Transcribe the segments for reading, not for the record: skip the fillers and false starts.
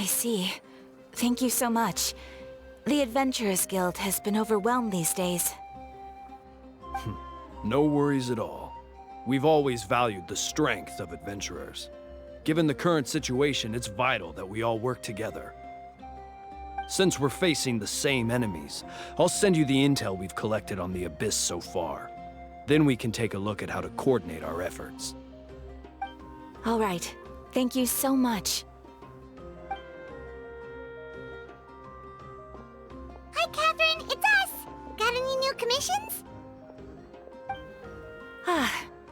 I see. Thank you so much. The Adventurers Guild has been overwhelmed these days. No worries at all. We've always valued the strength of adventurers. Given the current situation, it's vital that we all work together. Since we're facing the same enemies, I'll send you the intel we've collected on the Abyss so far. Then we can take a look at how to coordinate our efforts. All right. Thank you so much. Hi, Catherine. It's us. Got any new commissions?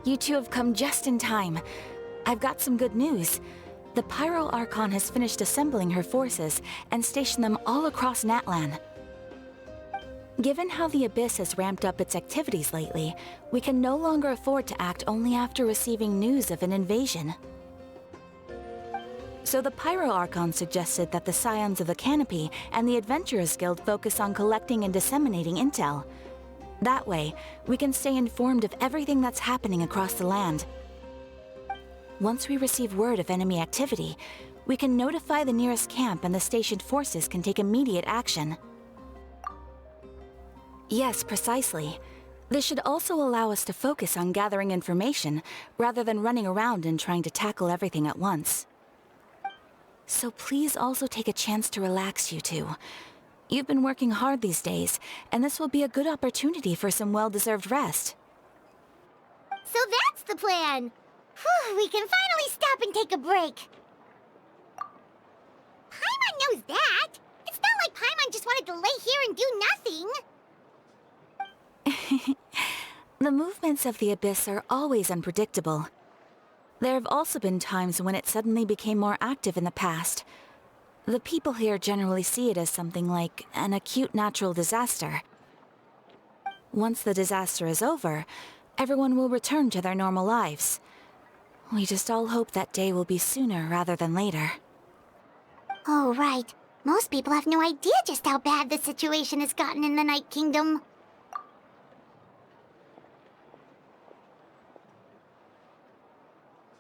You two have come just in time. I've got some good news. The Pyro Archon has finished assembling her forces and stationed them all across Natlan. Given how the Abyss has ramped up its activities lately, we can no longer afford to act only after receiving news of an invasion. So the Pyro Archon suggested that the Scions of the Canopy and the Adventurers Guild focus on collecting and disseminating intel. That way, we can stay informed of everything that's happening across the land. Once we receive word of enemy activity, we can notify the nearest camp and the stationed forces can take immediate action. Yes, precisely. This should also allow us to focus on gathering information rather than running around and trying to tackle everything at once. So please also take a chance to relax, you two. You've been working hard these days, and this will be a good opportunity for some well-deserved rest. So that's the plan. Whew, we can finally stop and take a break. Paimon knows that. It's not like Paimon just wanted to lay here and do nothing. The movements of the Abyss are always unpredictable. There have also been times when it suddenly became more active in the past. The people here generally see it as something like an acute natural disaster. Once the disaster is over, everyone will return to their normal lives. We just all hope that day will be sooner rather than later. Oh, right. Most people have no idea just how bad the situation has gotten in the Night Kingdom.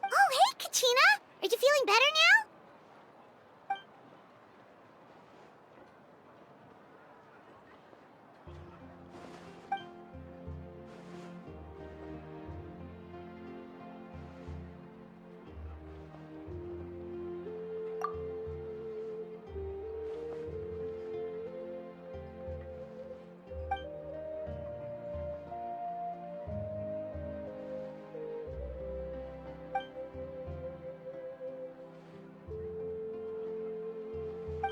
Oh, hey, Kachina! Are you feeling better now?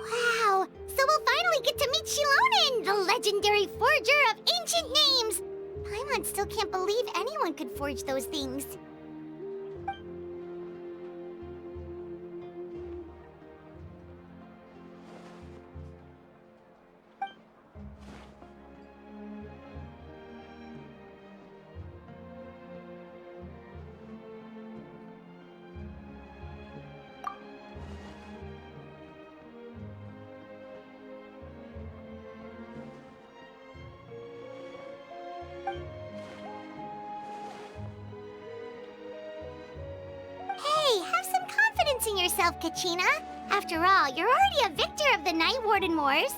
Wow! So we'll finally get to meet Shilonen, the legendary forger of ancient names! Paimon still can't believe anyone could forge those things. Hey, have some confidence in yourself, Kachina. After all, you're already a victor of the Night Warden Wars.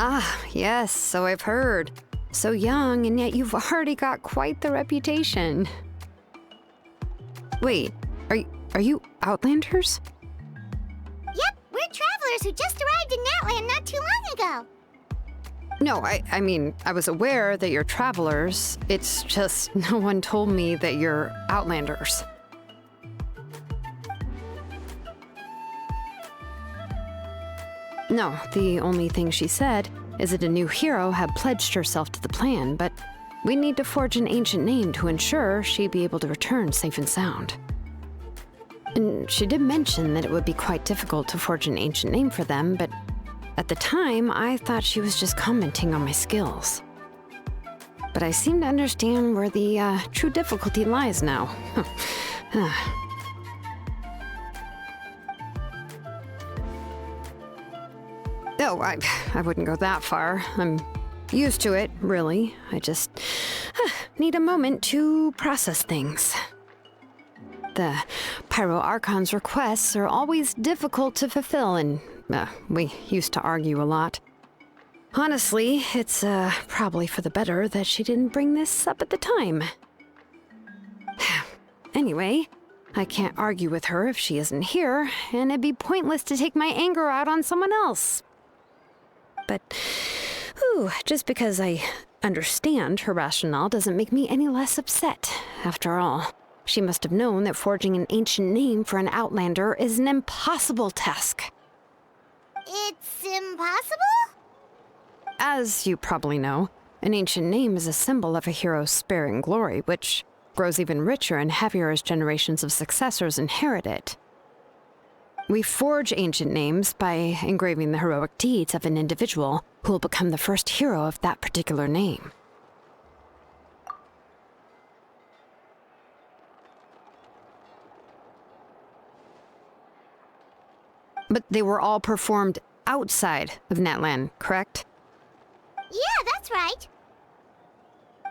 Ah, yes, so I've heard. So young, and yet you've already got quite the reputation. Wait, are you Outlanders? Yep, we're travelers who just arrived in Natlan not too long ago. No, I mean, I was aware that you're travelers. It's just no one told me that you're Outlanders. No, the only thing she said is that a new hero had pledged herself to the plan, but we need to forge an ancient name to ensure she'd be able to return safe and sound. And she did mention that it would be quite difficult to forge an ancient name for them, but at the time, I thought she was just commenting on my skills. But I seem to understand where the true difficulty lies now. Oh, I wouldn't go that far. I'm used to it, really. I just need a moment to process things. The Pyro Archon's requests are always difficult to fulfill, and we used to argue a lot. Honestly, it's probably for the better that she didn't bring this up at the time. Anyway, I can't argue with her if she isn't here, and it'd be pointless to take my anger out on someone else. But, just because I understand her rationale doesn't make me any less upset. After all, she must have known that forging an ancient name for an Outlander is an impossible task. It's impossible? As you probably know, an ancient name is a symbol of a hero's spirit and glory, which grows even richer and heavier as generations of successors inherit it. We forge ancient names by engraving the heroic deeds of an individual who will become the first hero of that particular name. But they were all performed outside of Natlan, correct? Yeah, that's right.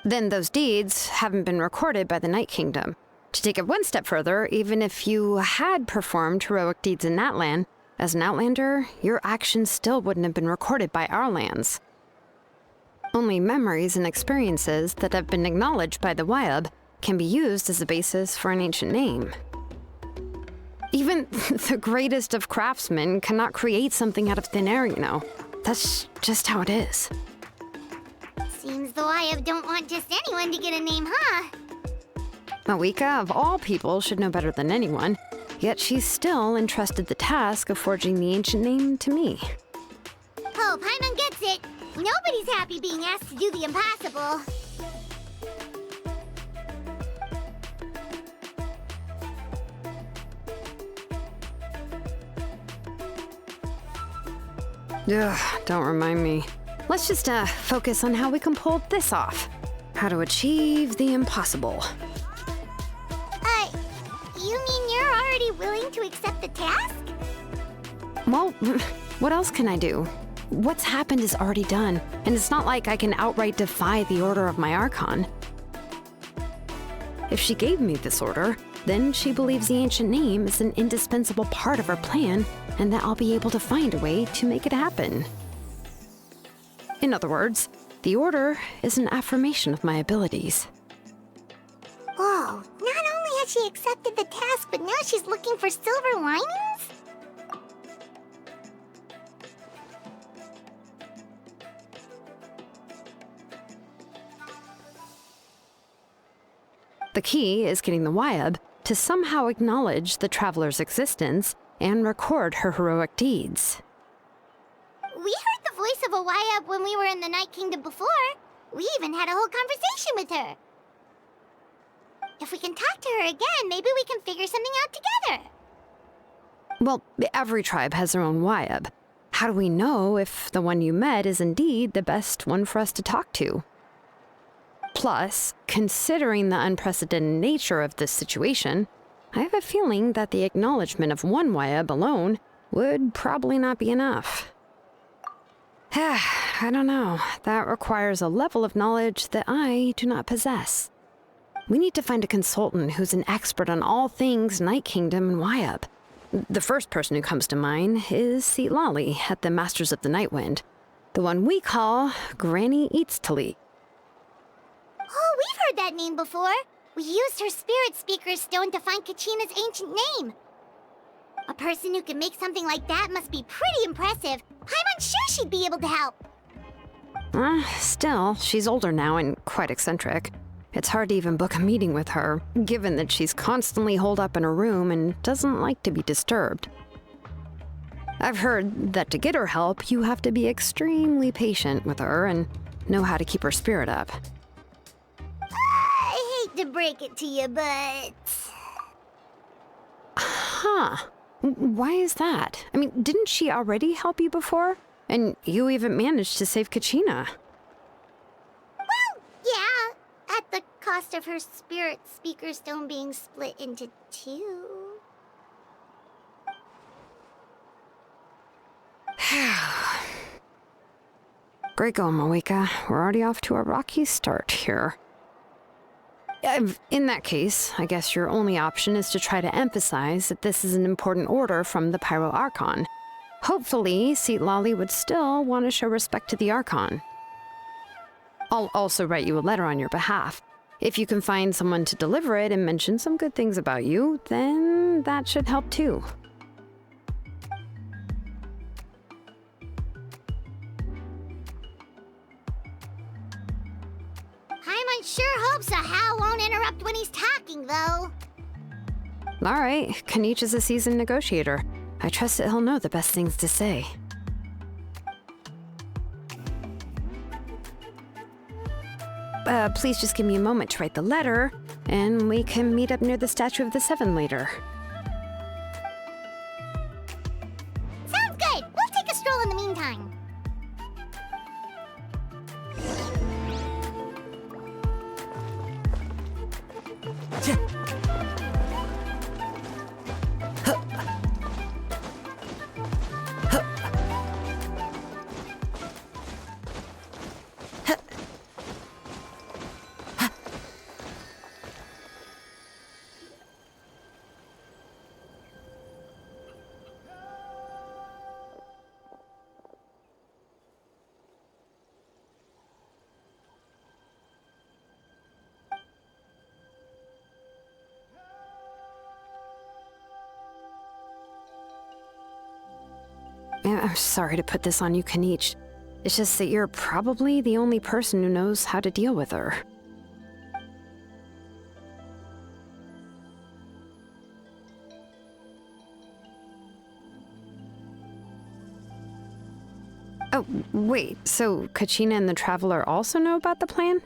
Then those deeds haven't been recorded by the Night Kingdom. To take it one step further, even if you had performed heroic deeds in Natlan, as an Outlander, your actions still wouldn't have been recorded by our lands. Only memories and experiences that have been acknowledged by the Wyab can be used as a basis for an ancient name. Even the greatest of craftsmen cannot create something out of thin air, you know. That's just how it is. Seems the Wyab don't want just anyone to get a name, huh? Mavuika, of all people, should know better than anyone, yet she's still entrusted the task of forging the ancient name to me. Oh, Paimon gets it. Nobody's happy being asked to do the impossible. Ugh, don't remind me. Let's just focus on how we can pull this off. How to achieve the impossible. You mean you're already willing to accept the task? Well, what else can I do? What's happened is already done, and it's not like I can outright defy the order of my Archon. If she gave me this order, then she believes the ancient name is an indispensable part of her plan, and that I'll be able to find a way to make it happen. In other words, the order is an affirmation of my abilities. Whoa, not only has she accepted the task, but now she's looking for silver linings? The key is getting the Wyab to somehow acknowledge the traveler's existence and record her heroic deeds. We heard the voice of a Wyab when we were in the Night Kingdom before. We even had a whole conversation with her. If we can talk to her again, maybe we can figure something out together. Well, every tribe has their own Wyab. How do we know if the one you met is indeed the best one for us to talk to? Plus, considering the unprecedented nature of this situation, I have a feeling that the acknowledgement of one Wyab alone would probably not be enough. I don't know. That requires a level of knowledge that I do not possess. We need to find a consultant who's an expert on all things Night Kingdom and Wyab. The first person who comes to mind is Seat Lolly at the Masters of the Nightwind. The The one we call Granny Eats to Leak. Oh, we've heard that name before. We used her spirit speaker stone to find Kachina's ancient name. A person who can make something like that must be pretty impressive. I'm unsure she'd be able to help. Still, she's older now and quite eccentric. It's hard to even book a meeting with her, given that she's constantly holed up in her room and doesn't like to be disturbed. I've heard that to get her help, you have to be extremely patient with her and know how to keep her spirit up. I hate to break it to you, but... Huh. Why is that? I mean, didn't she already help you before? And you even managed to save Kachina. Well, yeah. At the cost of her spirit speaker stone being split into two. Great going, mavuika. We're already off to a rocky start here. In that case, I guess your only option is to try to emphasize that this is an important order from the Pyro Archon. Hopefully, Seat Lolly would still want to show respect to the Archon. I'll also write you a letter on your behalf. If you can find someone to deliver it and mention some good things about you, then that should help too. Paimon sure hopes a Hal won't interrupt when he's talking, though. All right, Kanich is a seasoned negotiator. I trust that he'll know the best things to say. Please just give me a moment to write the letter, and we can meet up near the Statue of the Seven later. Sounds good. We'll take a stroll in the meantime. I'm sorry to put this on you, Kanich. It's just that you're probably the only person who knows how to deal with her. Oh, wait, so Kachina and the Traveler also know about the plan?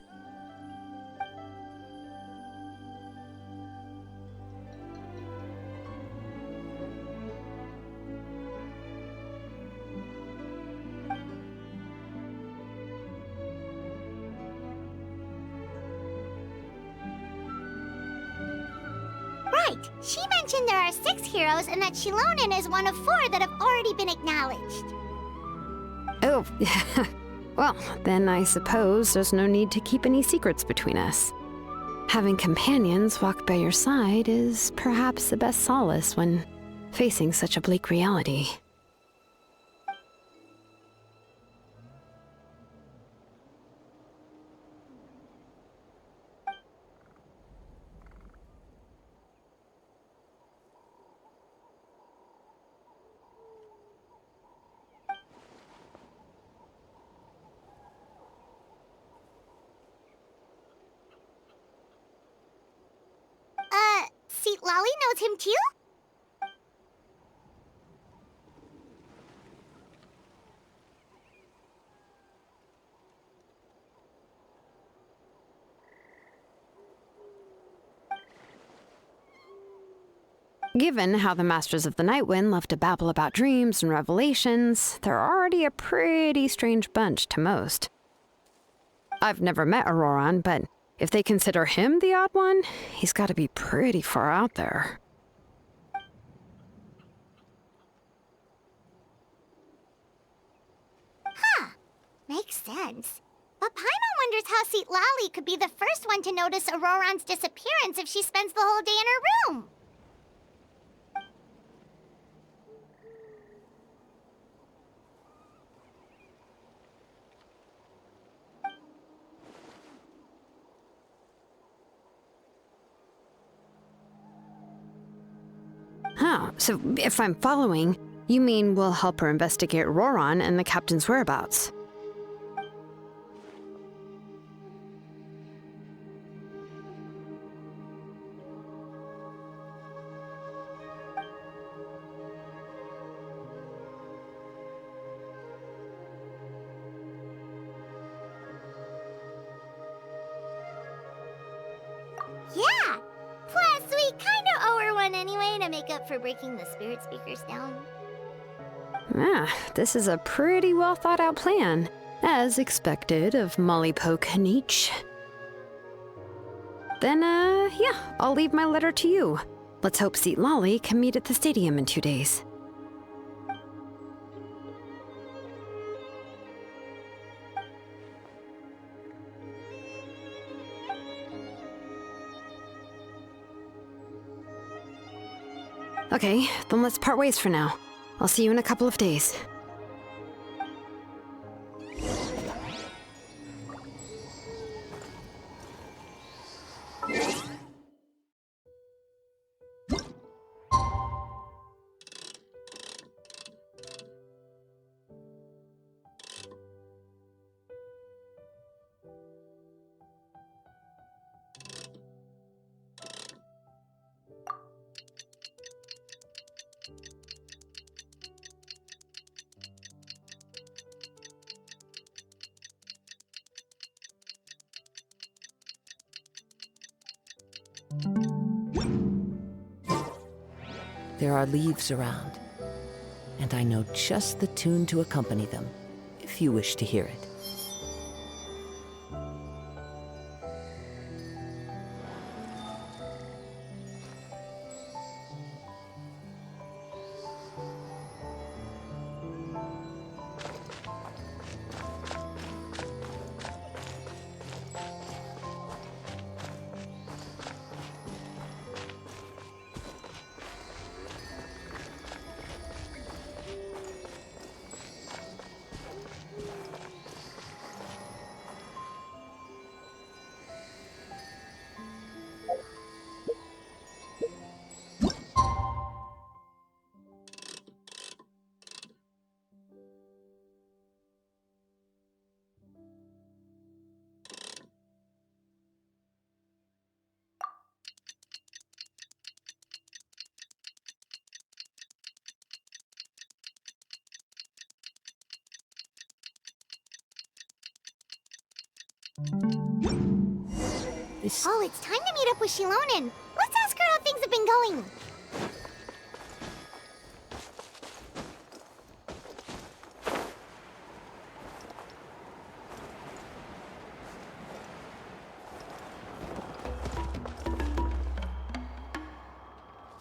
Right. She mentioned there are 6 heroes and that Shilonen is one of 4 that have already been acknowledged. Oh, well, then I suppose there's no need to keep any secrets between us. Having companions walk by your side is perhaps the best solace when facing such a bleak reality. Seat Lolly knows him too? Given how the Masters of the Nightwind love to babble about dreams and revelations, they're already a pretty strange bunch to most. I've never met Auroran, but if they consider him the odd one, he's got to be pretty far out there. Huh. Makes sense. But Paimon wonders how Seat Lolly could be the first one to notice Auroran's disappearance if she spends the whole day in her room. Oh, so if I'm following, you mean we'll help her investigate Roran and the captain's whereabouts? Yeah! Plus, we kinda owe her one anyway to make up for breaking the spirit speakers down. This is a pretty well thought out plan, as expected of Molly Poke Nietzsche. Then, yeah, I'll leave my letter to you. Let's hope Seat Lolly can meet at the stadium in 2 days. Okay, then let's part ways for now. I'll see you in a couple of days. There are leaves around, and I know just the tune to accompany them, if you wish to hear it. Oh, it's time to meet up with Shilonen. Let's ask her how things have been going.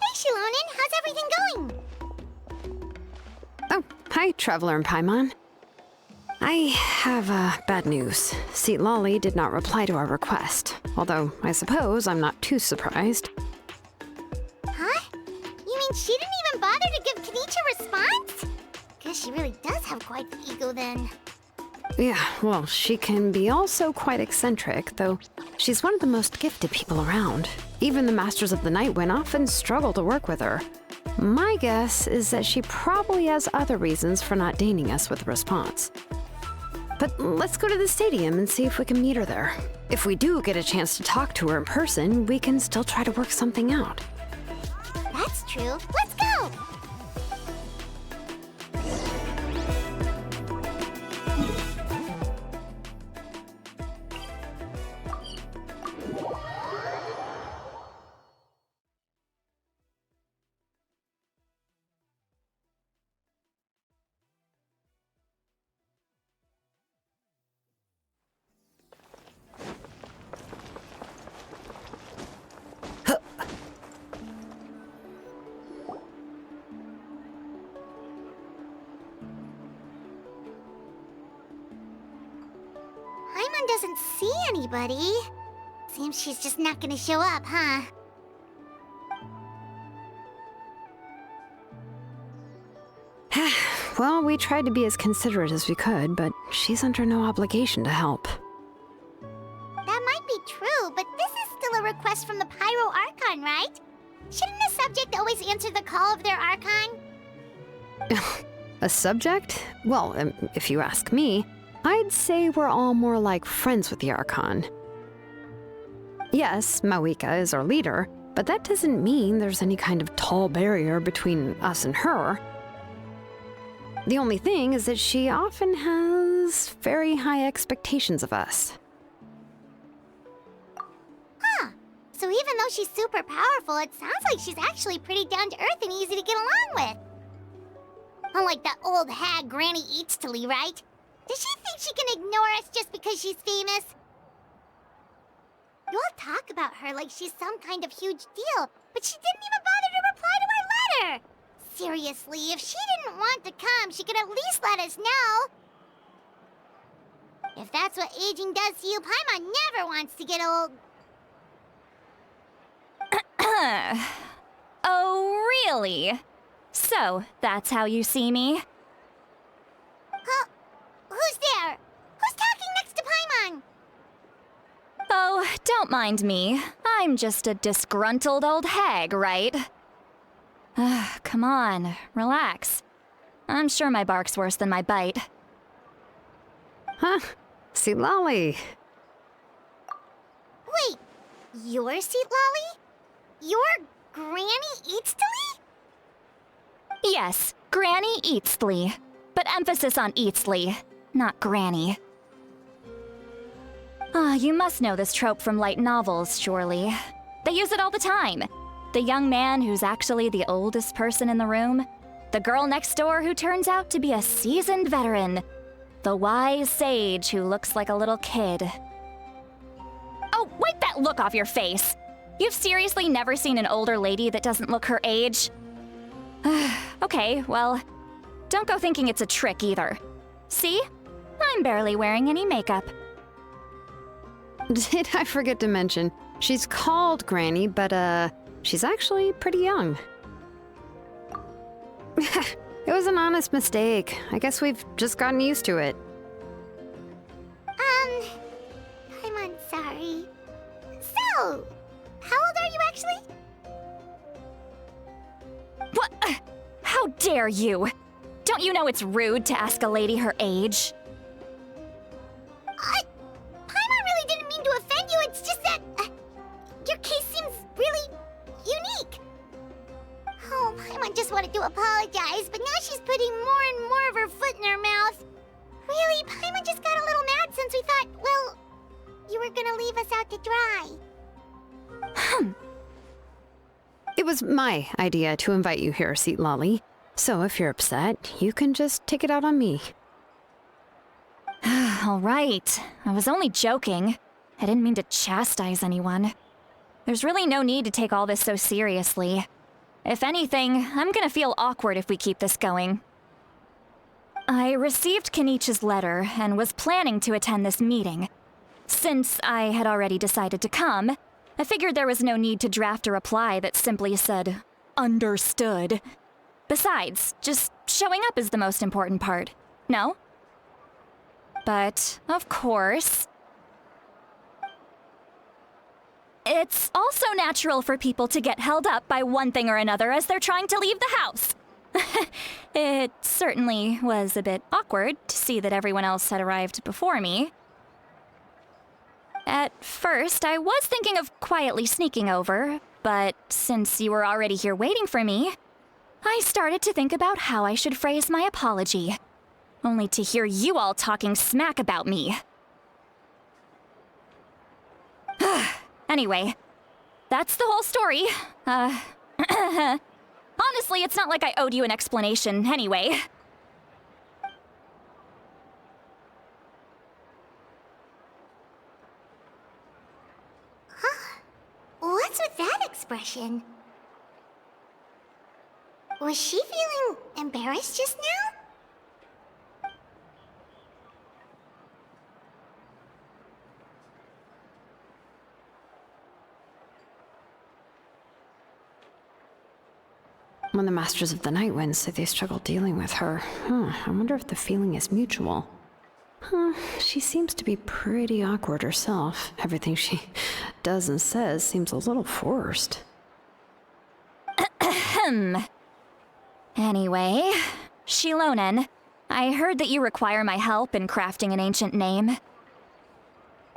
Hey, Shilonen, how's everything going? Oh, hi, Traveler and Paimon. I have bad news. Seat Lolly did not reply to our request, although I suppose I'm not too surprised. Huh? You mean she didn't even bother to give Kenichi a response? Guess she really does have quite the ego then. Yeah, well, she can be also quite eccentric, though she's one of the most gifted people around. Even the Masters of the Nightwind often struggle to work with her. My guess is that she probably has other reasons for not deigning us with a response. But let's go to the stadium and see if we can meet her there. If we do get a chance to talk to her in person, we can still try to work something out. That's true. Let's go! Paimon doesn't see anybody. Seems she's just not gonna show up, huh? Well, we tried to be as considerate as we could, but she's under no obligation to help. That might be true, but this is still a request from the Pyro Archon, right? Shouldn't the subject always answer the call of their archon? A subject? Well, if you ask me, I'd say we're all more like friends with the Archon. Yes, Mavuika is our leader, but that doesn't mean there's any kind of tall barrier between us and her. The only thing is that she often has very high expectations of us. Huh. So even though she's super powerful, it sounds like she's actually pretty down to earth and easy to get along with. Unlike that old hag Granny Eatstily, right? Does she think she can ignore us just because she's famous? You all talk about her like she's some kind of huge deal, but she didn't even bother to reply to our letter! Seriously, if she didn't want to come, she could at least let us know. If that's what aging does to you, Paimon never wants to get old. Oh, really? So, that's how you see me? Huh? Who's there? Who's talking next to Paimon? Oh, don't mind me. I'm just a disgruntled old hag, right? Come on, relax. I'm sure my bark's worse than my bite. Huh? See, Lolly. Wait, you're Seat Lolly? You're Granny Eatstily? Yes, Granny Eatstly. But emphasis on Eatstly, not Granny. You must know this trope from light novels, surely. They use it all the time. The young man who's actually the oldest person in the room. The girl next door who turns out to be a seasoned veteran. The wise sage who looks like a little kid. Oh, wipe that look off your face! You've seriously never seen an older lady that doesn't look her age? Okay, well, don't go thinking it's a trick either. See? I'm barely wearing any makeup. Did I forget to mention, she's called Granny, but she's actually pretty young. It was an honest mistake. I guess we've just gotten used to it. I'm sorry. So, how old are you actually? What? How dare you? Don't you know it's rude to ask a lady her age? Paimon really didn't mean to offend you, it's just that your case seems really unique. Oh, Paimon just wanted to apologize, but now she's putting more and more of her foot in her mouth. Really, Paimon just got a little mad since we thought, well, you were gonna leave us out to dry. It was my idea to invite you here, Seat Lolly. So if you're upset, you can just take it out on me. All right. I was only joking. I didn't mean to chastise anyone. There's really no need to take all this so seriously. If anything, I'm gonna feel awkward if we keep this going. I received Kenichi's letter and was planning to attend this meeting. Since I had already decided to come, I figured there was no need to draft a reply that simply said, "Understood." Besides, just showing up is the most important part, no? But, of course, it's also natural for people to get held up by one thing or another as they're trying to leave the house. It certainly was a bit awkward to see that everyone else had arrived before me. At first, I was thinking of quietly sneaking over, but since you were already here waiting for me, I started to think about how I should phrase my apology, only to hear you all talking smack about me. Anyway, that's the whole story. Honestly, it's not like I owed you an explanation anyway. What's with that expression? Was she feeling embarrassed just now? When the Masters of the Night Wind say they struggle dealing with her, I wonder if the feeling is mutual. She seems to be pretty awkward herself. Everything she does and says seems a little forced. Anyway, Shilonen, I heard that you require my help in crafting an ancient name.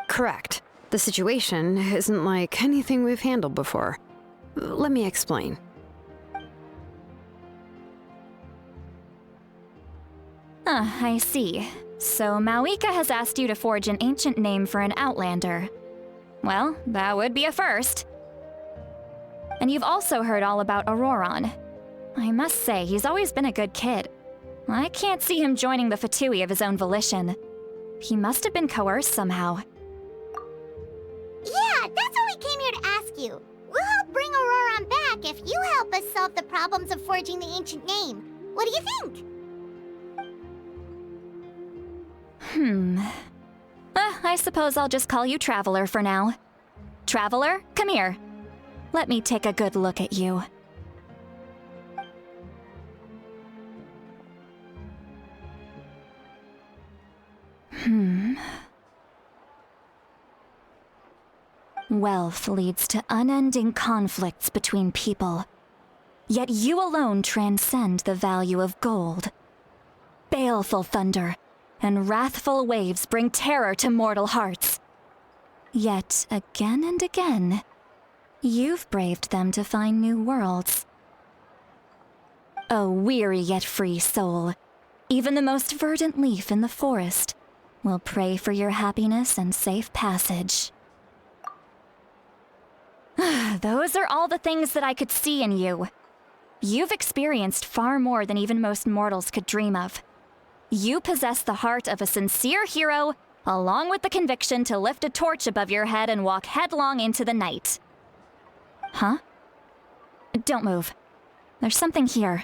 Correct. The situation isn't like anything we've handled before. Let me explain. I see. So Mavuika has asked you to forge an ancient name for an outlander. Well, that would be a first. And you've also heard all about Auroron. I must say, he's always been a good kid. I can't see him joining the Fatui of his own volition. He must have been coerced somehow. Yeah, that's what we came here to ask you. We'll help bring Auroron back if you help us solve the problems of forging the ancient name. What do you think? I suppose I'll just call you Traveler for now. Traveler, come here. Let me take a good look at you. Wealth leads to unending conflicts between people. Yet you alone transcend the value of gold. Baleful thunder and wrathful waves bring terror to mortal hearts. Yet again and again, you've braved them to find new worlds. O weary yet free soul, even the most verdant leaf in the forest will pray for your happiness and safe passage. Those are all the things that I could see in you. You've experienced far more than even most mortals could dream of. You possess the heart of a sincere hero, along with the conviction to lift a torch above your head and walk headlong into the night. Huh? Don't move. There's something here.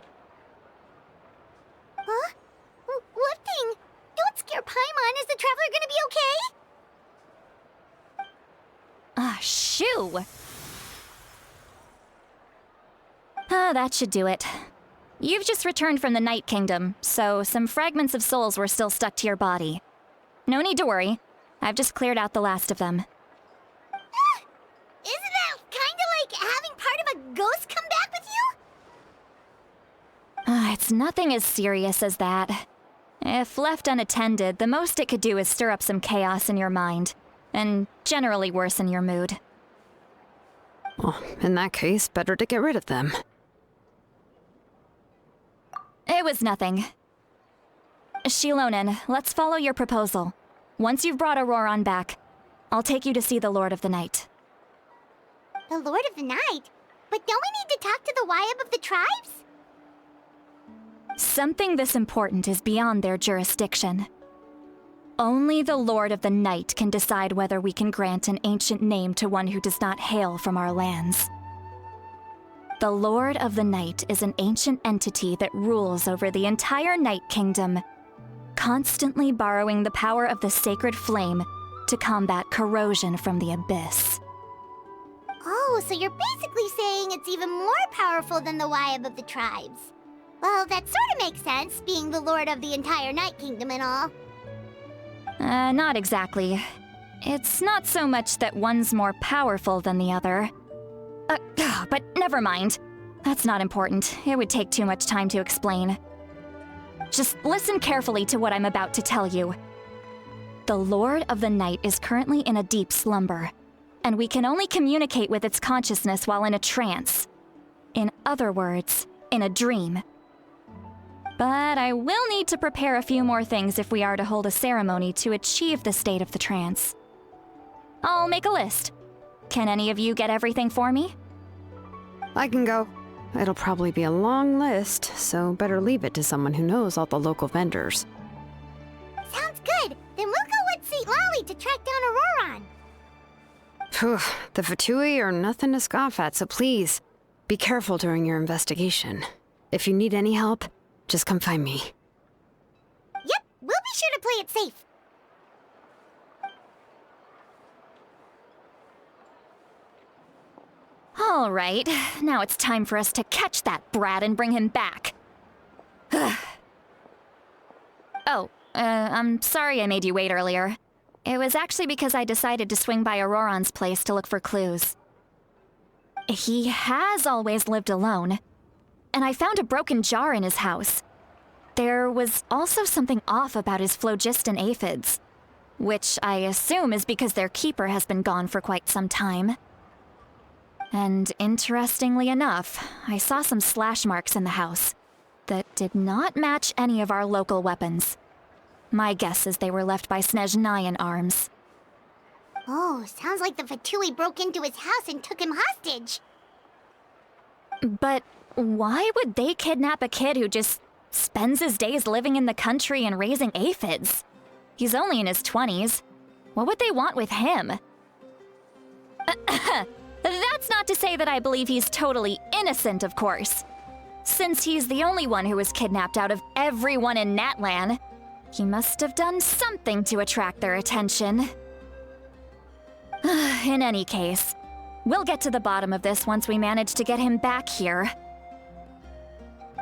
Huh? What thing? Don't scare Paimon. Is the Traveler gonna be okay? Shoo! That should do it. You've just returned from the Night Kingdom, so some fragments of souls were still stuck to your body. No need to worry. I've just cleared out the last of them. Isn't that kinda like having part of a ghost come back with you? It's nothing as serious as that. If left unattended, the most it could do is stir up some chaos in your mind, and generally worsen your mood. Well, in that case, better to get rid of them. It was nothing. Shilonen, let's follow your proposal. Once you've brought Auroron back, I'll take you to see the Lord of the Night. The Lord of the Night? But don't we need to talk to the Wayab of the tribes? Something this important is beyond their jurisdiction. Only the Lord of the Night can decide whether we can grant an ancient name to one who does not hail from our lands. The Lord of the Night is an ancient entity that rules over the entire Night Kingdom, constantly borrowing the power of the sacred flame to combat corrosion from the abyss. Oh, so you're basically saying it's even more powerful than the Wayab of the tribes. Well, that sort of makes sense, being the Lord of the entire Night Kingdom and all. Not exactly. It's not so much that one's more powerful than the other. But never mind. That's not important. It would take too much time to explain. Just listen carefully to what I'm about to tell you. The Lord of the Night is currently in a deep slumber, and we can only communicate with its consciousness while in a trance. In other words, in a dream. But I will need to prepare a few more things if we are to hold a ceremony to achieve the state of the trance. I'll make a list. Can any of you get everything for me? I can go. It'll probably be a long list, so better leave it to someone who knows all the local vendors. Sounds good. Then we'll go with St. Lolly to track down Auroron. Phew, the Fatui are nothing to scoff at, so please, be careful during your investigation. If you need any help, just come find me. Yep, we'll be sure to play it safe. All right, now it's time for us to catch that brat and bring him back. I'm sorry I made you wait earlier. It was actually because I decided to swing by Auroron's place to look for clues. He has always lived alone, and I found a broken jar in his house. There was also something off about his phlogiston aphids, which I assume is because their keeper has been gone for quite some time. And interestingly enough, I saw some slash marks in the house that did not match any of our local weapons. My guess is they were left by Snezhnayan arms. Oh, sounds like the Fatui broke into his house and took him hostage. But why would they kidnap a kid who just spends his days living in the country and raising aphids? He's only in his 20s. What would they want with him? That's not to say that I believe he's totally innocent, of course. Since he's the only one who was kidnapped out of everyone in Natlan, he must have done something to attract their attention. In any case, we'll get to the bottom of this once we manage to get him back here.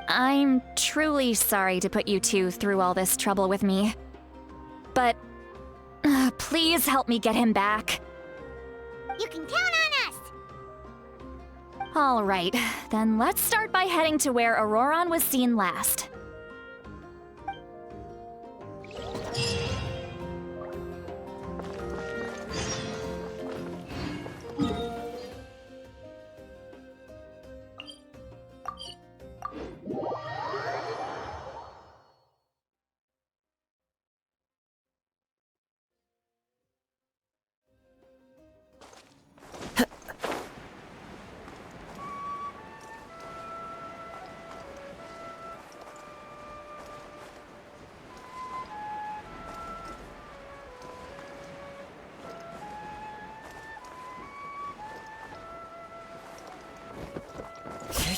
I'm truly sorry to put you two through all this trouble with me. But please help me get him back. You can count on us! All right, then let's start by heading to where Auroron was seen last.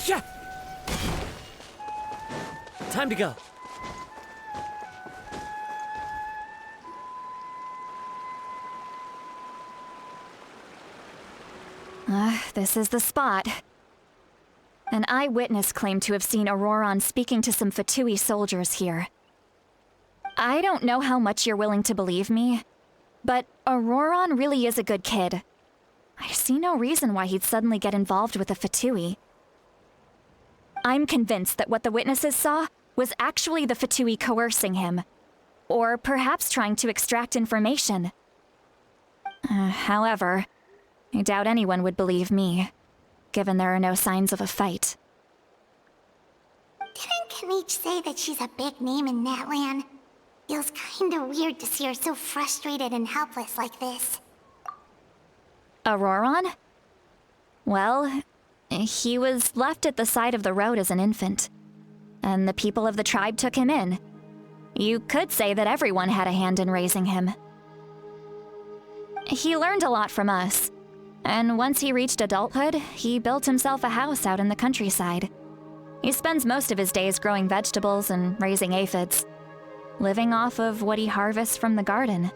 Yeah. Time to go. This is the spot. An eyewitness claimed to have seen Auroron speaking to some Fatui soldiers here. I don't know how much you're willing to believe me, but Auroron really is a good kid. I see no reason why he'd suddenly get involved with a Fatui. I'm convinced that what the witnesses saw was actually the Fatui coercing him, or perhaps trying to extract information. However, I doubt anyone would believe me, given there are no signs of a fight. Didn't Kanich say that she's a big name in Natlan? Feels kinda weird to see her so frustrated and helpless like this. Auroron? Well, he was left at the side of the road as an infant, and the people of the tribe took him in. You could say that everyone had a hand in raising him. He learned a lot from us, and once he reached adulthood, he built himself a house out in the countryside. He spends most of his days growing vegetables and raising aphids, living off of what he harvests from the garden.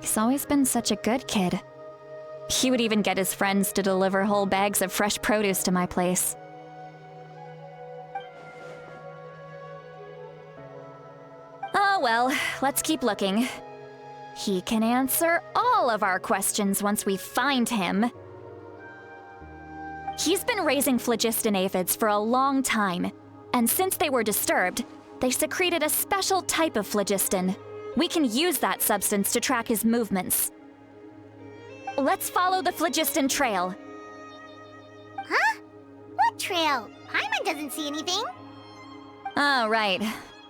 He's always been such a good kid. He would even get his friends to deliver whole bags of fresh produce to my place. Oh well, let's keep looking. He can answer all of our questions once we find him. He's been raising phlogiston aphids for a long time, and since they were disturbed, they secreted a special type of phlogiston. We can use that substance to track his movements. Let's follow the phlogiston trail. Huh? What trail? Paimon doesn't see anything. Oh, right.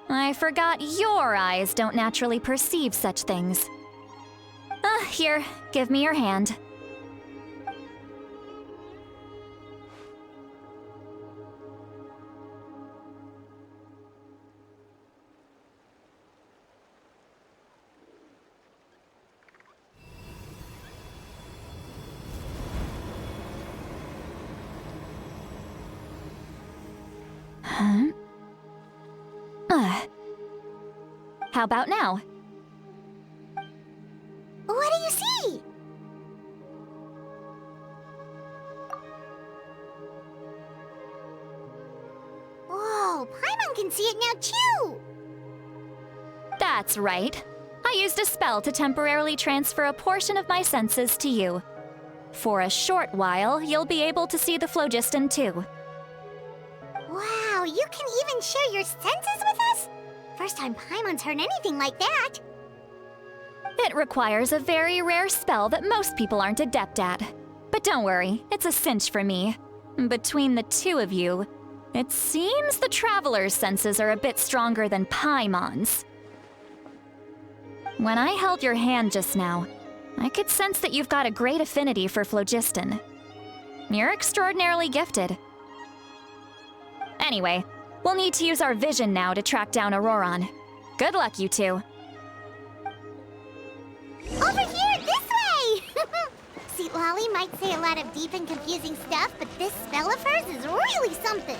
I forgot your eyes don't naturally perceive such things. Here, give me your hand. Huh? How about now? What do you see? Whoa, Paimon can see it now too! That's right. I used a spell to temporarily transfer a portion of my senses to you. For a short while, you'll be able to see the phlogiston too. Wow, you can even share your senses with us? First time Paimon's heard anything like that. It requires a very rare spell that most people aren't adept at. But don't worry, it's a cinch for me. Between the two of you, it seems the Traveler's senses are a bit stronger than Paimon's. When I held your hand just now, I could sense that you've got a great affinity for phlogiston. You're extraordinarily gifted. Anyway, we'll need to use our vision now to track down Auroron. Good luck, you two. Over here, this way! See, Lolly might say a lot of deep and confusing stuff, but this spell of hers is really something.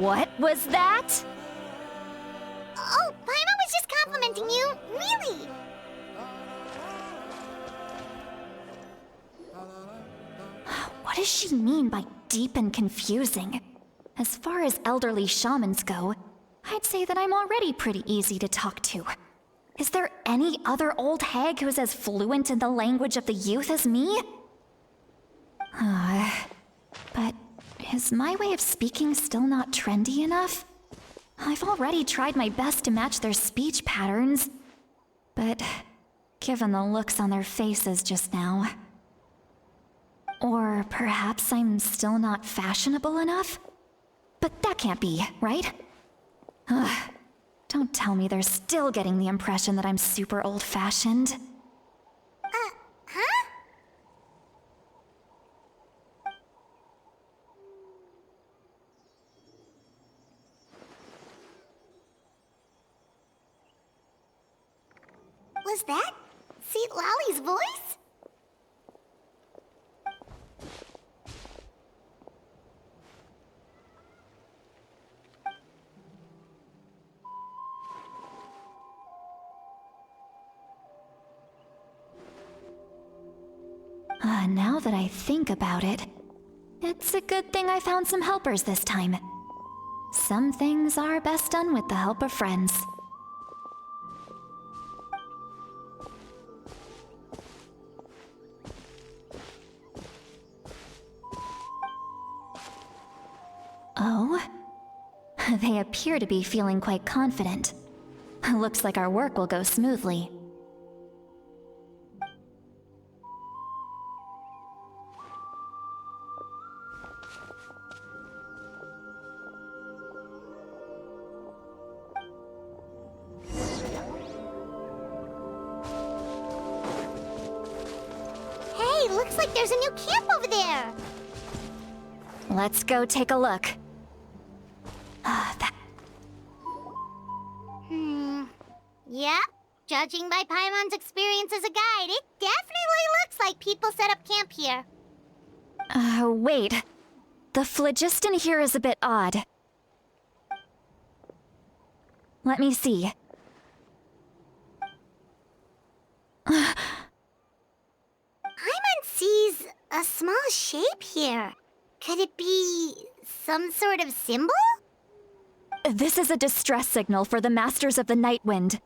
What was that? Oh, Paimon was just complimenting you. Really? What does she mean by deep and confusing? As far as elderly shamans go, I'd say that I'm already pretty easy to talk to. Is there any other old hag who's as fluent in the language of the youth as me? But is my way of speaking still not trendy enough? I've already tried my best to match their speech patterns. But given the looks on their faces just now... Or perhaps I'm still not fashionable enough? But that can't be, right? Don't tell me they're still getting the impression that I'm super old-fashioned. Huh? Was that Seat Lolly's voice? Now that I think about it, it's a good thing I found some helpers this time. Some things are best done with the help of friends. Oh? They appear to be feeling quite confident. Looks like our work will go smoothly. Hey, looks like there's a new camp over there. Let's go take a look. Yep. Judging by Paimon's experience as a guide, it definitely looks like people set up camp here. Wait. The phlogiston here is a bit odd. Let me see. Paimon sees a small shape here. Could it be some sort of symbol? This is a distress signal for the Masters of the Night Wind.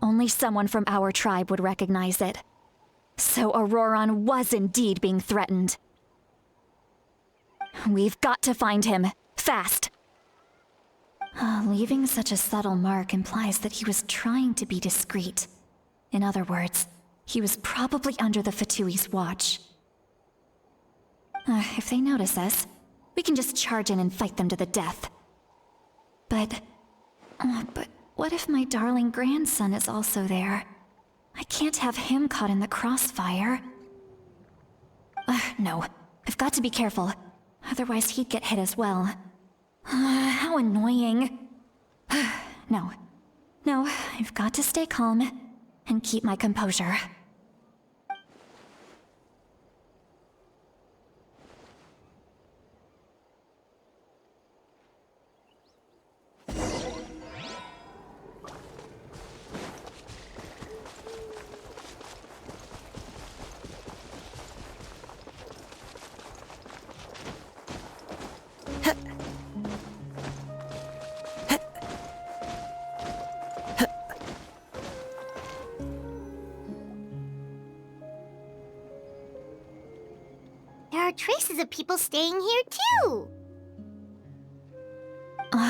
Only someone from our tribe would recognize it. So Auroron was indeed being threatened. We've got to find him. Fast. Leaving such a subtle mark implies that he was trying to be discreet. In other words, he was probably under the Fatui's watch. If they notice us, we can just charge in and fight them to the death. But what if my darling grandson is also there? I can't have him caught in the crossfire. No, I've got to be careful. Otherwise he'd get hit as well. How annoying. No, I've got to stay calm and keep my composure. traces of people staying here too.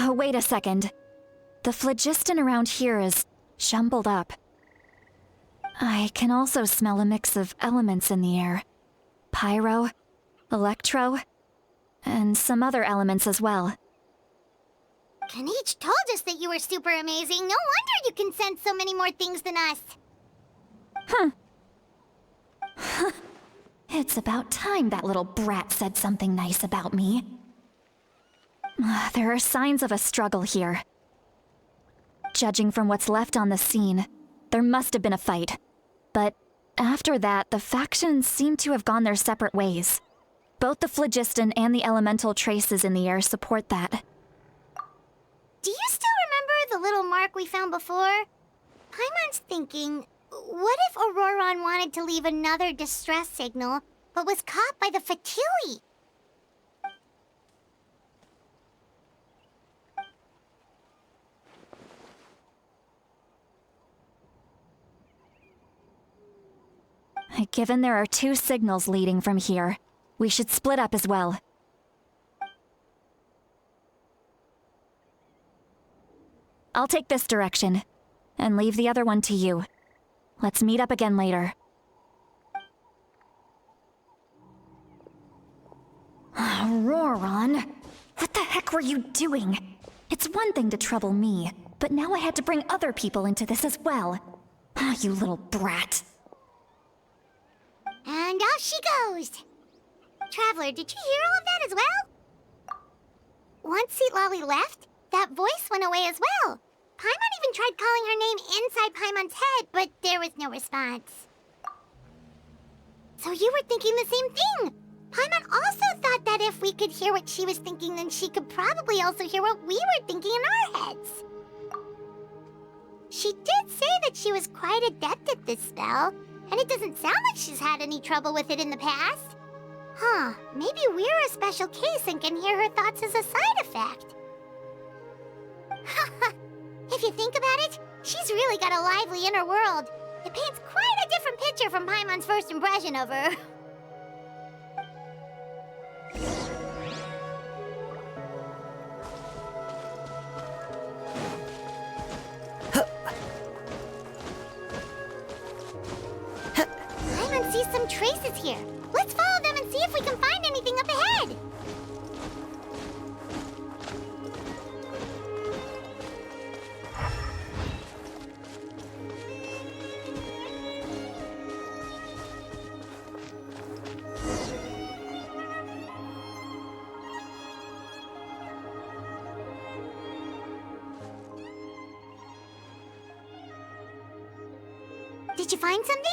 Wait a second. The phlogiston around here is jumbled up. I can also smell a mix of elements in the air. Pyro, electro, and some other elements as well. Kanich told us that you were super amazing. No wonder you can sense so many more things than us. It's about time that little brat said something nice about me. There are signs of a struggle here. Judging from what's left on the scene, there must have been a fight. But after that, the factions seem to have gone their separate ways. Both the phlogiston and the elemental traces in the air support that. Do you still remember the little mark we found before? Paimon's thinking, what if Auroron wanted to leave another distress signal, but was caught by the Fatui? Given there are 2 signals leading from here, we should split up as well. I'll take this direction, and leave the other one to you. Let's meet up again later. Auroron, what the heck were you doing? It's one thing to trouble me, but now I had to bring other people into this as well. You little brat. And off she goes. Traveler, did you hear all of that as well? Once Seat Lolly left, that voice went away as well. Paimon even tried calling her name inside Paimon's head, but there was no response. So you were thinking the same thing. Paimon also thought that if we could hear what she was thinking, then she could probably also hear what we were thinking in our heads. She did say that she was quite adept at this spell, and it doesn't sound like she's had any trouble with it in the past. Maybe we're a special case and can hear her thoughts as a side effect. If you think about it, she's really got a lively inner world. It paints quite a different picture from Paimon's first impression of her. Paimon sees some traces here. Let's follow them and see if we can find anything up ahead. Did you find something?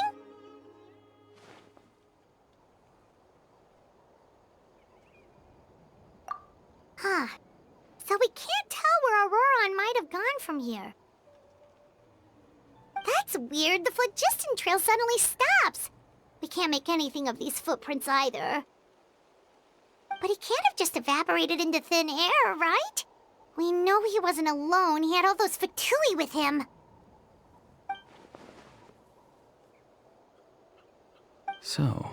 So we can't tell where Auroron might have gone from here. That's weird. The phlogiston trail suddenly stops. We can't make anything of these footprints either. But he can't have just evaporated into thin air, right? We know he wasn't alone. He had all those Fatui with him. So,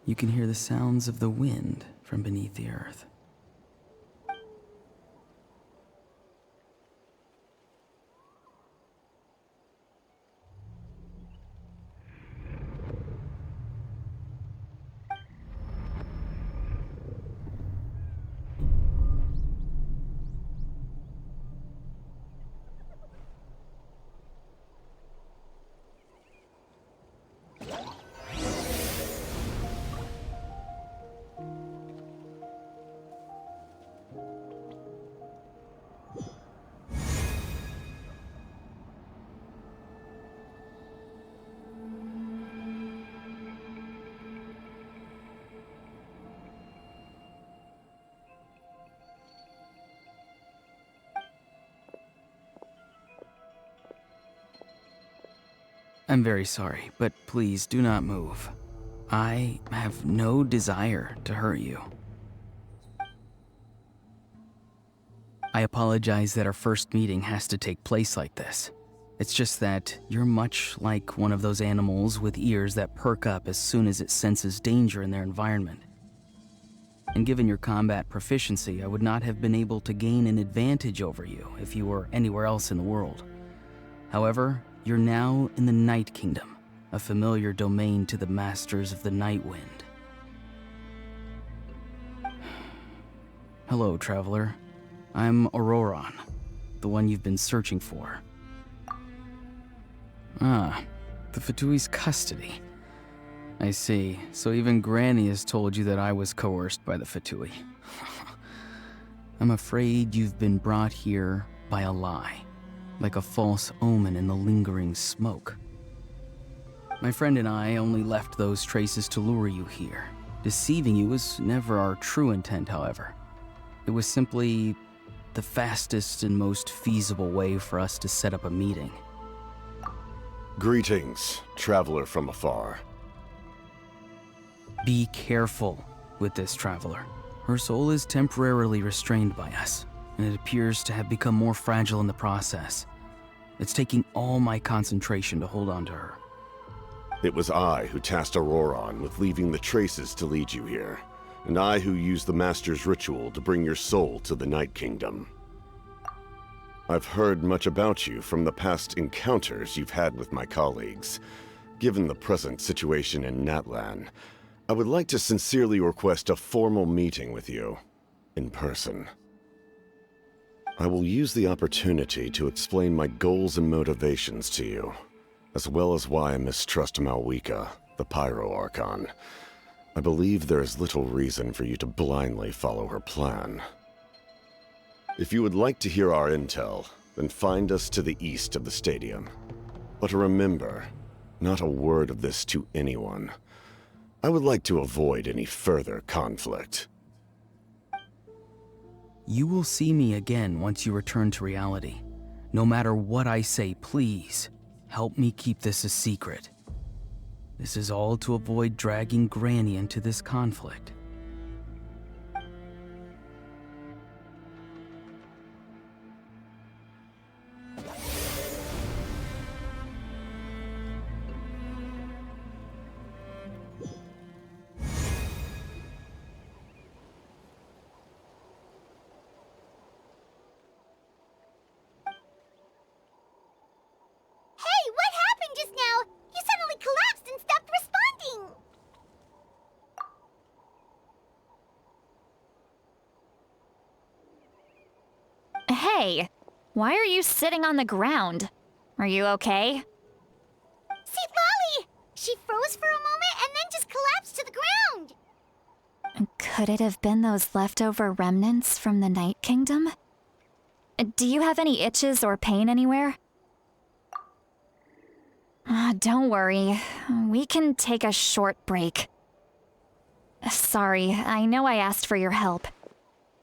you can hear the sounds of the wind from beneath the earth. I'm very sorry, but please do not move. I have no desire to hurt you. I apologize that our first meeting has to take place like this. It's just that you're much like one of those animals with ears that perk up as soon as it senses danger in their environment. and given your combat proficiency, I would not have been able to gain an advantage over you if you were anywhere else in the world. However, you're now in the Night Kingdom, a familiar domain to the masters of the Night Wind. Hello, traveler. I'm Auroron, the one you've been searching for. Ah, the Fatui's custody. I see. So even Granny has told you that I was coerced by the Fatui. I'm afraid you've been brought here by a lie, like a false omen in the lingering smoke. My friend and I only left those traces to lure you here. Deceiving you was never our true intent, however. It was simply the fastest and most feasible way for us to set up a meeting. Greetings, traveler from afar. Be careful with this traveler. Her soul is temporarily restrained by us, and it appears to have become more fragile in the process. It's taking all my concentration to hold on to her. It was I who tasked Auroron with leaving the traces to lead you here, and I who used the Master's ritual to bring your soul to the Night Kingdom. I've heard much about you from the past encounters you've had with my colleagues. Given the present situation in Natlan, I would like to sincerely request a formal meeting with you, in person. I will use the opportunity to explain my goals and motivations to you, as well as why I mistrust mavuika, the pyro archon. I believe there is little reason for you to blindly follow her plan. If you would like to hear our intel, then find us to the east of the stadium. But remember, not a word of this to anyone. I would like to avoid any further conflict. You will see me again once you return to reality. No matter what I say, please, help me keep this a secret. This is all to avoid dragging Granny into this conflict. Hey, what happened just now? You suddenly collapsed and stopped responding. Hey, why are you sitting on the ground? Are you okay? See, Lolly! She froze for a moment and then just collapsed to the ground. Could it have been those leftover remnants from the Night Kingdom? Do you have any itches or pain anywhere? Don't worry. We can take a short break. Sorry, I know I asked for your help.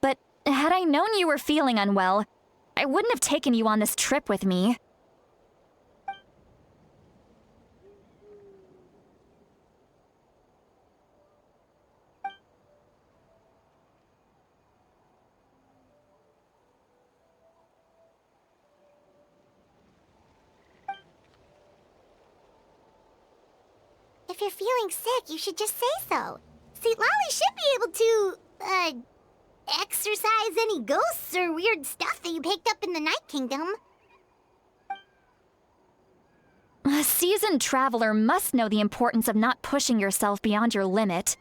But had I known you were feeling unwell, I wouldn't have taken you on this trip with me. If you're feeling sick, you should just say so. See, Lolly should be able to, exorcise any ghosts or weird stuff that you picked up in the Night Kingdom. A seasoned traveler must know the importance of not pushing yourself beyond your limit.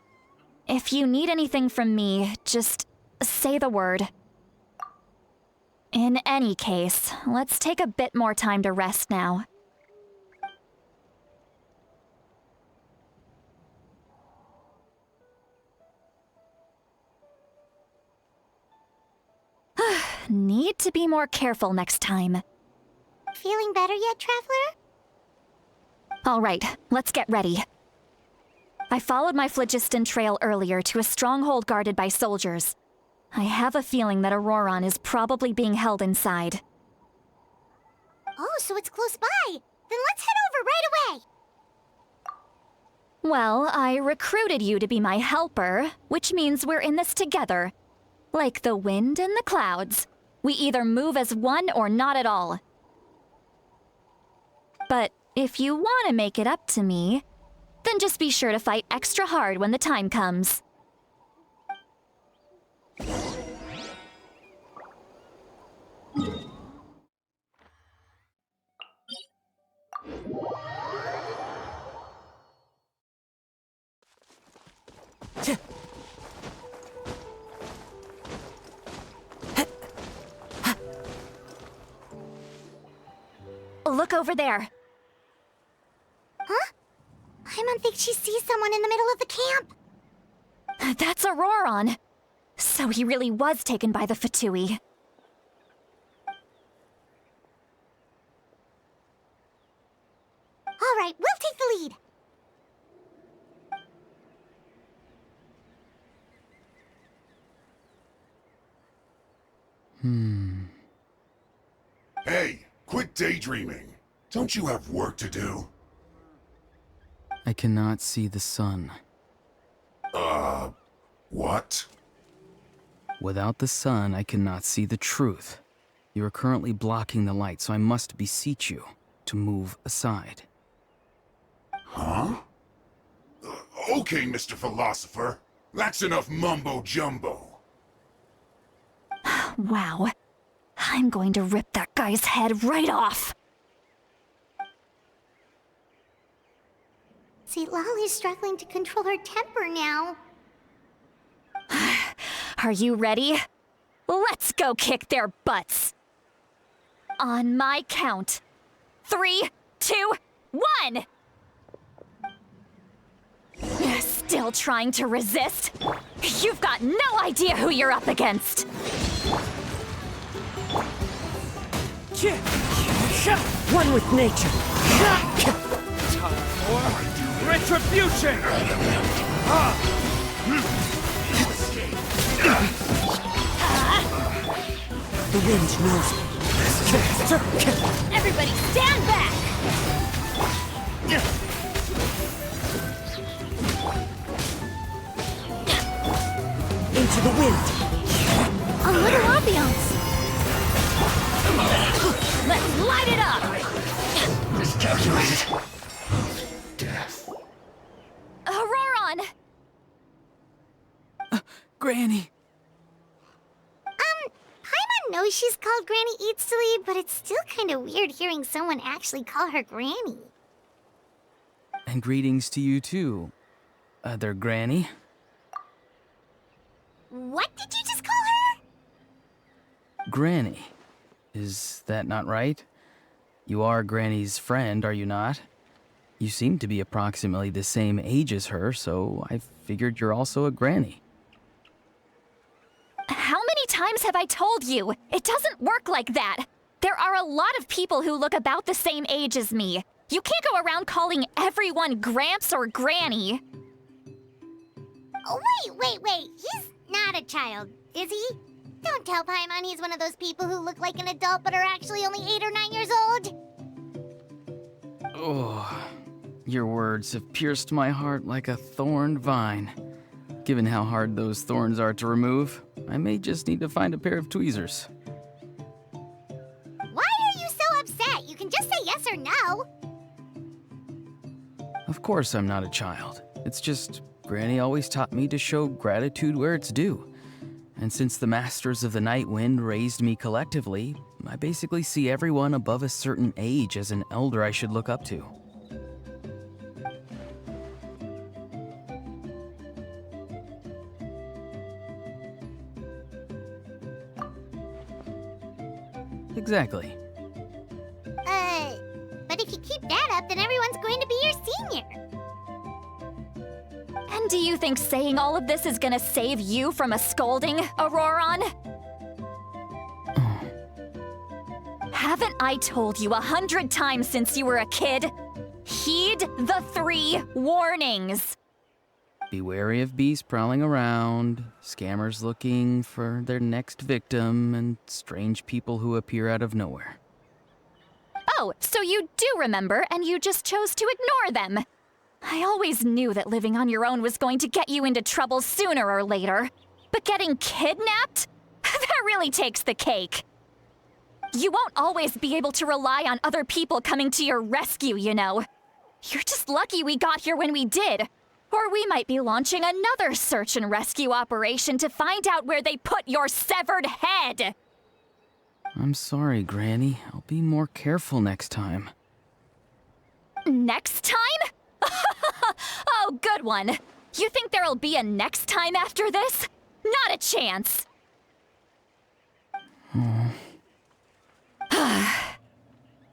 If you need anything from me, just say the word. In any case, let's take a bit more time to rest now. Need to be more careful next time. Feeling better yet, Traveler? All right, let's get ready. I followed my phlogiston trail earlier to a stronghold guarded by soldiers. I have a feeling that Auroron is probably being held inside. Oh, so it's close by. Then let's head over right away. Well, I recruited you to be my helper, which means we're in this together. Like the wind and the clouds. We either move as one or not at all. But if you want to make it up to me, then just be sure to fight extra hard when the time comes. Look over there. Huh? I don't think she sees someone in the middle of the camp. That's Auroron. So he really was taken by the Fatui. All right, we'll take the lead. Hey, quit daydreaming. Don't you have work to do? I cannot see the sun. What? Without the sun, I cannot see the truth. You are currently blocking the light, so I must beseech you to move aside. Huh? Okay, Mr. Philosopher. That's enough mumbo-jumbo. Wow. I'm going to rip that guy's head right off. See, Lolly's struggling to control her temper now. Are you ready? Let's go kick their butts. On my count. 3, 2, 1! Still trying to resist? You've got no idea who you're up against. One with nature. Time for retribution! The wind knows me. Everybody stand back! Into the wind. A little ambiance. Let's light it up! Miscalculated. Death. Auroron! Granny! Paimon knows she's called Granny Eats to Lead, but it's still kind of weird hearing someone actually call her Granny. And greetings to you too, other Granny. What did you just call her? Granny. Is that not right? You are Granny's friend, are you not? You seem to be approximately the same age as her, so I figured you're also a Granny. How many times have I told you? It doesn't work like that. There are a lot of people who look about the same age as me. You can't go around calling everyone Gramps or Granny. Oh, wait. He's not a child, is he? Don't tell Paimon he's one of those people who look like an adult but are actually only 8 or 9 years old. Oh, your words have pierced my heart like a thorned vine. Given how hard those thorns are to remove, I may just need to find a pair of tweezers. Why are you so upset? You can just say yes or no. Of course I'm not a child. It's just Granny always taught me to show gratitude where it's due. And since the Masters of the Night Wind raised me collectively, I basically see everyone above a certain age as an elder I should look up to. Exactly. But if you keep that up, then everyone's going to be your senior. And do you think saying all of this is gonna save you from a scolding, Auroron? Haven't I told you 100 times since you were a kid? Heed the 3 warnings. Be wary of beasts prowling around, scammers looking for their next victim, and strange people who appear out of nowhere. Oh, so you do remember, and you just chose to ignore them. I always knew that living on your own was going to get you into trouble sooner or later. But getting kidnapped? That really takes the cake. You won't always be able to rely on other people coming to your rescue, you know. You're just lucky we got here when we did. Or we might be launching another search and rescue operation to find out where they put your severed head. I'm sorry, Granny. I'll be more careful next time. Next time? Oh, good one. You think there'll be a next time after this? Not a chance.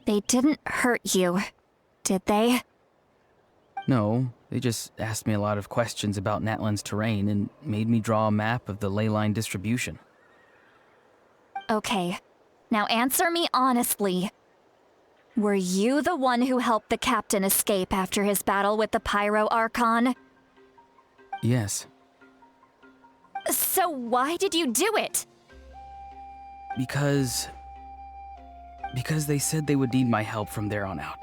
They didn't hurt you, did they? No, they just asked me a lot of questions about Natlan's terrain and made me draw a map of the ley line distribution. Okay, now answer me honestly. Were you the one who helped the captain escape after his battle with the Pyro Archon? Yes. So why did you do it? Because they said they would need my help from there on out.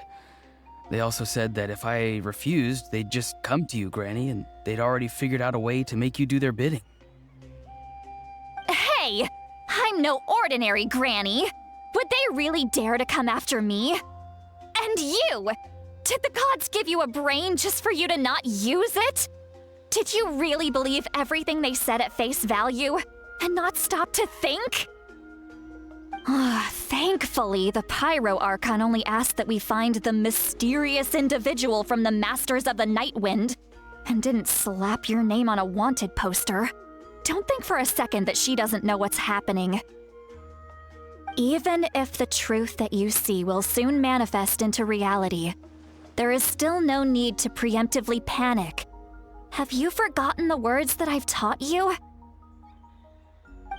They also said that if I refused, they'd just come to you, Granny, and they'd already figured out a way to make you do their bidding. Hey! I'm no ordinary Granny! Would they really dare to come after me? And you! Did the gods give you a brain just for you to not use it? Did you really believe everything they said at face value and not stop to think? Thankfully, the Pyro Archon only asked that we find the mysterious individual from the Masters of the Night Wind and didn't slap your name on a wanted poster. Don't think for a second that she doesn't know what's happening. Even if the truth that you see will soon manifest into reality, there is still no need to preemptively panic. Have you forgotten the words that I've taught you?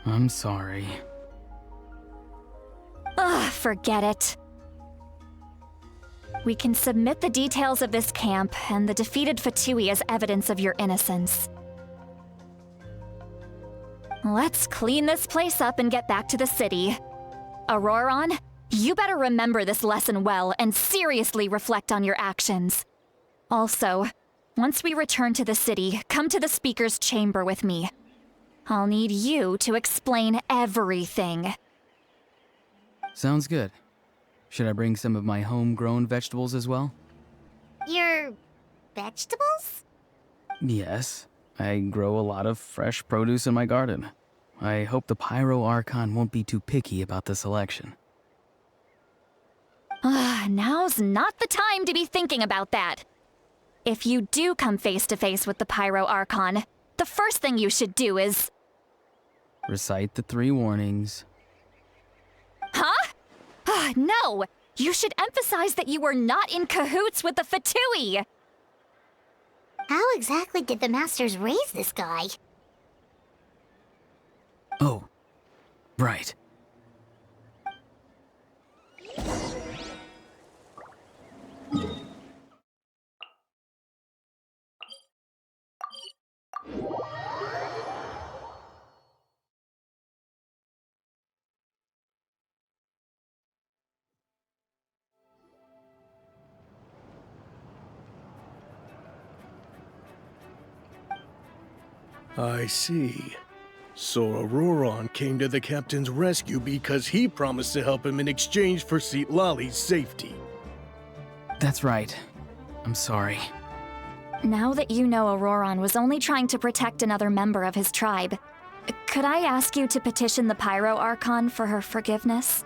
I'm sorry. Forget it. We can submit the details of this camp and the defeated Fatui as evidence of your innocence. Let's clean this place up and get back to the city. Auroron, you better remember this lesson well and seriously reflect on your actions. Also, once we return to the city, come to the speaker's chamber with me. I'll need you to explain everything. Sounds good. Should I bring some of my homegrown vegetables as well? Your vegetables? Yes. I grow a lot of fresh produce in my garden. I hope the Pyro Archon won't be too picky about the selection. Now's not the time to be thinking about that. If you do come face to face with the Pyro Archon, the first thing you should do is... Recite the 3 warnings. Huh? No! You should emphasize that you were not in cahoots with the Fatui! How exactly did the Masters raise this guy? Oh, right. I see. So Auroron came to the captain's rescue because he promised to help him in exchange for Citlali's safety. That's right. I'm sorry. Now that you know Auroron was only trying to protect another member of his tribe, could I ask you to petition the Pyro Archon for her forgiveness?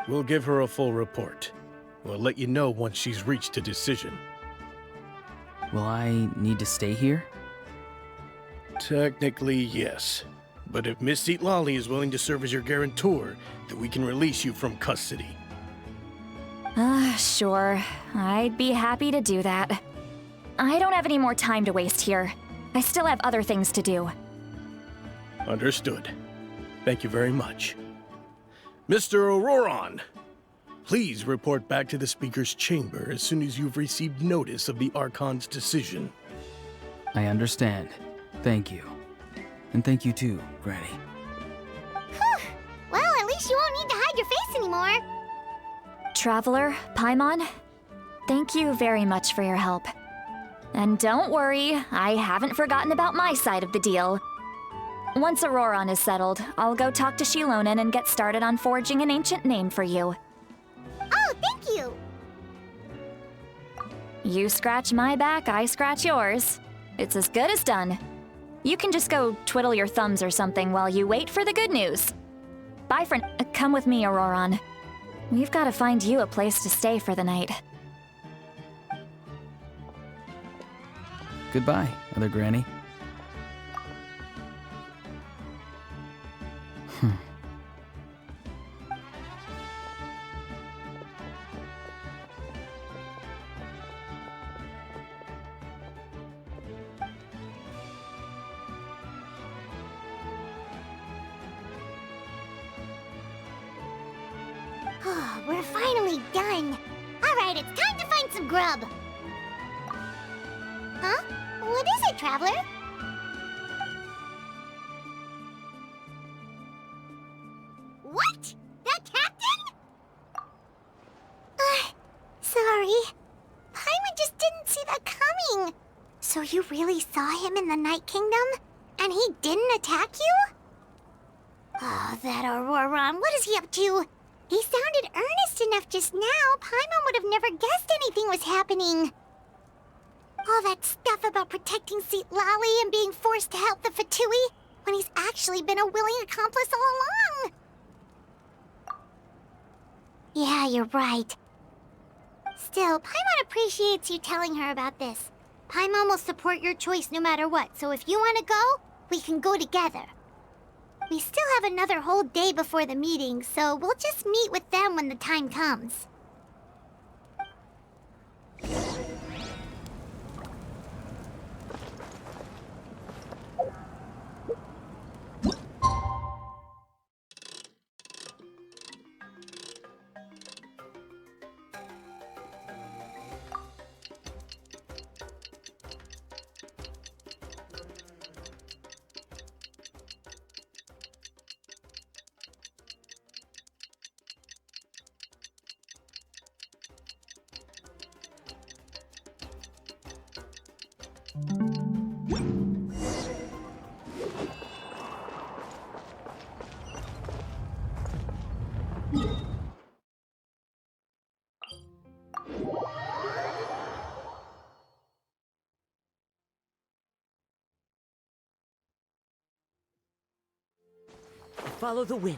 We'll give her a full report. We'll let you know once she's reached a decision. Will I need to stay here? Technically, yes. But if Miss Citlali is willing to serve as your guarantor, then we can release you from custody. Sure. I'd be happy to do that. I don't have any more time to waste here. I still have other things to do. Understood. Thank you very much. Mr. Auroron, please report back to the Speaker's chamber as soon as you've received notice of the Archon's decision. I understand. Thank you. And thank you too, Granny. Whew. Well, at least you won't need to hide your face anymore. Traveler, Paimon, thank you very much for your help. And don't worry, I haven't forgotten about my side of the deal. Once Auroron is settled, I'll go talk to Shilonen and get started on forging an ancient name for you. Oh, thank you! You scratch my back, I scratch yours. It's as good as done. You can just go twiddle your thumbs or something while you wait for the good news. Bye for come with me, Auroron. We've got to find you a place to stay for the night. Goodbye, Other Granny. We're finally done. Alright, it's time to find some grub. Huh? What is it, Traveler? What? The captain? Sorry. Paimon just didn't see that coming. So you really saw him in the Night Kingdom? And he didn't attack you? Oh, that Auroron, what is he up to? He sounded earnest enough just now. Paimon would have never guessed anything was happening. All that stuff about protecting Seat Lally and being forced to help the Fatui, when he's actually been a willing accomplice all along. Yeah, you're right. Still, Paimon appreciates you telling her about this. Paimon will support your choice no matter what, so if you want to go, we can go together. We still have another whole day before the meeting, so we'll just meet with them when the time comes. Follow the wind.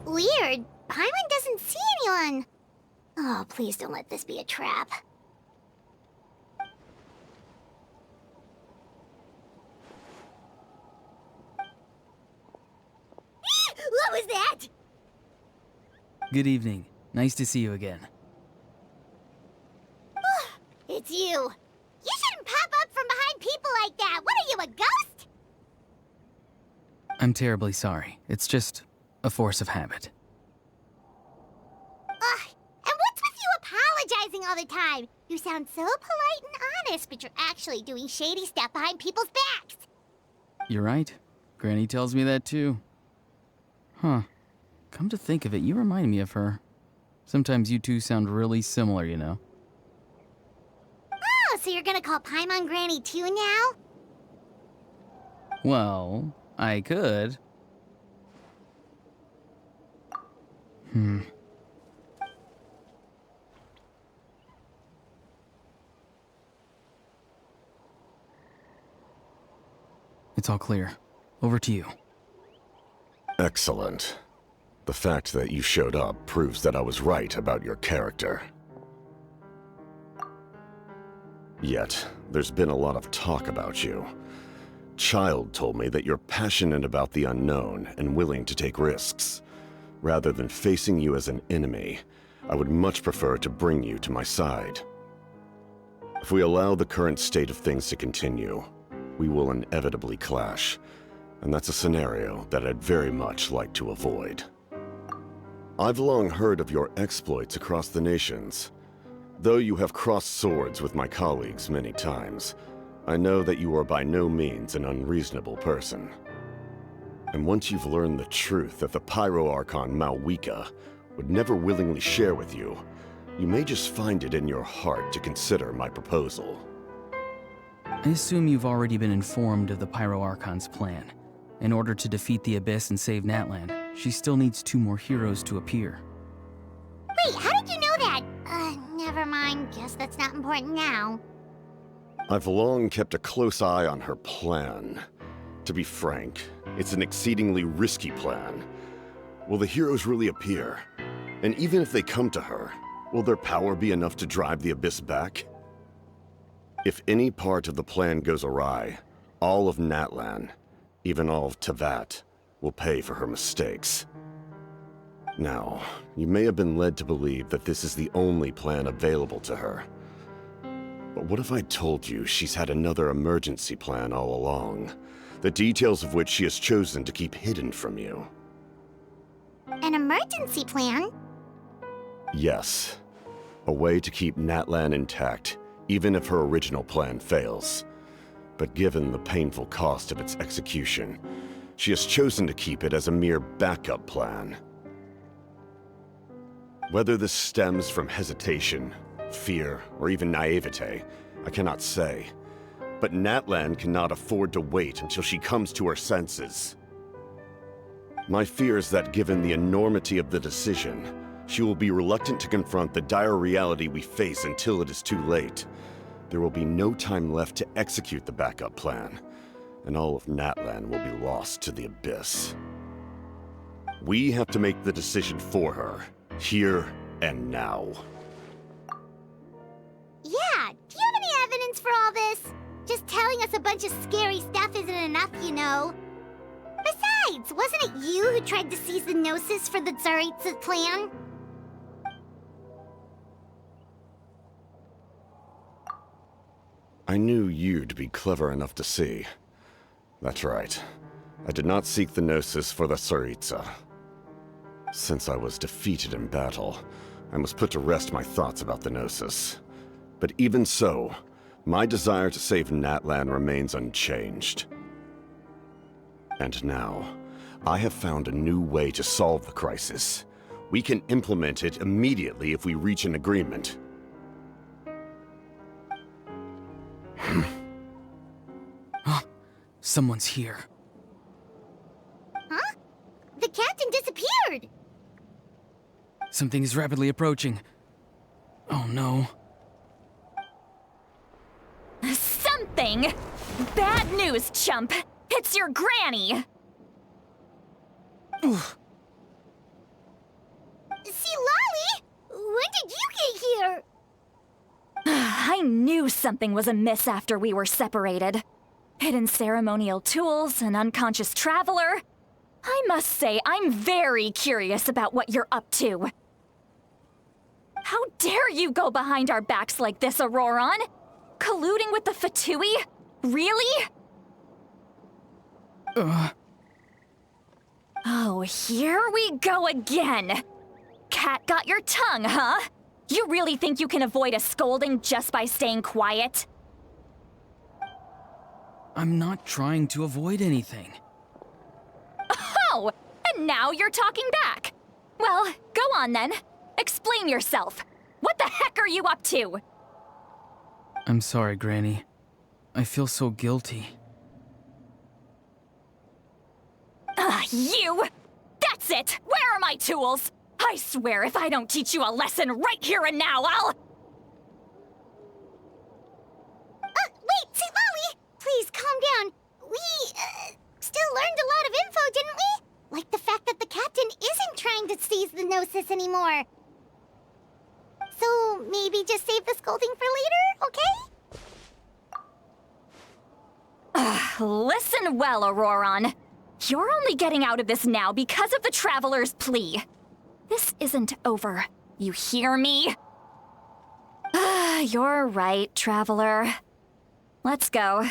Weird. Paimon doesn't see anyone. Oh, please don't let this be a trap. What was that? Good evening. Nice to see you again. It's you. You shouldn't pop up from behind people like that. What are you, a ghost? I'm terribly sorry. It's just a force of habit. And what's with you apologizing all the time? You sound so polite and honest, but you're actually doing shady stuff behind people's backs. You're right. Granny tells me that too. Huh. Come to think of it, you remind me of her. Sometimes you two sound really similar, you know. Oh, so you're gonna call Paimon Granny too now? Well, I could. It's all clear. Over to you. Excellent. The fact that you showed up proves that I was right about your character. Yet, there's been a lot of talk about you. Child told me that you're passionate about the unknown and willing to take risks. Rather than facing you as an enemy, I would much prefer to bring you to my side. If we allow the current state of things to continue, we will inevitably clash, and that's a scenario that I'd very much like to avoid. I've long heard of your exploits across the nations. Though you have crossed swords with my colleagues many times, I know that you are by no means an unreasonable person. And once you've learned the truth that the pyro archon mavuika would never willingly share with you, you may just find it in your heart to consider my proposal. I assume you've already been informed of the Pyro Archon's plan. In order to defeat the Abyss and save Natlan, she still needs 2 more heroes to appear. Wait, how did you know that? Never mind. Guess that's not important now. I've long kept a close eye on her plan. To be frank, it's an exceedingly risky plan. Will the heroes really appear? And even if they come to her, Will their power be enough to drive the Abyss back? If any part of the plan goes awry, all of Natlan, even all of Teyvat, will pay for her mistakes. Now, you may have been led to believe that this is the only plan available to her. But what if I told you she's had another emergency plan all along, the details of which she has chosen to keep hidden from you? An emergency plan? Yes. A way to keep Natlan intact, even if her original plan fails. But given the painful cost of its execution, she has chosen to keep it as a mere backup plan. Whether this stems from hesitation, fear, or even naivete, I cannot say. But Natlan cannot afford to wait until she comes to her senses. My fear is that given the enormity of the decision, she will be reluctant to confront the dire reality we face until it is too late. There will be no time left to execute the backup plan, and all of Natlan will be lost to the Abyss. We have to make the decision for her, here and now. Yeah, do you have any evidence for all this? Just telling us a bunch of scary stuff isn't enough, you know. Besides, wasn't it you who tried to seize the Gnosis for the Tsaritsa plan? I knew you'd be clever enough to see. That's right. I did not seek the Gnosis for the Tsaritsa. Since I was defeated in battle, I must put to rest my thoughts about the Gnosis. But even so, my desire to save Natlan remains unchanged. And now, I have found a new way to solve the crisis. We can implement it immediately if we reach an agreement. Someone's here. Huh? The captain disappeared! Something is rapidly approaching. Oh no. Something? Bad news, chump! It's your granny! See, Lolly! When did you get here? I knew something was amiss after we were separated. Hidden ceremonial tools, an unconscious traveler. I must say, I'm very curious about what you're up to. How dare you go behind our backs like this, Auroron? Colluding with the Fatui? Really? Oh, here we go again. Cat got your tongue, huh? You really think you can avoid a scolding just by staying quiet? I'm not trying to avoid anything. Oh, and now you're talking back. Well, go on then. Explain yourself. What the heck are you up to? I'm sorry, Granny. I feel so guilty. You! That's it! Where are my tools? I swear if I don't teach you a lesson right here and now, I'll... Wait, see, Lolly! Please, calm down. We, still learned a lot of info, didn't we? Like the fact that the captain isn't trying to seize the Gnosis anymore. So, maybe just save the scolding for later, okay? Listen well, Auroron. You're only getting out of this now because of the Traveler's plea. This isn't over. You hear me? You're right, Traveler. Let's go.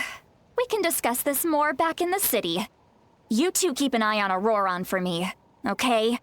We can discuss this more back in the city. You two keep an eye on Auroron for me, okay?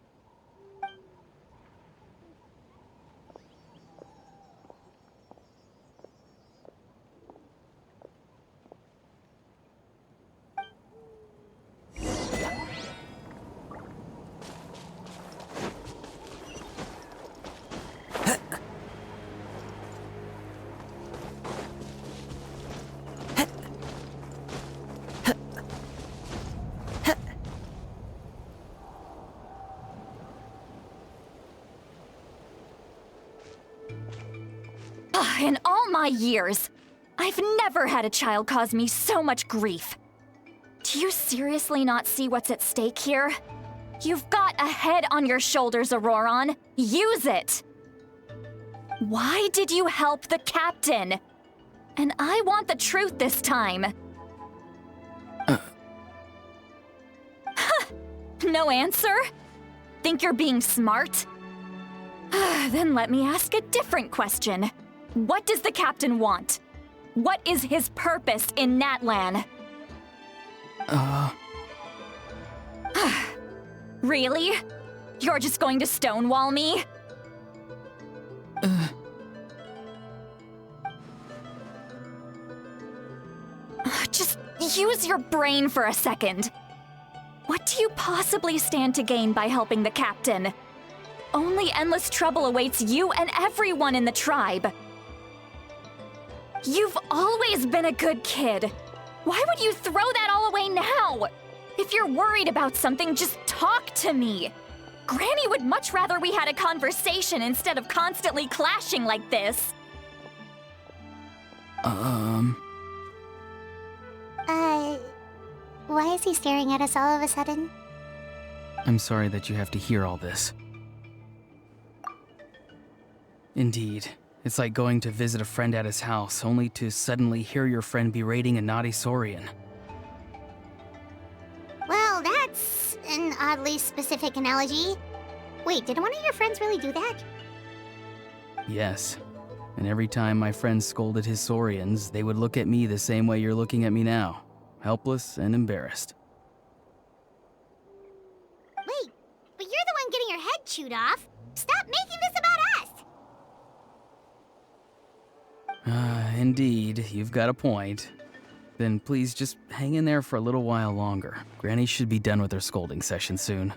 In all my years, I've never had a child cause me so much grief. Do you seriously not see what's at stake here? You've got a head on your shoulders, Auroron. Use it! Why did you help the captain? And I want the truth this time. No answer? Think you're being smart? Then let me ask a different question. What does the captain want? What is his purpose in Natlan? Really? You're just going to stonewall me? Just use your brain for a second. What do you possibly stand to gain by helping the captain? Only endless trouble awaits you and everyone in the tribe. You've always been a good kid. Why would you throw that all away now? If you're worried about something, just talk to me. Granny would much rather we had a conversation instead of constantly clashing like this. Why is he staring at us all of a sudden? I'm sorry that you have to hear all this. Indeed. It's like going to visit a friend at his house, only to suddenly hear your friend berating a naughty Saurian. Well, that's an oddly specific analogy. Wait, did one of your friends really do that? Yes. And every time my friend scolded his Saurians, they would look at me the same way you're looking at me now. Helpless and embarrassed. Wait, but you're the one getting your head chewed off. Stop making this about us! Indeed, you've got a point. Then please just hang in there for a little while longer. Granny should be done with her scolding session soon.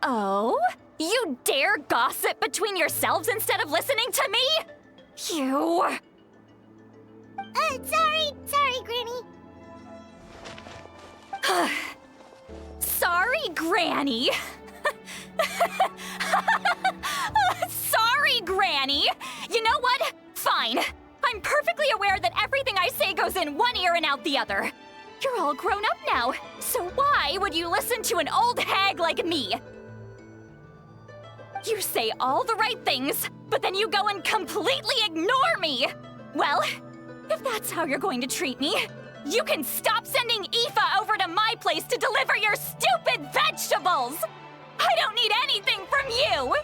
Oh? You dare gossip between yourselves instead of listening to me? You... Sorry, Granny. Sorry, Granny. Sorry, Granny. You know what? Fine. I'm perfectly aware that everything I say goes in one ear and out the other. You're all grown up now, so why would you listen to an old hag like me? You say all the right things, but then you go and completely ignore me. Well, if that's how you're going to treat me, you can stop sending Aoife over to my place to deliver your stupid vegetables! I don't need anything from you!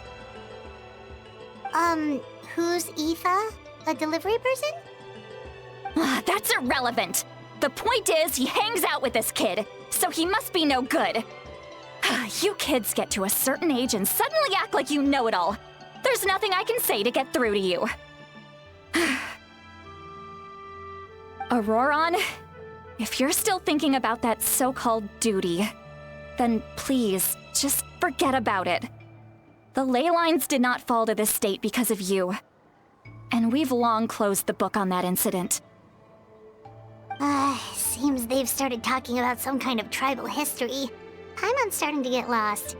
Who's Aoife? A delivery person? That's irrelevant. The point is, he hangs out with this kid, so he must be no good. You kids get to a certain age and suddenly act like you know it all. There's nothing I can say to get through to you. Auroron, if you're still thinking about that so-called duty, then please, just forget about it. The ley lines did not fall to this state because of you. And we've long closed the book on that incident. Seems they've started talking about some kind of tribal history. I'm starting to get lost.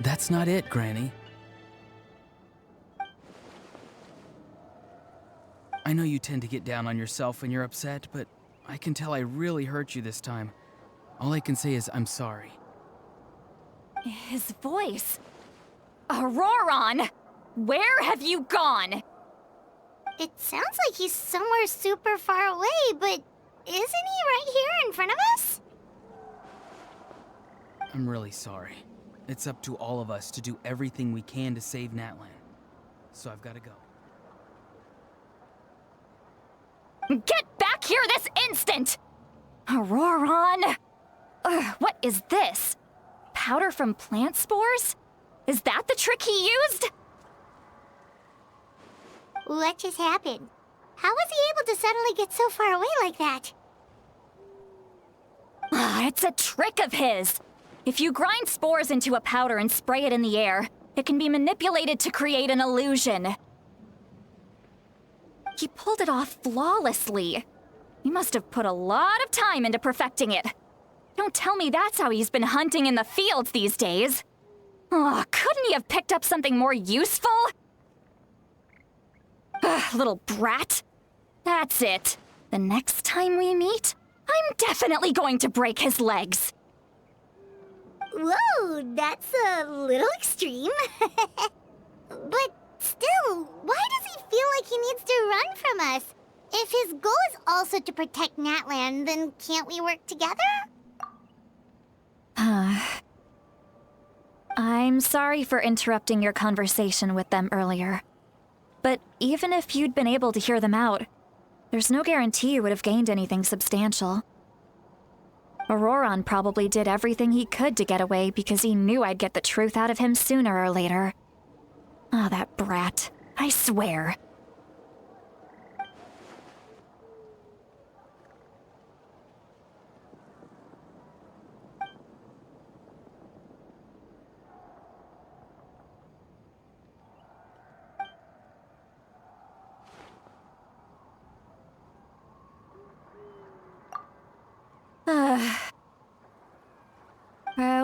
That's not it, Granny. I know you tend to get down on yourself when you're upset, but I can tell I really hurt you this time. All I can say is I'm sorry. His voice. Auroron! Where have you gone? It sounds like he's somewhere super far away, but isn't he right here in front of us? I'm really sorry. It's up to all of us to do everything we can to save Natlan. So I've got to go. Get back here this instant! Auroron! What is this? Powder from plant spores? Is that the trick he used? What just happened? How was he able to suddenly get so far away like that? It's a trick of his. If you grind spores into a powder and spray it in the air, it can be manipulated to create an illusion. He pulled it off flawlessly. He must have put a lot of time into perfecting it. Don't tell me that's how he's been hunting in the fields these days. Oh, couldn't he have picked up something more useful? Little brat. That's it. The next time we meet, I'm definitely going to break his legs. Whoa, Ooh, that's a little extreme. But still, why does he feel like he needs to run from us? If his goal is also to protect Natlan, then can't we work together? I'm sorry for interrupting your conversation with them earlier. But even if you'd been able to hear them out, there's no guarantee you would have gained anything substantial. Auroron probably did everything he could to get away because he knew I'd get the truth out of him sooner or later. Ah, that brat. I swear.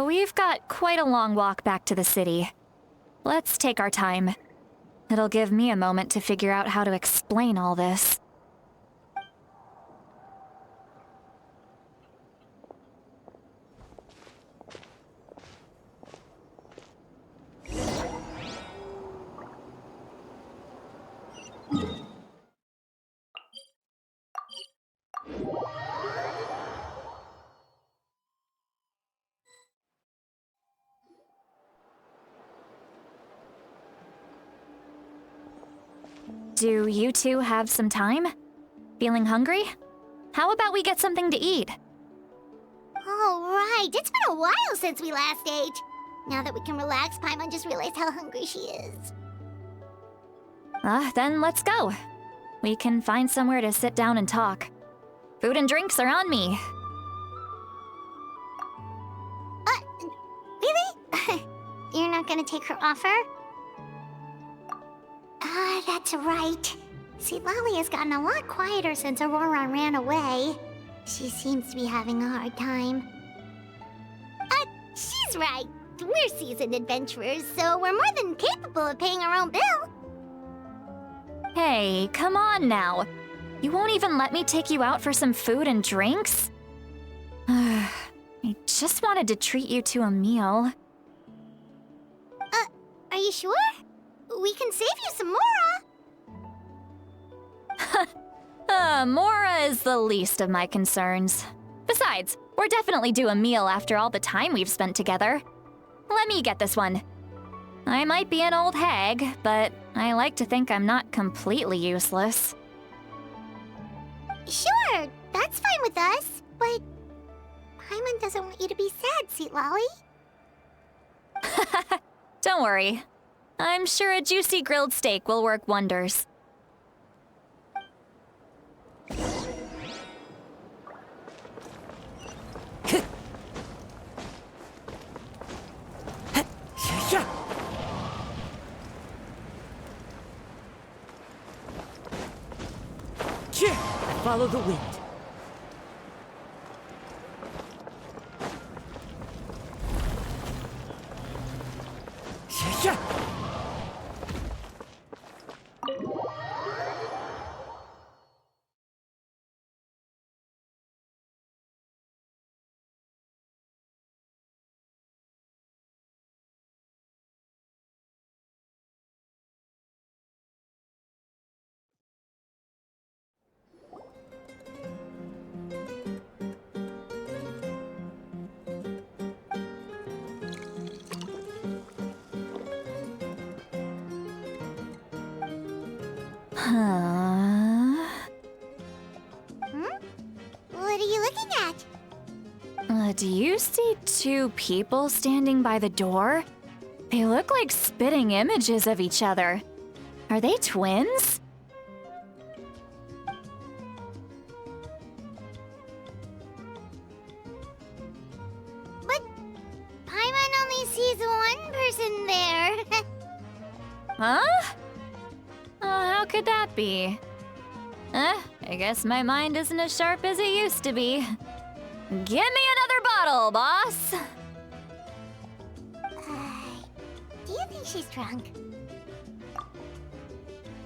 We've got quite a long walk back to the city. Let's take our time. It'll give me a moment to figure out how to explain all this. Do you two have some time? Feeling hungry? How about we get something to eat? Oh, right. It's been a while since we last ate. Now that we can relax, Paimon just realized how hungry she is. Then let's go. We can find somewhere to sit down and talk. Food and drinks are on me. Really? You're not gonna take her offer? That's right. Lali has gotten a lot quieter since Auroron ran away. She seems to be having a hard time. She's right. We're seasoned adventurers, so we're more than capable of paying our own bill. Hey, come on now. You won't even let me take you out for some food and drinks? I just wanted to treat you to a meal. Are you sure? We can save you some Mora. Mora is the least of my concerns. Besides, we're definitely due a meal after all the time we've spent together. Let me get this one. I might be an old hag, but I like to think I'm not completely useless. Sure, that's fine with us, but Paimon doesn't want you to be sad, sweet Lolly. Don't worry. I'm sure a juicy grilled steak will work wonders. Follow the wind. What are you looking at? Do you see two people standing by the door? They look like spitting images of each other. Are they twins? But Paimon only sees one person there. Huh? How could that be? I guess my mind isn't as sharp as it used to be. Give me another bottle, boss! Do you think she's drunk?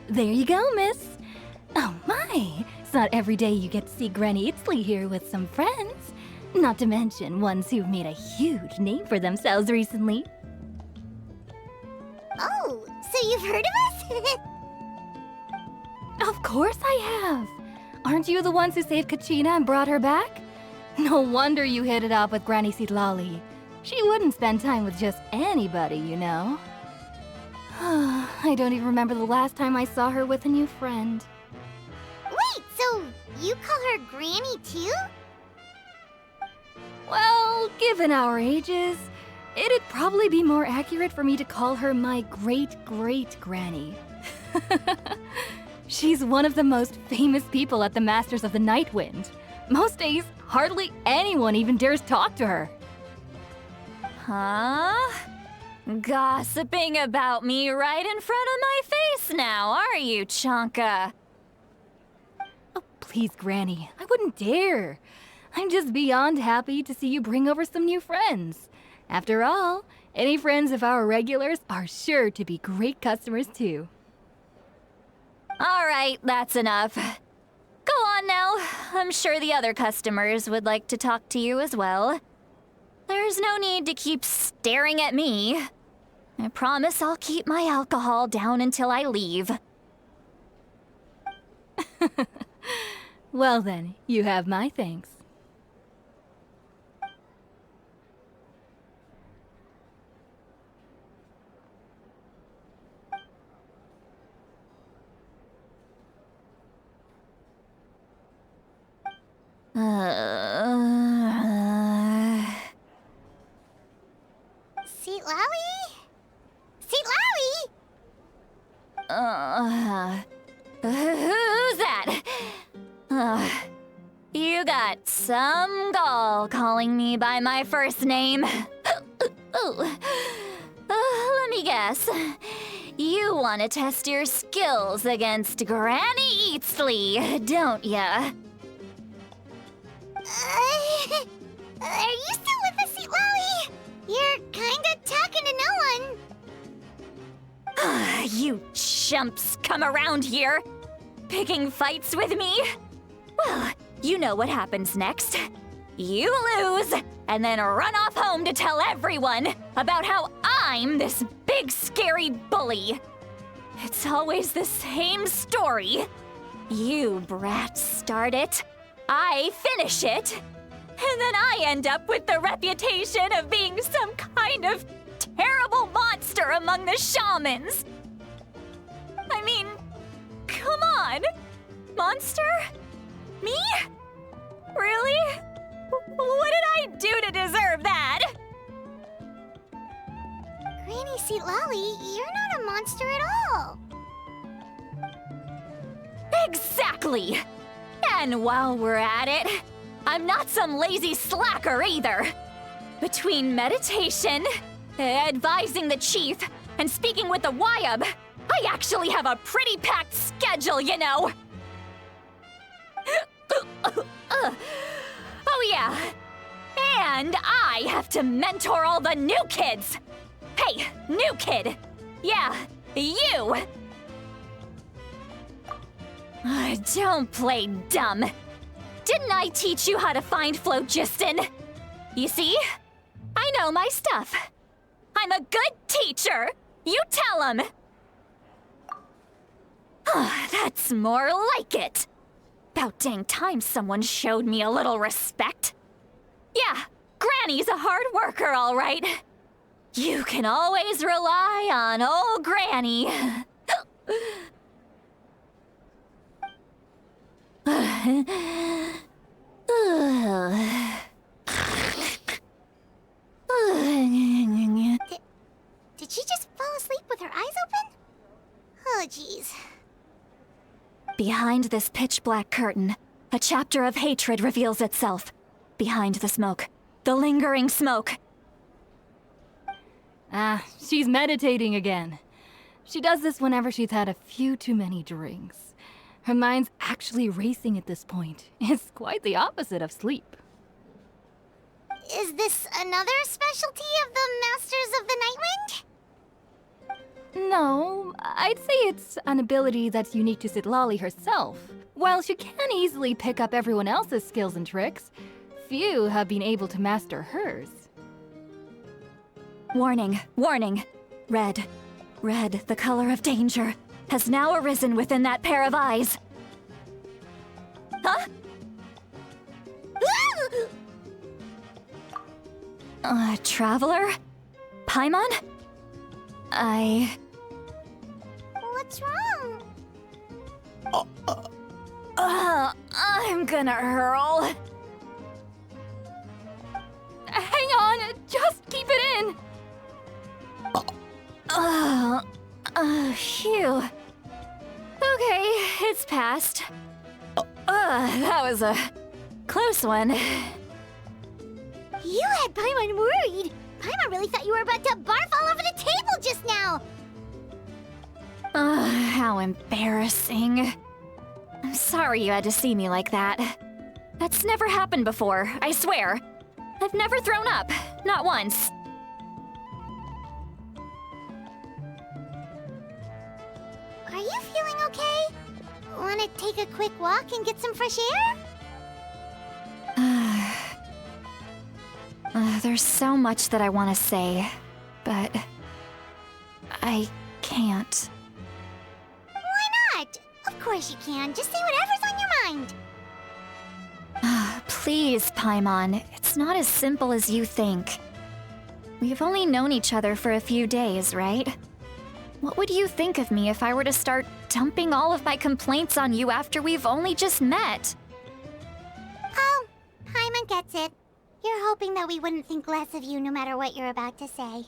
There you go, miss. Oh my, it's not every day you get to see Granny Itzley here with some friends. Not to mention ones who've made a huge name for themselves recently. Oh, so you've heard of us? Of course I have! Aren't you the ones who saved Kachina and brought her back? No wonder you hit it off with Granny Sitlali. She wouldn't spend time with just anybody, you know. I don't even remember the last time I saw her with a new friend. Wait, so you call her Granny too? Well, given our ages, it'd probably be more accurate for me to call her my great-great-granny. She's one of the most famous people at the Masters of the Nightwind. Most days, hardly anyone even dares talk to her. Huh? Gossiping about me right in front of my face now, are you, Chonka? Oh, please, Granny, I wouldn't dare. I'm just beyond happy to see you bring over some new friends. After all, any friends of our regulars are sure to be great customers too. All right, that's enough. Go on now. I'm sure the other customers would like to talk to you as well. There's no need to keep staring at me. I promise I'll keep my alcohol down until I leave. Well then, you have my thanks. Sitlali? Sitlali? Who's that? You got some gall calling me by my first name. Let me guess. You want to test your skills against Granny Eatsley, don't ya? Are you still with us, Sitlali? You're kinda talking to no one. You chumps come around here, picking fights with me? Well, you know what happens next. You lose, and then run off home to tell everyone about how I'm this big scary bully. It's always the same story. You brats start it, I finish it, and then I end up with the reputation of being some kind of terrible monster among the shamans. I mean, come on. Monster? Me? Really? What did I do to deserve that? Granny Sitlali, you're not a monster at all. Exactly! And while we're at it, I'm not some lazy slacker either. Between meditation, advising the chief, and speaking with the Wyab, I actually have a pretty packed schedule, you know. Oh yeah, and I have to mentor all the new kids. Hey, new kid. Yeah, you. Don't play dumb. Didn't I teach you how to find phlogiston? You see? I know my stuff. I'm a good teacher. You tell him. That's more like it. About dang time someone showed me a little respect. Yeah, Granny's a hard worker, all right. You can always rely on old Granny. Did she just fall asleep with her eyes open? Oh, jeez. Behind this pitch-black curtain, a chapter of hatred reveals itself. Behind the smoke, the lingering smoke. She's meditating again. She does this whenever she's had a few too many drinks. Her mind's actually racing at this point. It's quite the opposite of sleep. Is this another specialty of the Masters of the Nightwind? No, I'd say it's an ability that's unique to Sitlali herself. While she can easily pick up everyone else's skills and tricks, few have been able to master hers. Warning, warning. Red, red, the color of danger, has now arisen within that pair of eyes. Huh? Traveler? Paimon? What's wrong? I'm gonna hurl. Hang on, just keep it in. Phew. Okay, it's passed. That was a close one. You had Paimon worried. Paimon really thought you were about to barf all over the table just now. How embarrassing. I'm sorry you had to see me like that. That's never happened before, I swear. I've never thrown up, not once. Are you feeling okay? Want to take a quick walk and get some fresh air? There's so much that I want to say, but I can't. Why not? Of course you can. Just say whatever's on your mind. Please, Paimon, it's not as simple as you think. We've only known each other for a few days, right? What would you think of me if I were to start dumping all of my complaints on you after we've only just met? Oh, Paimon gets it. You're hoping that we wouldn't think less of you no matter what you're about to say.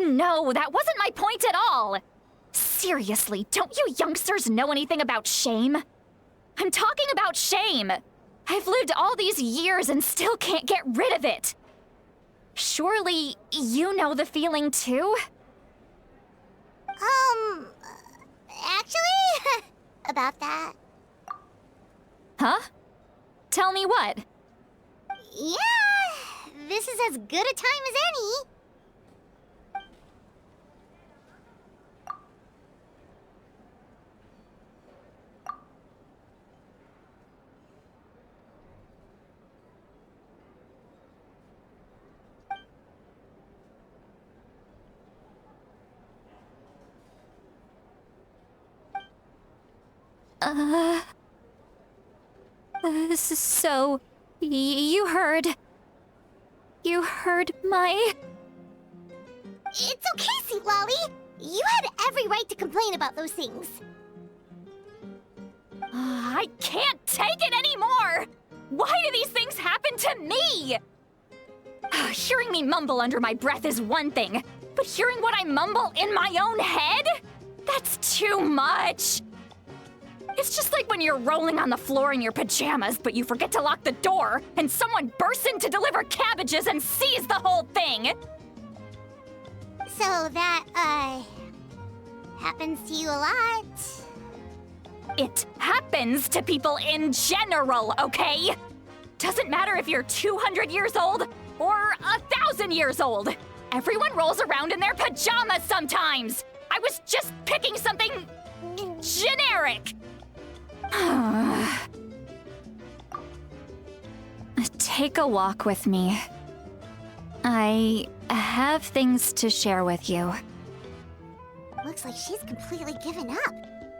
No, that wasn't my point at all! Seriously, don't you youngsters know anything about shame? I'm talking about shame! I've lived all these years and still can't get rid of it! Surely, you know the feeling too? Actually, about that. Huh? Tell me what? Yeah, this is as good a time as any. So, you heard my... It's okay, Sweet Lolly. You had every right to complain about those things. I can't take it anymore! Why do these things happen to me? Hearing me mumble under my breath is one thing, but hearing what I mumble in my own head? That's too much! It's just like when you're rolling on the floor in your pajamas, but you forget to lock the door, and someone bursts in to deliver cabbages and sees the whole thing! So that, happens to you a lot. It happens to people in general, okay? Doesn't matter if you're 200 years old or 1,000 years old. Everyone rolls around in their pajamas sometimes. I was just picking something generic. Take a walk with me. I have things to share with you. Looks like she's completely given up.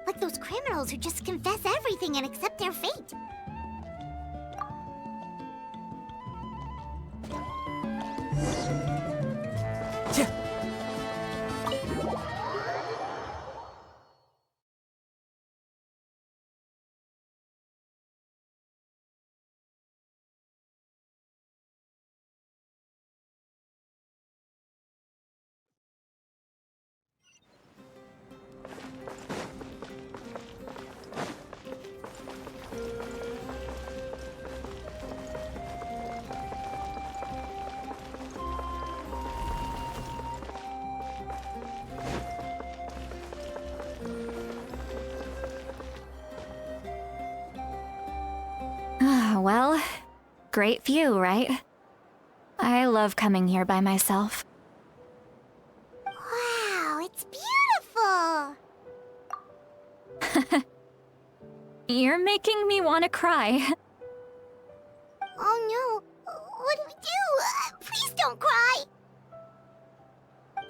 Like those criminals who just confess everything and accept their fate. Well, great view, right? I love coming here by myself. Wow, it's beautiful! You're making me want to cry. Oh no, what do we do? Please don't cry!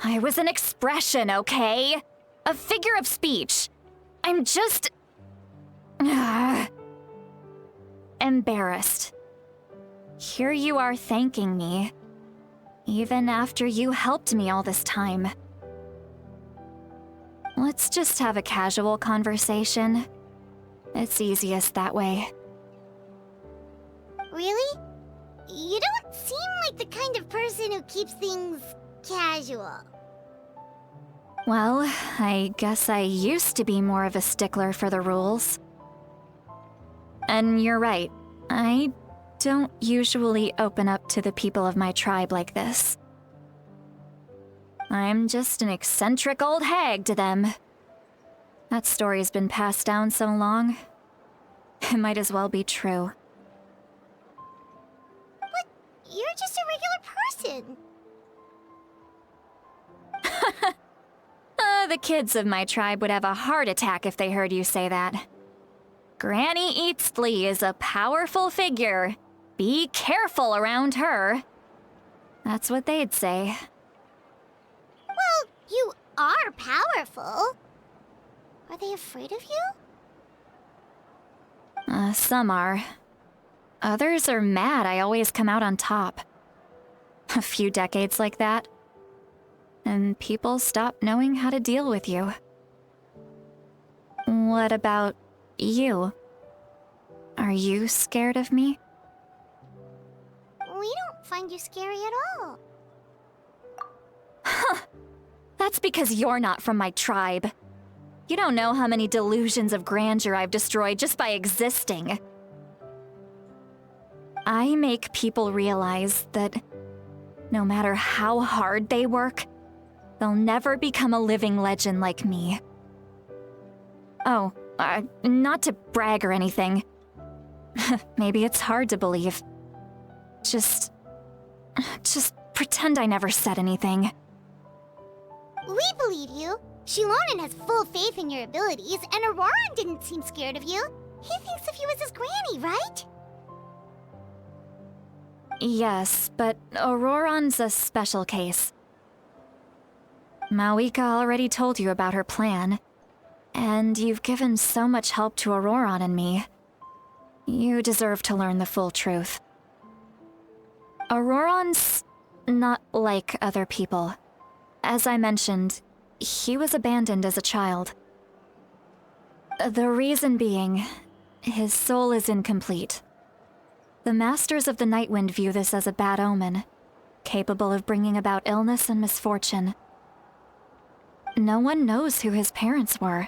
I was an expression, okay? A figure of speech. I'm just... embarrassed. Here you are thanking me, even after you helped me all this time. Let's just have a casual conversation. It's easiest that way. Really? You don't seem like the kind of person who keeps things casual. Well, I guess I used to be more of a stickler for the rules. And you're right, I don't usually open up to the people of my tribe like this. I'm just an eccentric old hag to them. That story's been passed down so long, it might as well be true. But you're just a regular person. The kids of my tribe would have a heart attack if they heard you say that. Granny Eatsley is a powerful figure. Be careful around her. That's what they'd say. Well, you are powerful. Are they afraid of you? Some are. Others are mad I always come out on top. A few decades like that, and people stop knowing how to deal with you. What about you? Are you scared of me? We don't find you scary at all. That's because you're not from my tribe. You don't know how many delusions of grandeur I've destroyed just by existing. I make people realize that no matter how hard they work, they'll never become a living legend like me. Oh, not to brag or anything. Maybe it's hard to believe. Just pretend I never said anything. We believe you. Shilonen has full faith in your abilities, and Auroran didn't seem scared of you. He thinks of you as his granny, right? Yes, but Auroran's a special case. Mavuika already told you about her plan, and you've given so much help to Auroran and me. You deserve to learn the full truth. Auroran's not like other people. As I mentioned, he was abandoned as a child. The reason being, his soul is incomplete. The Masters of the Nightwind view this as a bad omen, capable of bringing about illness and misfortune. No one knows who his parents were.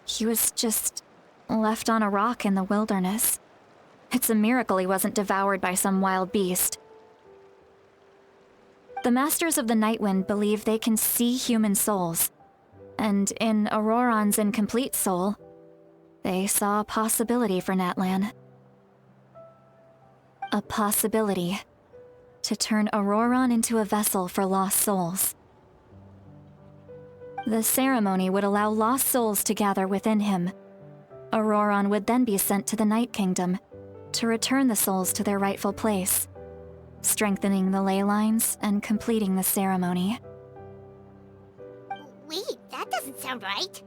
He was just left on a rock in the wilderness. It's a miracle he wasn't devoured by some wild beast. The Masters of the Nightwind believe they can see human souls, and in Auroran's incomplete soul, they saw a possibility for Natlan. A possibility to turn Auroran into a vessel for lost souls. The ceremony would allow lost souls to gather within him. Auroran would then be sent to the Night Kingdom to return the souls to their rightful place, strengthening the ley lines and completing the ceremony. Wait, that doesn't sound right.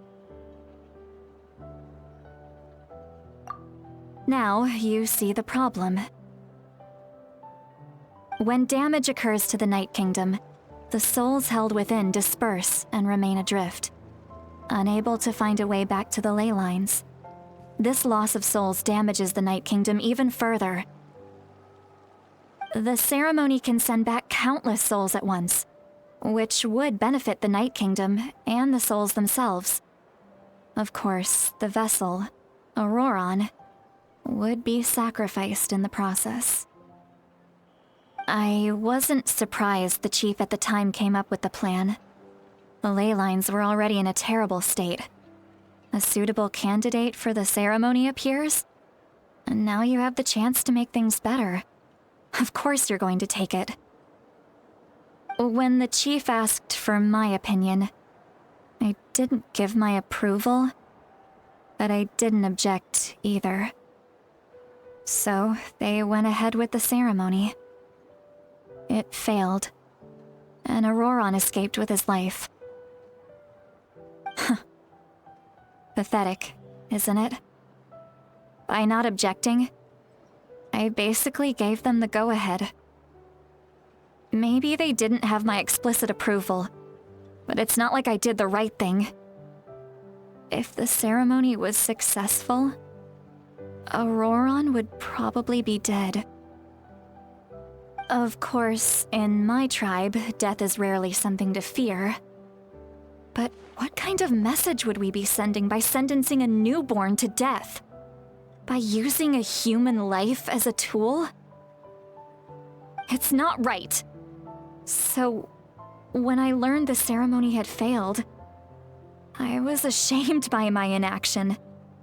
Now you see the problem. When damage occurs to the Night Kingdom, the souls held within disperse and remain adrift, unable to find a way back to the ley lines. This loss of souls damages the Night Kingdom even further. The ceremony can send back countless souls at once, which would benefit the Night Kingdom and the souls themselves. Of course, the vessel, Auroran, would be sacrificed in the process. I wasn't surprised the chief at the time came up with the plan. The ley lines were already in a terrible state. A suitable candidate for the ceremony appears, and now you have the chance to make things better. Of course you're going to take it. When the chief asked for my opinion, I didn't give my approval, but I didn't object either. So they went ahead with the ceremony. It failed, and Auroron escaped with his life. Pathetic, isn't it? By not objecting, I basically gave them the go-ahead. Maybe they didn't have my explicit approval, but it's not like I did the right thing. If the ceremony was successful, Auroron would probably be dead. Of course, in my tribe, death is rarely something to fear. But what kind of message would we be sending by sentencing a newborn to death? By using a human life as a tool? It's not right. So, when I learned the ceremony had failed, I was ashamed by my inaction,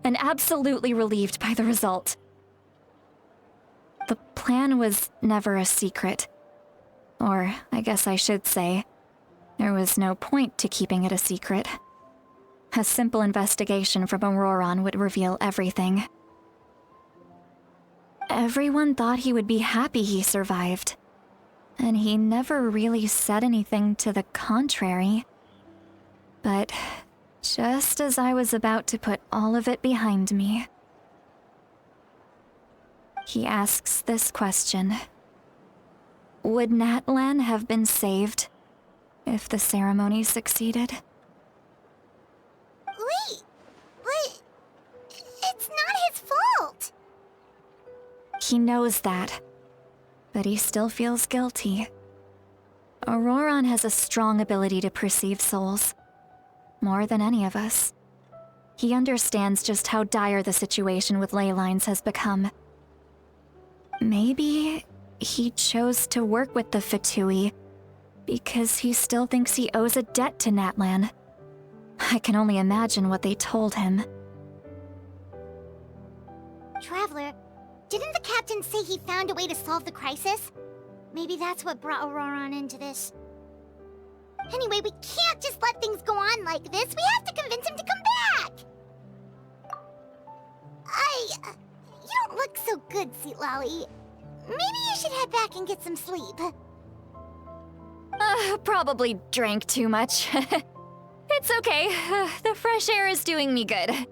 and absolutely relieved by the result. The plan was never a secret. Or, I guess I should say, there was no point to keeping it a secret. A simple investigation from Auroron would reveal everything. Everyone thought he would be happy he survived, and he never really said anything to the contrary. But just as I was about to put all of it behind me, he asks this question. Would Natlan have been saved if the ceremony succeeded? Wait, but it's not his fault. He knows that, but he still feels guilty. Auroron has a strong ability to perceive souls, more than any of us. He understands just how dire the situation with ley lines has become. Maybe he chose to work with the Fatui because he still thinks he owes a debt to Natlan. I can only imagine what they told him. Traveler, didn't the captain say he found a way to solve the crisis? Maybe that's what brought Auroron into this. Anyway, we can't just let things go on like this. We have to convince him to come back! You don't look so good, Seatlolly. Maybe you should head back and get some sleep. Probably drank too much. It's okay. The fresh air is doing me good.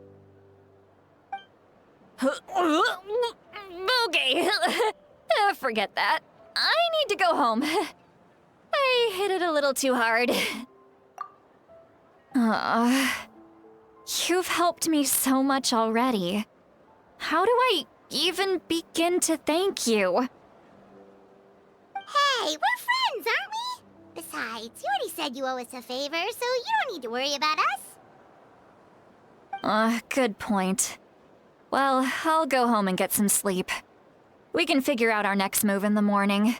Okay. Forget that. I need to go home. I hit it a little too hard. You've helped me so much already. How do I even begin to thank you? Hey, we're friends, aren't we? Besides, you already said you owe us a favor, so you don't need to worry about us. Good point. Well, I'll go home and get some sleep. We can figure out our next move in the morning.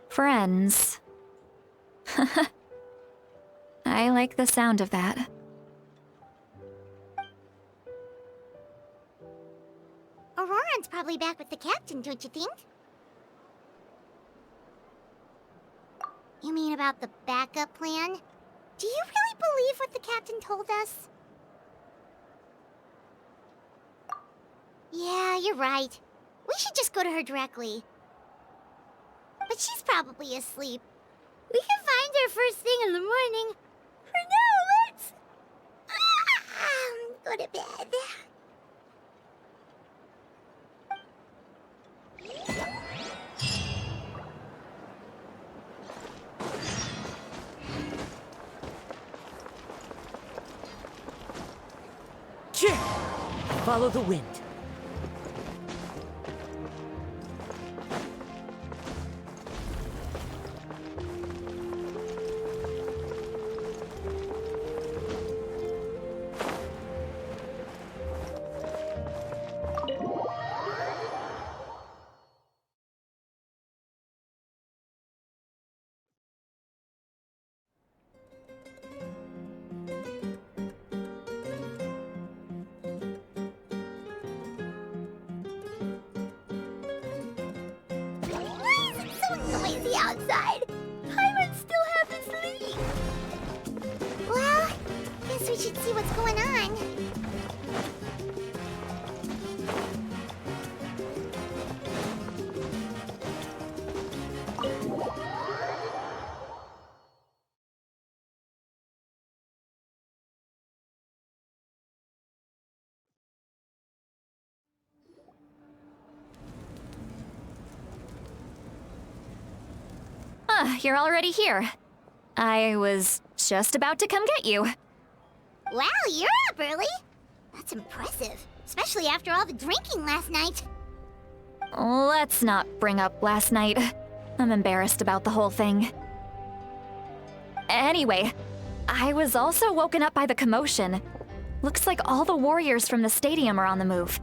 Friends. I like the sound of that. Auroron's probably back with the captain, don't you think? You mean about the backup plan? Do you really believe what the captain told us? Yeah, you're right. We should just go to her directly. But she's probably asleep. We can find her first thing in the morning. For now, let's... go to bed. Follow the wind. Outside. Pirates still have to sleep. Well, guess should see what's going on. You're already here. I was just about to come get you. Wow, you're up early. That's impressive, especially after all the drinking last night. Let's not bring up last night. I'm embarrassed about the whole thing. Anyway, I was also woken up by the commotion. Looks like all the warriors from the stadium are on the move.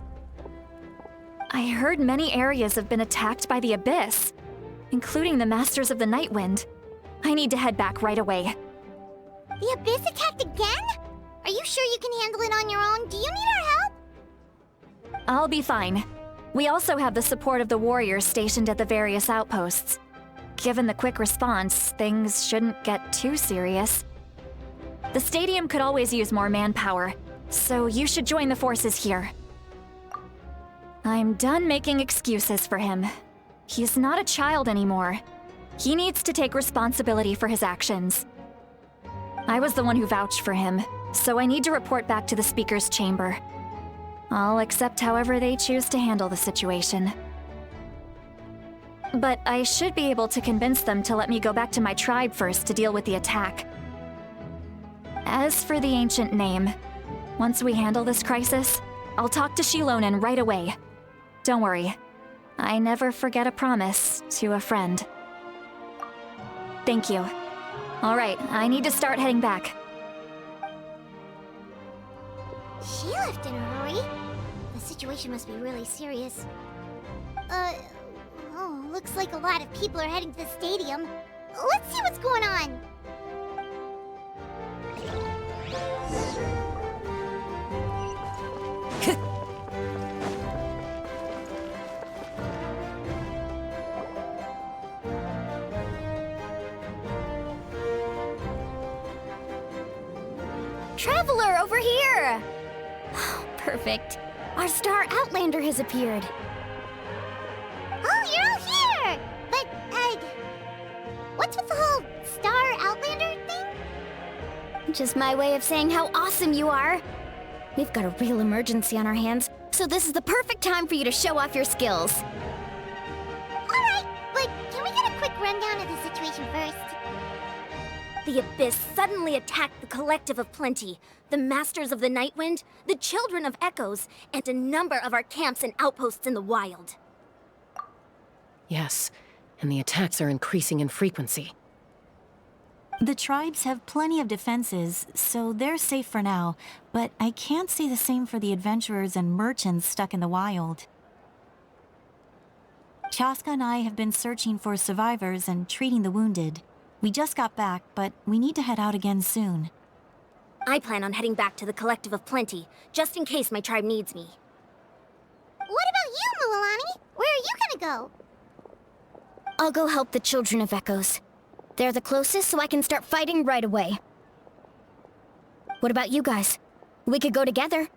I heard many areas have been attacked by the Abyss, including the Masters of the Night Wind. I need to head back right away. The Abyss attacked again? Are you sure you can handle it on your own? Do you need our help? I'll be fine. We also have the support of the warriors stationed at the various outposts. Given the quick response, things shouldn't get too serious. The stadium could always use more manpower, so you should join the forces here. I'm done making excuses for him. He's not a child anymore. He needs to take responsibility for his actions. I was the one who vouched for him, so I need to report back to the Speaker's chamber. I'll accept however they choose to handle the situation. But I should be able to convince them to let me go back to my tribe first to deal with the attack. As for the ancient name, once we handle this crisis, I'll talk to Shilonen right away. Don't worry. I never forget a promise to a friend. Thank you. All right, I need to start heading back. She left in a hurry. The situation must be really serious. Oh, looks like a lot of people are heading to the stadium. Let's see what's going on. Traveler, over here! Perfect. Our star Outlander has appeared. Oh, you're all here! But, what's with the whole Star Outlander thing? Just my way of saying how awesome you are. We've got a real emergency on our hands, so this is the perfect time for you to show off your skills. Alright, but can we get a quick rundown of the situation first? The Abyss suddenly attacked the Collective of Plenty, the Masters of the Night Wind, the Children of Echoes, and a number of our camps and outposts in the wild. Yes, and the attacks are increasing in frequency. The tribes have plenty of defenses, so they're safe for now, but I can't say the same for the adventurers and merchants stuck in the wild. Chaska and I have been searching for survivors and treating the wounded. We just got back, but we need to head out again soon. I plan on heading back to the Collective of Plenty, just in case my tribe needs me. What about you, Mualani? Where are you gonna go? I'll go help the Children of Echoes. They're the closest, so I can start fighting right away. What about you guys? We could go together.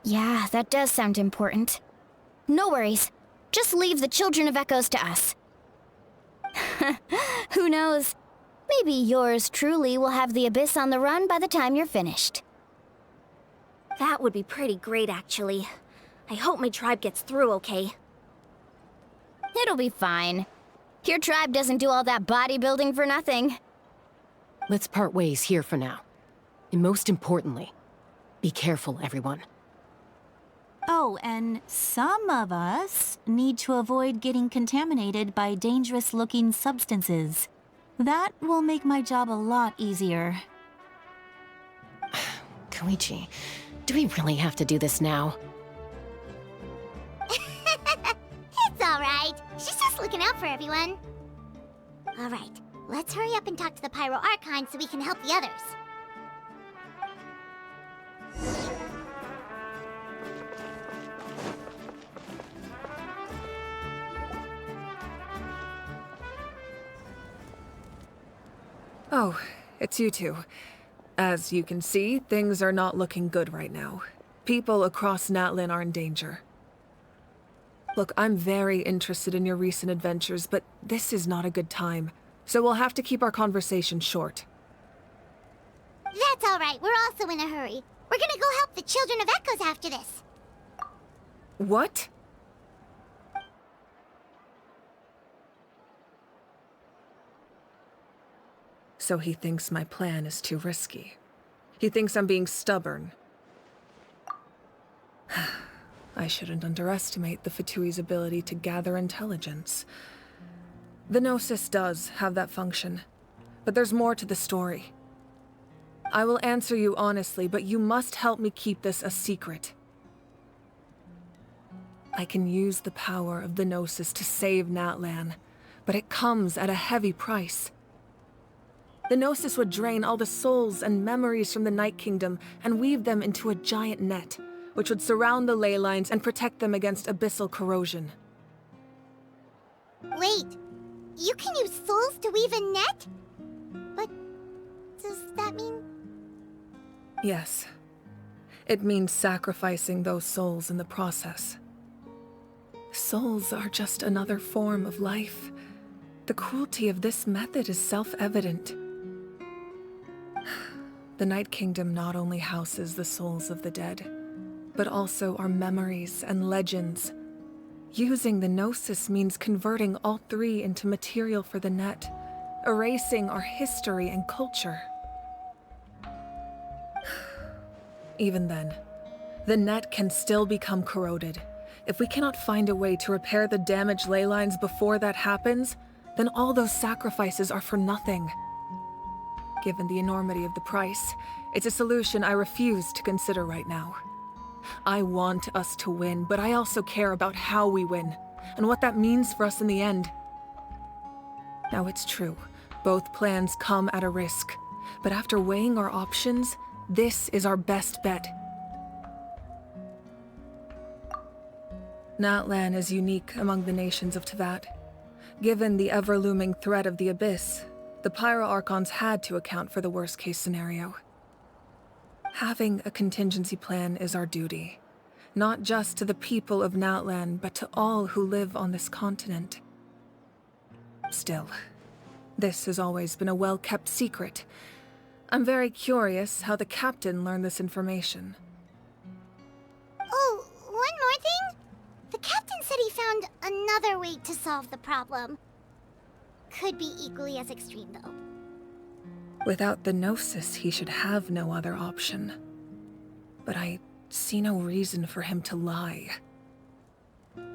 Yeah, that does sound important. No worries. Just leave the Children of Echoes to us. Who knows? Maybe yours truly will have the Abyss on the run by the time you're finished. That would be pretty great, actually. I hope my tribe gets through okay. It'll be fine. Your tribe doesn't do all that bodybuilding for nothing. Let's part ways here for now. And most importantly, be careful, everyone. Oh, and some of us need to avoid getting contaminated by dangerous-looking substances. That will make my job a lot easier. Koichi, do we really have to do this now? It's alright. She's just looking out for everyone. Alright, let's hurry up and talk to the Pyro Archon so we can help the others. Oh, it's you two. As you can see, things are not looking good right now. People across Natlan are in danger. Look, I'm very interested in your recent adventures, but this is not a good time. So we'll have to keep our conversation short. That's all right. We're also in a hurry. We're gonna go help the Children of Echoes after this. What? So he thinks my plan is too risky. He thinks I'm being stubborn. I shouldn't underestimate the Fatui's ability to gather intelligence. The Gnosis does have that function, but there's more to the story. I will answer you honestly, but you must help me keep this a secret. I can use the power of the Gnosis to save Natlan, but it comes at a heavy price. The Gnosis would drain all the souls and memories from the Night Kingdom and weave them into a giant net, which would surround the ley lines and protect them against abyssal corrosion. Wait, you can use souls to weave a net? But does that mean... Yes. It means sacrificing those souls in the process. Souls are just another form of life. The cruelty of this method is self-evident. The Night Kingdom not only houses the souls of the dead, but also our memories and legends. Using the Gnosis means converting all three into material for the net, erasing our history and culture. Even then, the net can still become corroded. If we cannot find a way to repair the damaged ley lines before that happens, then all those sacrifices are for nothing. Given the enormity of the price, it's a solution I refuse to consider right now. I want us to win, but I also care about how we win, and what that means for us in the end. Now it's true, both plans come at a risk, but after weighing our options, this is our best bet. Natlan is unique among the nations of Teyvat. Given the ever-looming threat of the Abyss, the Pyro Archons had to account for the worst-case scenario. Having a contingency plan is our duty, not just to the people of Natlan, but to all who live on this continent. Still, this has always been a well-kept secret. I'm very curious how the captain learned this information. Oh, one more thing? The captain said he found another way to solve the problem. Could be equally as extreme, though. Without the Gnosis, he should have no other option. But I see no reason for him to lie.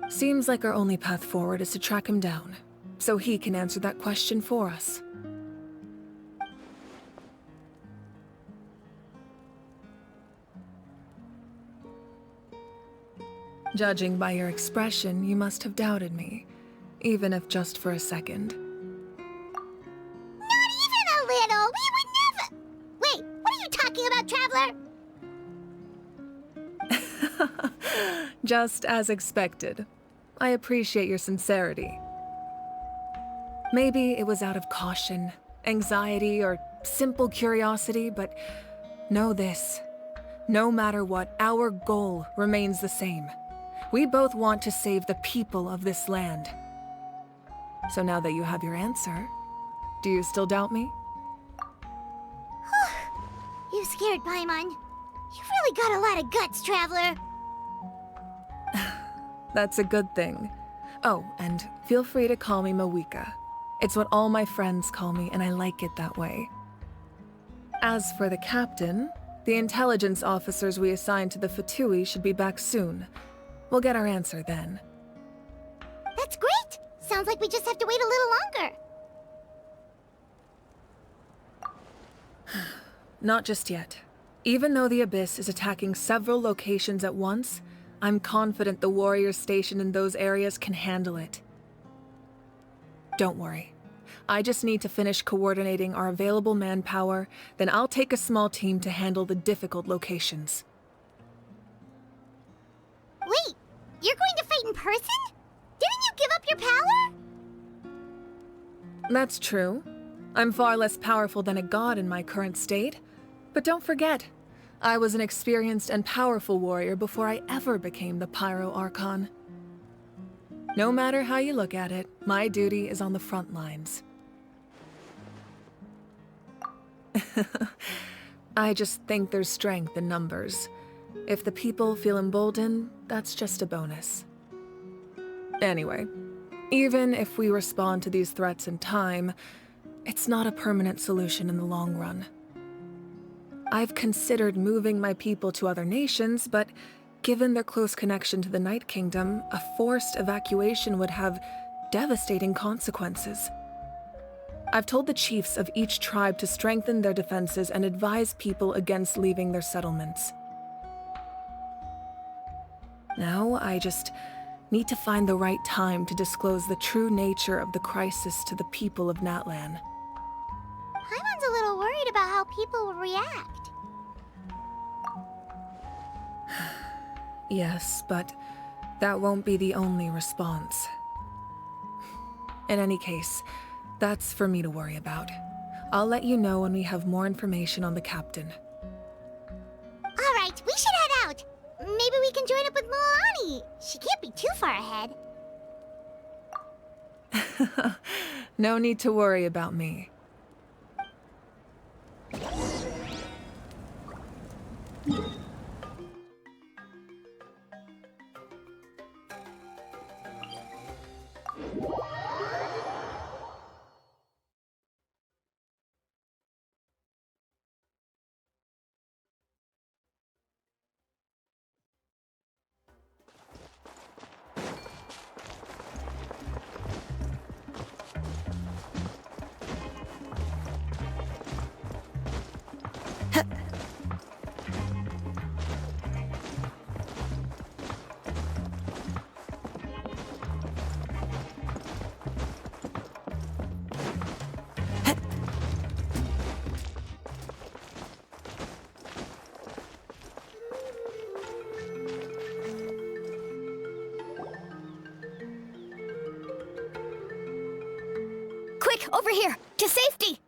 Seems like our only path forward is to track him down, so he can answer that question for us. Judging by your expression, you must have doubted me, even if just for a second. Not even a little! We would never... Wait, what are you talking about, Traveler? Just as expected. I appreciate your sincerity. Maybe it was out of caution, anxiety, or simple curiosity, but know this. No matter what, our goal remains the same. We both want to save the people of this land. So now that you have your answer, do you still doubt me? You scared Paimon. You've really got a lot of guts, Traveler. That's a good thing. Oh, and feel free to call me Mavuika. It's what all my friends call me, and I like it that way. As for the captain, the intelligence officers we assigned to the Fatui should be back soon. We'll get our answer then. That's great! Sounds like we just have to wait a little longer. Not just yet. Even though the Abyss is attacking several locations at once, I'm confident the warriors stationed in those areas can handle it. Don't worry. I just need to finish coordinating our available manpower, then I'll take a small team to handle the difficult locations. Wait, you're going to fight in person? Didn't you give up your power? That's true. I'm far less powerful than a god in my current state. But don't forget, I was an experienced and powerful warrior before I ever became the Pyro Archon. No matter how you look at it, my duty is on the front lines. I just think there's strength in numbers. If the people feel emboldened, that's just a bonus. Anyway, even if we respond to these threats in time, it's not a permanent solution in the long run. I've considered moving my people to other nations, but given their close connection to the Night Kingdom, a forced evacuation would have devastating consequences. I've told the chiefs of each tribe to strengthen their defenses and advise people against leaving their settlements. Now, I just need to find the right time to disclose the true nature of the crisis to the people of Natlan. Paimon's a little worried about how people will react. Yes, but that won't be the only response. In any case, that's for me to worry about. I'll let you know when we have more information on the captain. Alright, we should head out. Maybe we can join up with Moani. She can't be too far ahead. No need to worry about me. Quick, over here! To safety!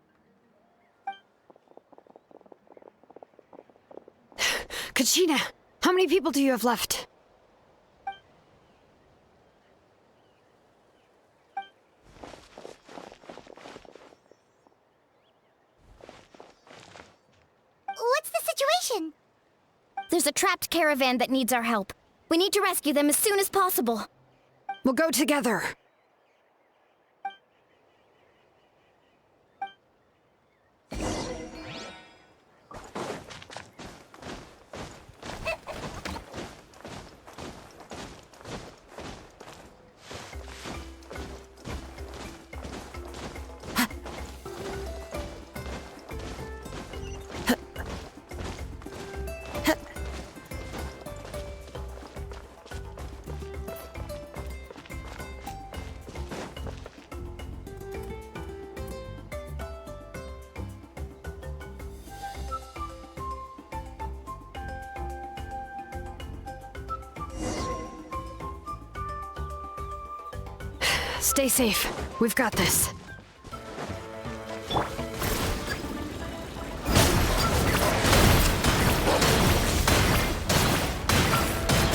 Kachina, how many people do you have left? What's the situation? There's a trapped caravan that needs our help. We need to rescue them as soon as possible. We'll go together. Stay safe. We've got this.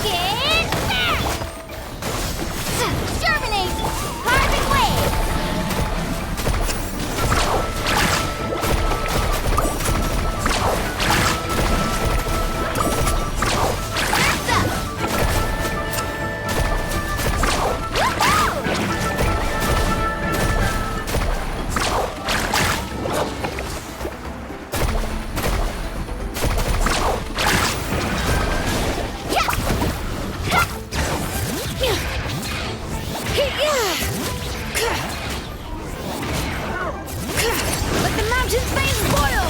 Get back! Exterminate! Carbon wave! Let the mountain's veins boil!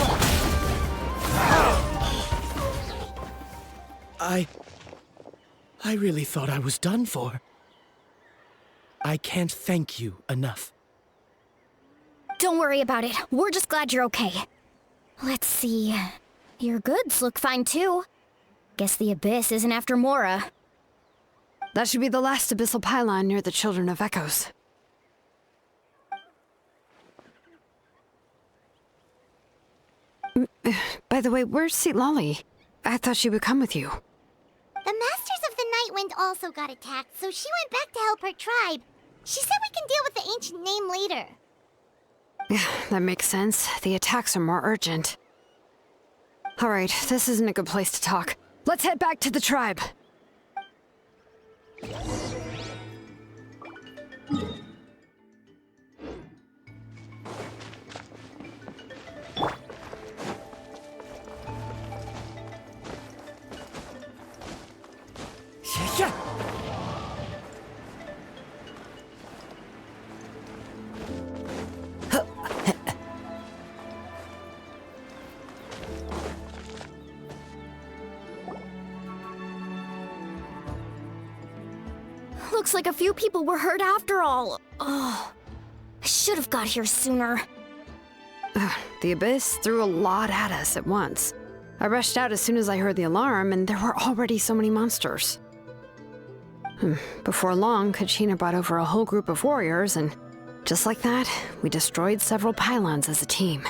I really thought I was done for. I can't thank you enough. Don't worry about it. We're just glad you're okay. Let's see. Your goods look fine too. Guess the Abyss isn't after Mora. That should be the last abyssal pylon near the Children of Echoes. By the way, where's Lolly? I thought she would come with you. The Masters of the Nightwind also got attacked, so she went back to help her tribe. She said we can deal with the ancient name later. That makes sense. The attacks are more urgent. Alright, this isn't a good place to talk. Let's head back to the tribe. Looks like a few people were hurt after all. Oh, I should have got here sooner. The Abyss threw a lot at us at once. I rushed out as soon as I heard the alarm, and there were already so many monsters. Before long, Kachina brought over a whole group of warriors, and just like that, we destroyed several pylons as a team.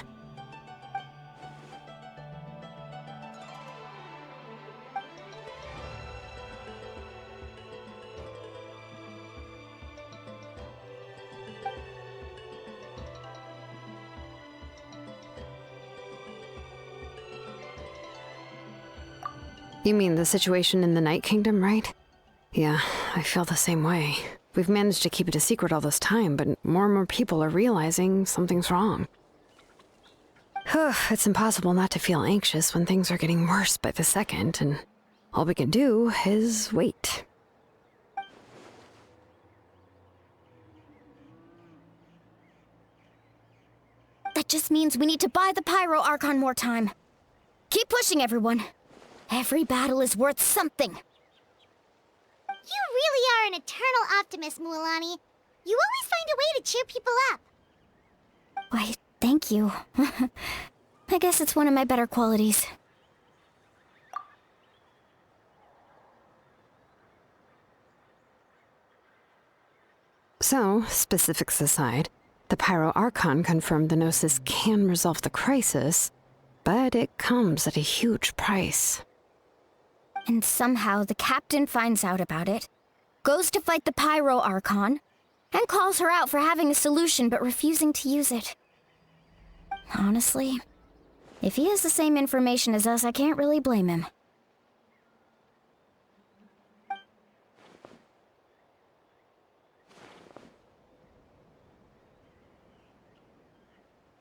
You mean the situation in the Night Kingdom, right? Yeah, I feel the same way. We've managed to keep it a secret all this time, but more and more people are realizing something's wrong. It's impossible not to feel anxious when things are getting worse by the second, and all we can do is wait. That just means we need to buy the Pyro Archon more time. Keep pushing, everyone. Every battle is worth something. You really are an eternal optimist, Mualani. You always find a way to cheer people up. Why, thank you. I guess it's one of my better qualities. So, specifics aside, the Pyro Archon confirmed the Gnosis can resolve the crisis, but it comes at a huge price. And somehow the captain finds out about it, goes to fight the Pyro Archon, and calls her out for having a solution but refusing to use it. Honestly, if he has the same information as us, I can't really blame him.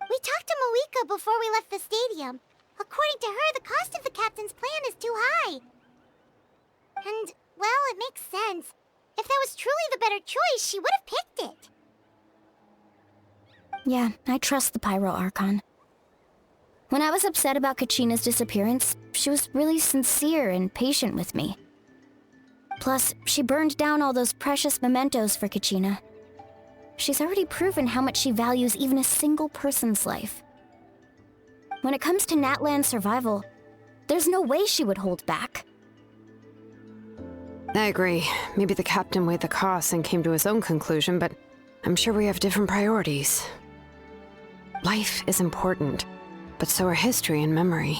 We talked to Mavuika before we left the stadium. According to her, the cost of the captain's plan is too high. And, well, it makes sense. If that was truly the better choice, she would have picked it. Yeah, I trust the Pyro Archon. When I was upset about Kachina's disappearance, she was really sincere and patient with me. Plus, she burned down all those precious mementos for Kachina. She's already proven how much she values even a single person's life. When it comes to Natlan's survival, there's no way she would hold back. I agree. Maybe the captain weighed the costs and came to his own conclusion, but I'm sure we have different priorities. Life is important, but so are history and memory.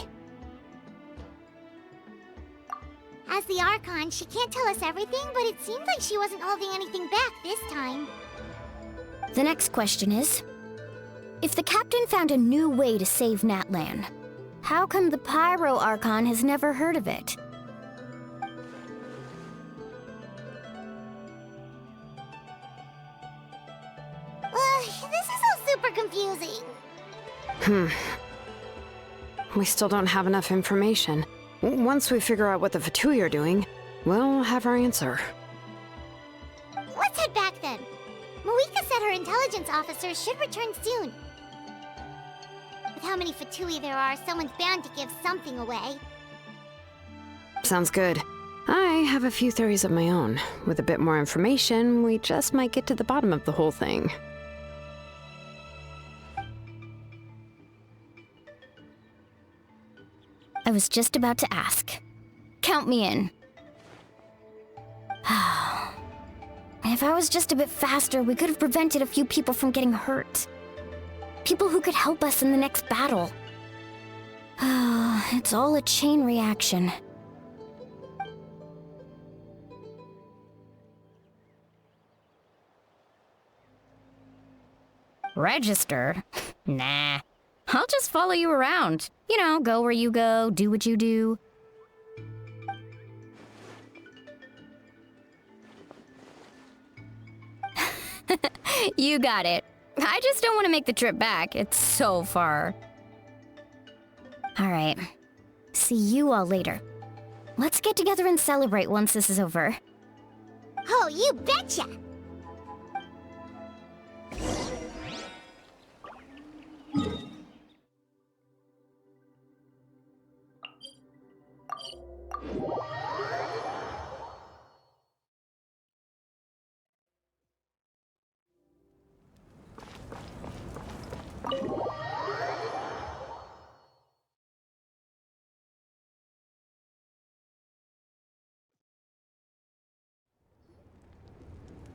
As the Archon, she can't tell us everything, but it seemed like she wasn't holding anything back this time. The next question is, if the captain found a new way to save Natlan, how come the Pyro Archon has never heard of it? This is all super confusing. We still don't have enough information. Once we figure out what the Fatui are doing, we'll have our answer. Let's head back then. Mavuika said her intelligence officers should return soon. With how many Fatui there are, someone's bound to give something away. Sounds good. I have a few theories of my own. With a bit more information, we just might get to the bottom of the whole thing. I was just about to ask. Count me in. If I was just a bit faster, we could have prevented a few people from getting hurt. People who could help us in the next battle. It's all a chain reaction. Register? Nah. I'll just follow you around. You know, go where you go, do what you do. You got it. I just don't want to make the trip back. It's so far. Alright. See you all later. Let's get together and celebrate once this is over. Oh, you betcha!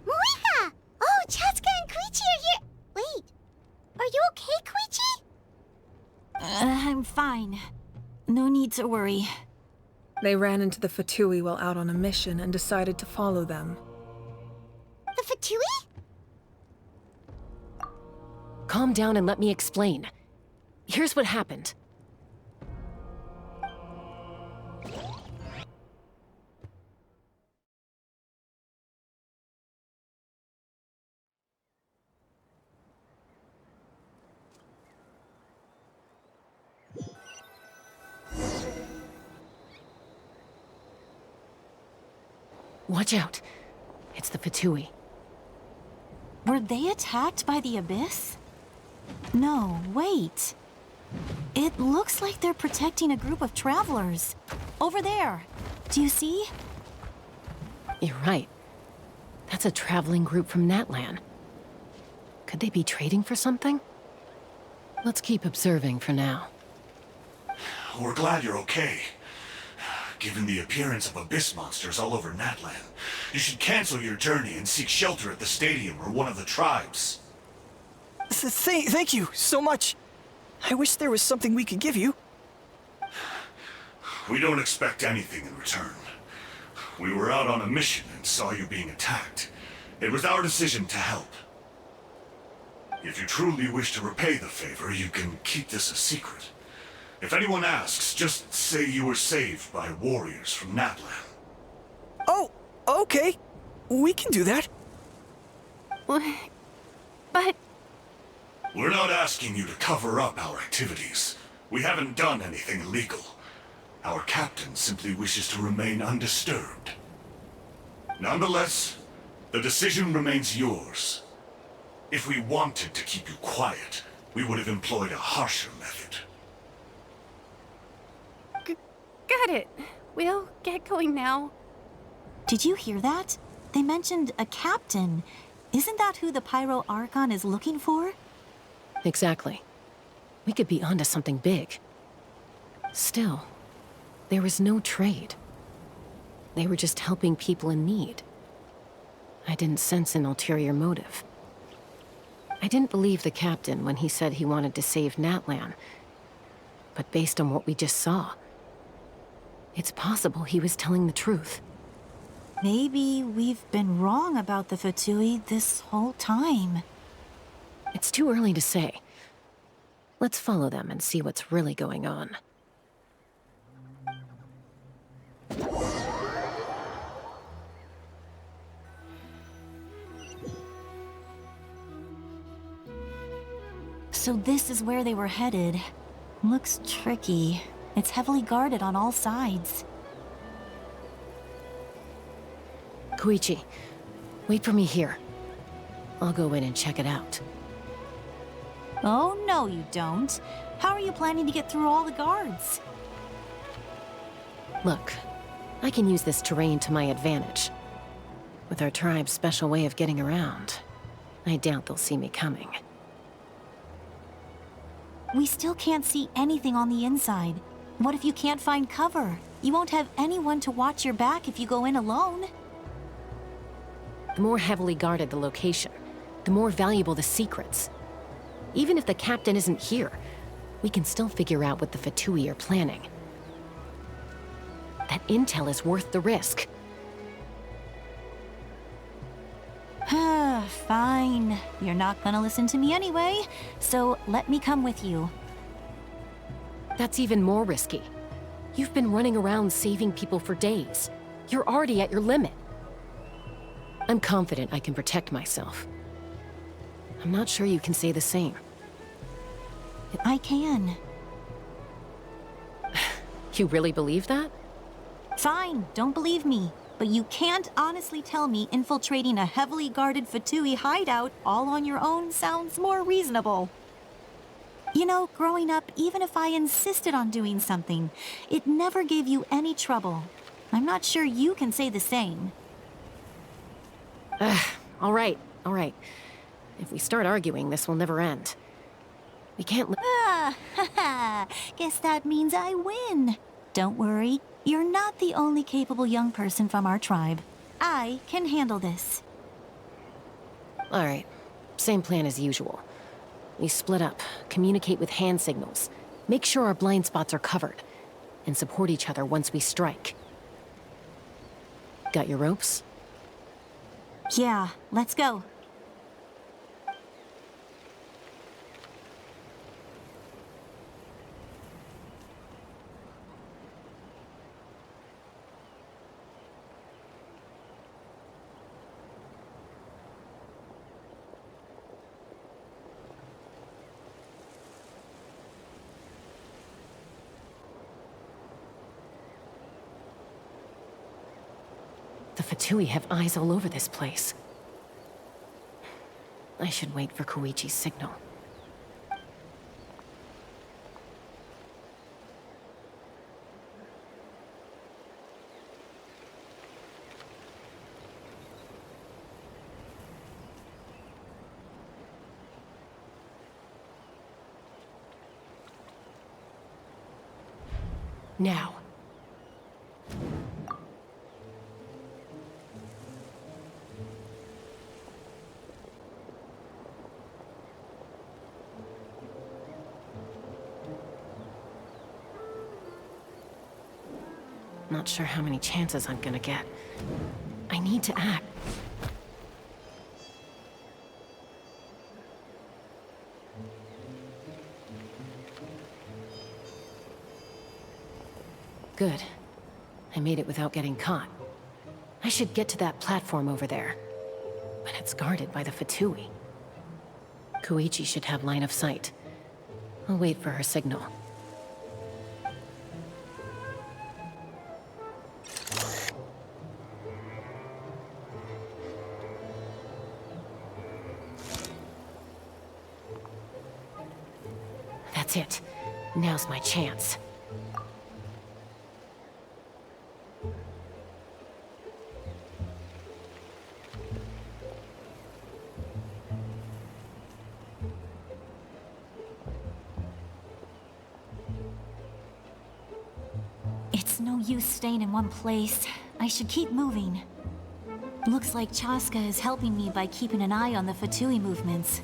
Mavuika! Oh, Chaska and Koichi are here! Wait, are you okay, Koichi? I'm fine. No need to worry. They ran into the Fatui while out on a mission and decided to follow them. The Fatui? Calm down and let me explain. Here's what happened. Watch out. It's the Fatui. Were they attacked by the Abyss? No, wait. It looks like they're protecting a group of travelers. Over there. Do you see? You're right. That's a traveling group from Natlan. Could they be trading for something? Let's keep observing for now. We're glad you're okay. Given the appearance of abyss monsters all over Natlan, you should cancel your journey and seek shelter at the stadium or one of the tribes. Thank you so much. I wish there was something we could give you. We don't expect anything in return. We were out on a mission and saw you being attacked. It was our decision to help. If you truly wish to repay the favor, you can keep this a secret. If anyone asks, just say you were saved by warriors from Natlan. Oh, okay. We can do that. But... We're not asking you to cover up our activities. We haven't done anything illegal. Our captain simply wishes to remain undisturbed. Nonetheless, the decision remains yours. If we wanted to keep you quiet, we would have employed a harsher method. Got it. We'll get going now. Did you hear that? They mentioned a captain. Isn't that who the Pyro Archon is looking for? Exactly. We could be onto something big. Still, there was no trade. They were just helping people in need. I didn't sense an ulterior motive. I didn't believe the captain when he said he wanted to save Natlan. But based on what we just saw, it's possible he was telling the truth. Maybe we've been wrong about the Fatui this whole time. It's too early to say. Let's follow them and see what's really going on. So this is where they were headed. Looks tricky. It's heavily guarded on all sides. Koichi, wait for me here. I'll go in and check it out. Oh, no you don't. How are you planning to get through all the guards? Look, I can use this terrain to my advantage. With our tribe's special way of getting around, I doubt they'll see me coming. We still can't see anything on the inside. What if you can't find cover? You won't have anyone to watch your back if you go in alone. The more heavily guarded the location, the more valuable the secrets. Even if the captain isn't here, we can still figure out what the Fatui are planning. That intel is worth the risk. Fine. You're not gonna listen to me anyway, so let me come with you. That's even more risky. You've been running around saving people for days. You're already at your limit. I'm confident I can protect myself. I'm not sure you can say the same. I can. You really believe that? Fine, don't believe me. But you can't honestly tell me infiltrating a heavily guarded Fatui hideout all on your own sounds more reasonable. You know, growing up, even if I insisted on doing something, it never gave you any trouble. I'm not sure you can say the same. All right. If we start arguing, this will never end. We can't Guess that means I win. Don't worry, you're not the only capable young person from our tribe. I can handle this. All right. Same plan as usual. We split up, communicate with hand signals, make sure our blind spots are covered, and support each other once we strike. Got your ropes? Yeah, let's go. The Fatui have eyes all over this place. I should wait for Koichi's signal. Now. Not sure how many chances I'm gonna get. I need to act. Good. I made it without getting caught. I should get to that platform over there. But it's guarded by the Fatui. Koichi should have line of sight. I'll wait for her signal. That's it. Now's my chance. It's no use staying in one place. I should keep moving. Looks like Chaska is helping me by keeping an eye on the Fatui movements.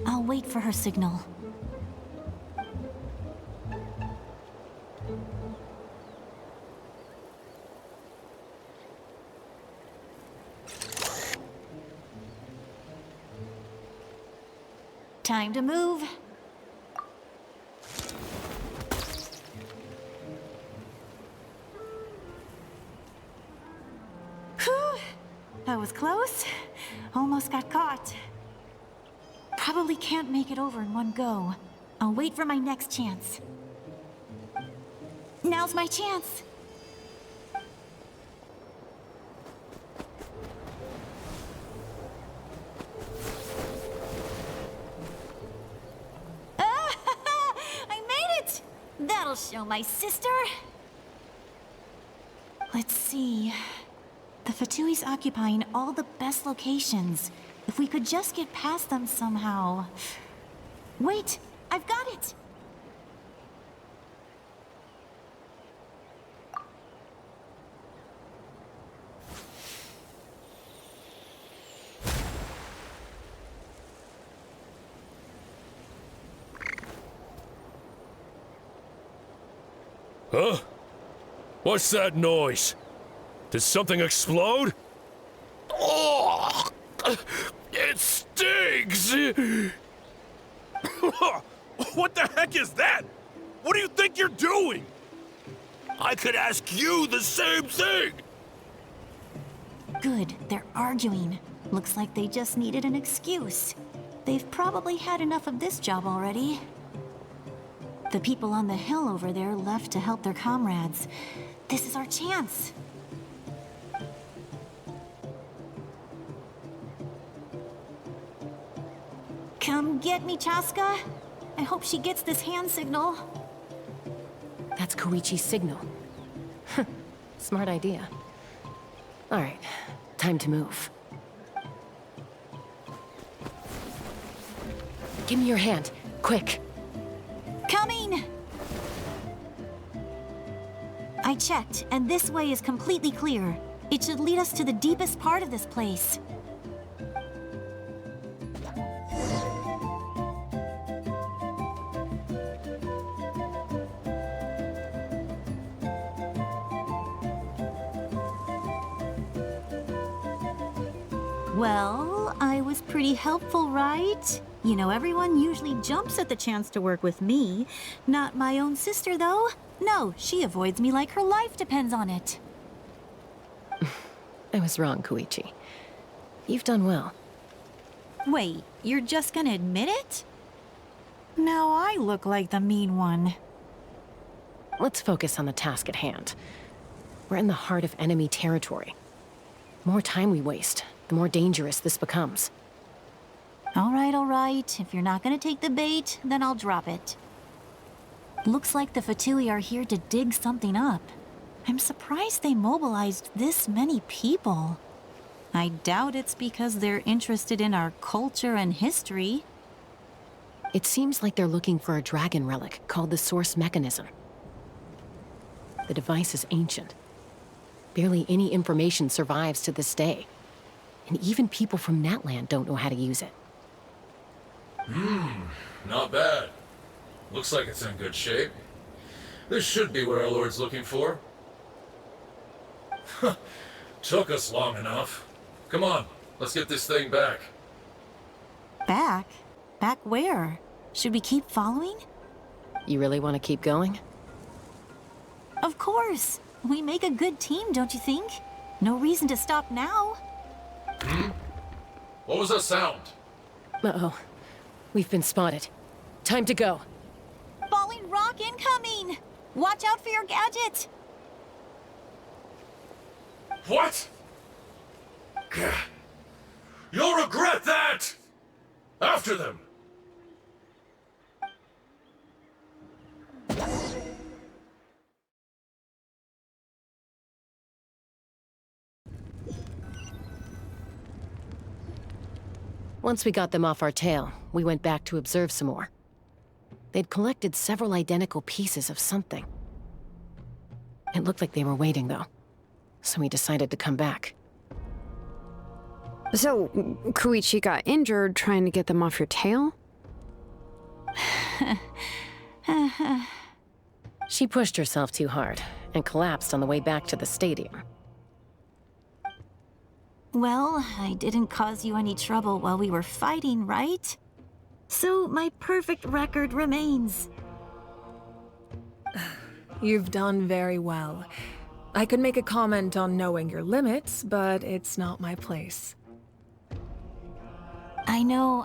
I'll wait for her signal. Time to move. Whew. That was close. Almost got caught. Probably can't make it over in one go. I'll wait for my next chance. Now's my chance. That'll show my sister. Let's see. The Fatui's occupying all the best locations. If we could just get past them somehow. Wait, I've got it! Huh? What's that noise? Did something explode? Oh! It stings! What the heck is that? What do you think you're doing? I could ask you the same thing! Good, they're arguing. Looks like they just needed an excuse. They've probably had enough of this job already. The people on the hill over there left to help their comrades. This is our chance. Come get me, Chaska. I hope she gets this hand signal. That's Koichi's signal. Smart idea. All right, time to move. Give me your hand, quick. Coming! I checked, and this way is completely clear. It should lead us to the deepest part of this place. Well, I was pretty helpful, right? You know, everyone usually jumps at the chance to work with me. Not my own sister, though. No, she avoids me like her life depends on it. I was wrong, Koichi. You've done well. Wait, you're just gonna admit it? Now I look like the mean one. Let's focus on the task at hand. We're in the heart of enemy territory. The more time we waste, the more dangerous this becomes. All right. If you're not gonna take the bait, then I'll drop it. Looks like the Fatui are here to dig something up. I'm surprised they mobilized this many people. I doubt it's because they're interested in our culture and history. It seems like they're looking for a dragon relic called the Source Mechanism. The device is ancient. Barely any information survives to this day. And even people from Natlan don't know how to use it. Not bad. Looks like it's in good shape. This should be what our Lord's looking for. Took us long enough. Come on, let's get this thing back. Back? Back where? Should we keep following? You really want to keep going? Of course. We make a good team, don't you think? No reason to stop now. What was that sound? Uh-oh. We've been spotted. Time to go. Falling rock incoming! Watch out for your gadget! What? You'll regret that! After them! Once we got them off our tail, we went back to observe some more. They'd collected several identical pieces of something. It looked like they were waiting, though. So we decided to come back. So, Koichi got injured trying to get them off your tail? She pushed herself too hard and collapsed on the way back to the stadium. Well, I didn't cause you any trouble while we were fighting, right? So my perfect record remains. You've done very well. I could make a comment on knowing your limits, but it's not my place. I know.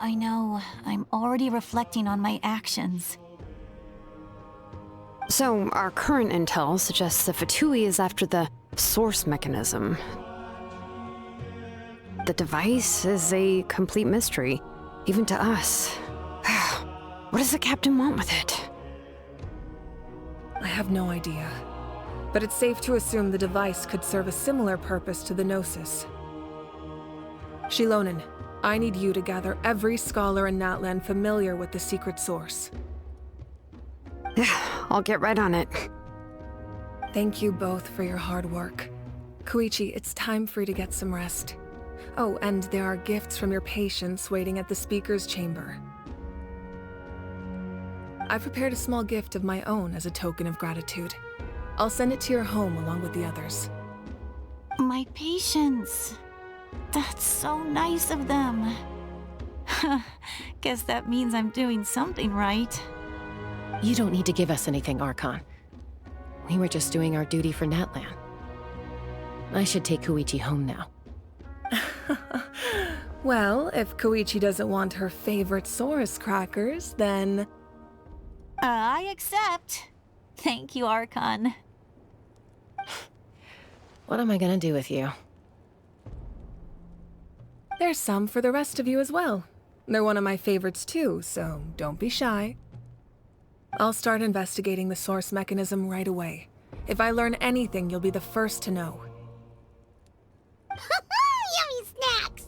I'm already reflecting on my actions. So, our current intel suggests the Fatui is after the Source Mechanism. The device is a complete mystery, even to us. What does the captain want with it? I have no idea. But it's safe to assume the device could serve a similar purpose to the Gnosis. Shilonen, I need you to gather every scholar in Natlan familiar with the secret source. I'll get right on it. Thank you both for your hard work. Koichi, it's time for you to get some rest. Oh, and there are gifts from your patients waiting at the speaker's chamber. I've prepared a small gift of my own as a token of gratitude. I'll send it to your home along with the others. My patience. That's so nice of them. Guess that means I'm doing something right. You don't need to give us anything, Archon. We were just doing our duty for Natlan. I should take Koichi home now. Well, if Koichi doesn't want her favorite Saurus crackers, then... I accept. Thank you, Archon. What am I gonna do with you? There's some for the rest of you as well. They're one of my favorites too, so don't be shy. I'll start investigating the source mechanism right away. If I learn anything, you'll be the first to know. Yummy snacks!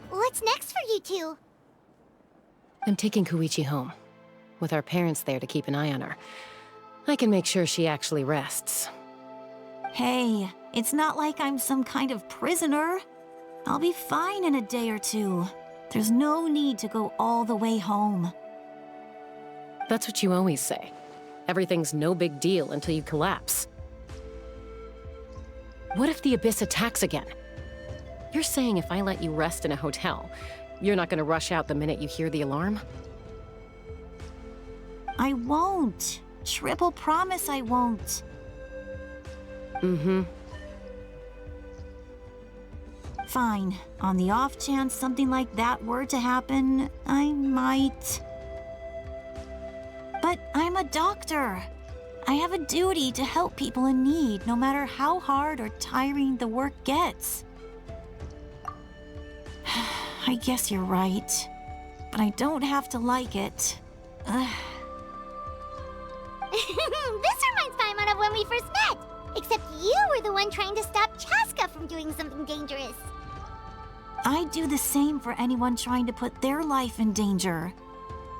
What's next for you two? I'm taking Koichi home, with our parents there to keep an eye on her. I can make sure she actually rests. Hey, it's not like I'm some kind of prisoner. I'll be fine in a day or two. There's no need to go all the way home. That's what you always say. Everything's no big deal until you collapse. What if the Abyss attacks again? You're saying if I let you rest in a hotel, you're not gonna rush out the minute you hear the alarm? I won't. Triple promise I won't. Mm-hmm. Fine. On the off chance something like that were to happen, I might. But I'm a doctor. I have a duty to help people in need, no matter how hard or tiring the work gets. I guess you're right. But I don't have to like it. This reminds Paimon of when we first met. Except you were the one trying to stop Chaska from doing something dangerous. I do the same for anyone trying to put their life in danger.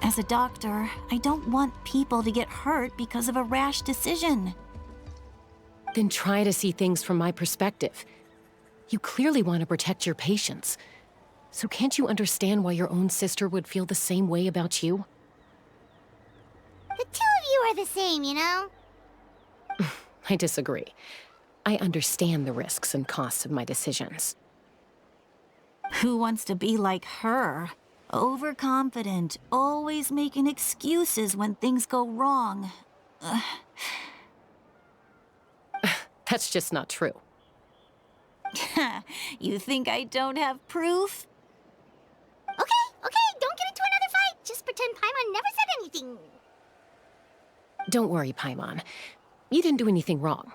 As a doctor, I don't want people to get hurt because of a rash decision. Then try to see things from my perspective. You clearly want to protect your patients. So can't you understand why your own sister would feel the same way about you? The two of you are the same, you know? I disagree. I understand the risks and costs of my decisions. Who wants to be like her? Overconfident, always making excuses when things go wrong. That's just not true. You think I don't have proof? Okay, don't get into another fight. Just pretend Paimon never said anything. Don't worry, Paimon. You didn't do anything wrong.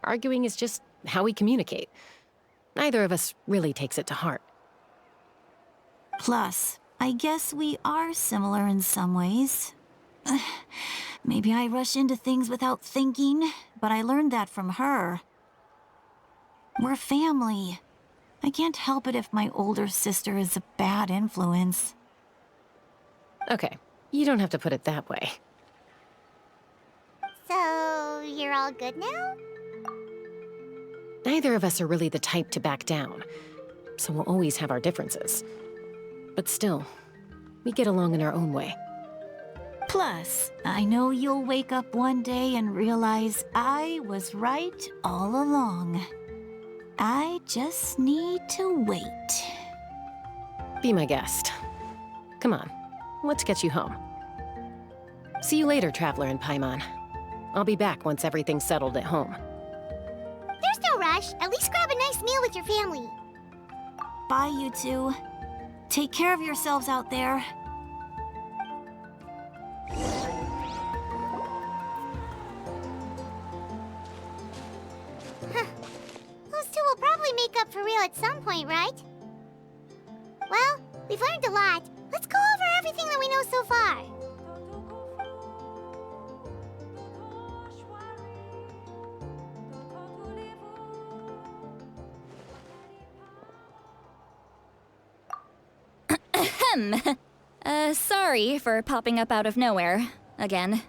Arguing is just how we communicate. Neither of us really takes it to heart. Plus, I guess we are similar in some ways. Maybe I rush into things without thinking, but I learned that from her. We're family. I can't help it if my older sister is a bad influence. Okay, you don't have to put it that way. So, you're all good now? Neither of us are really the type to back down, so we'll always have our differences. But still, we get along in our own way. Plus, I know you'll wake up one day and realize I was right all along. I just need to wait. Be my guest. Come on, let's get you home. See you later, Traveler and Paimon. I'll be back once everything's settled at home. There's no rush. At least grab a nice meal with your family. Bye, you two. Take care of yourselves out there. Those two will probably make up for real at some point, right? Well, we've learned a lot. Let's go over everything that we know so far. Sorry for popping up out of nowhere. Again.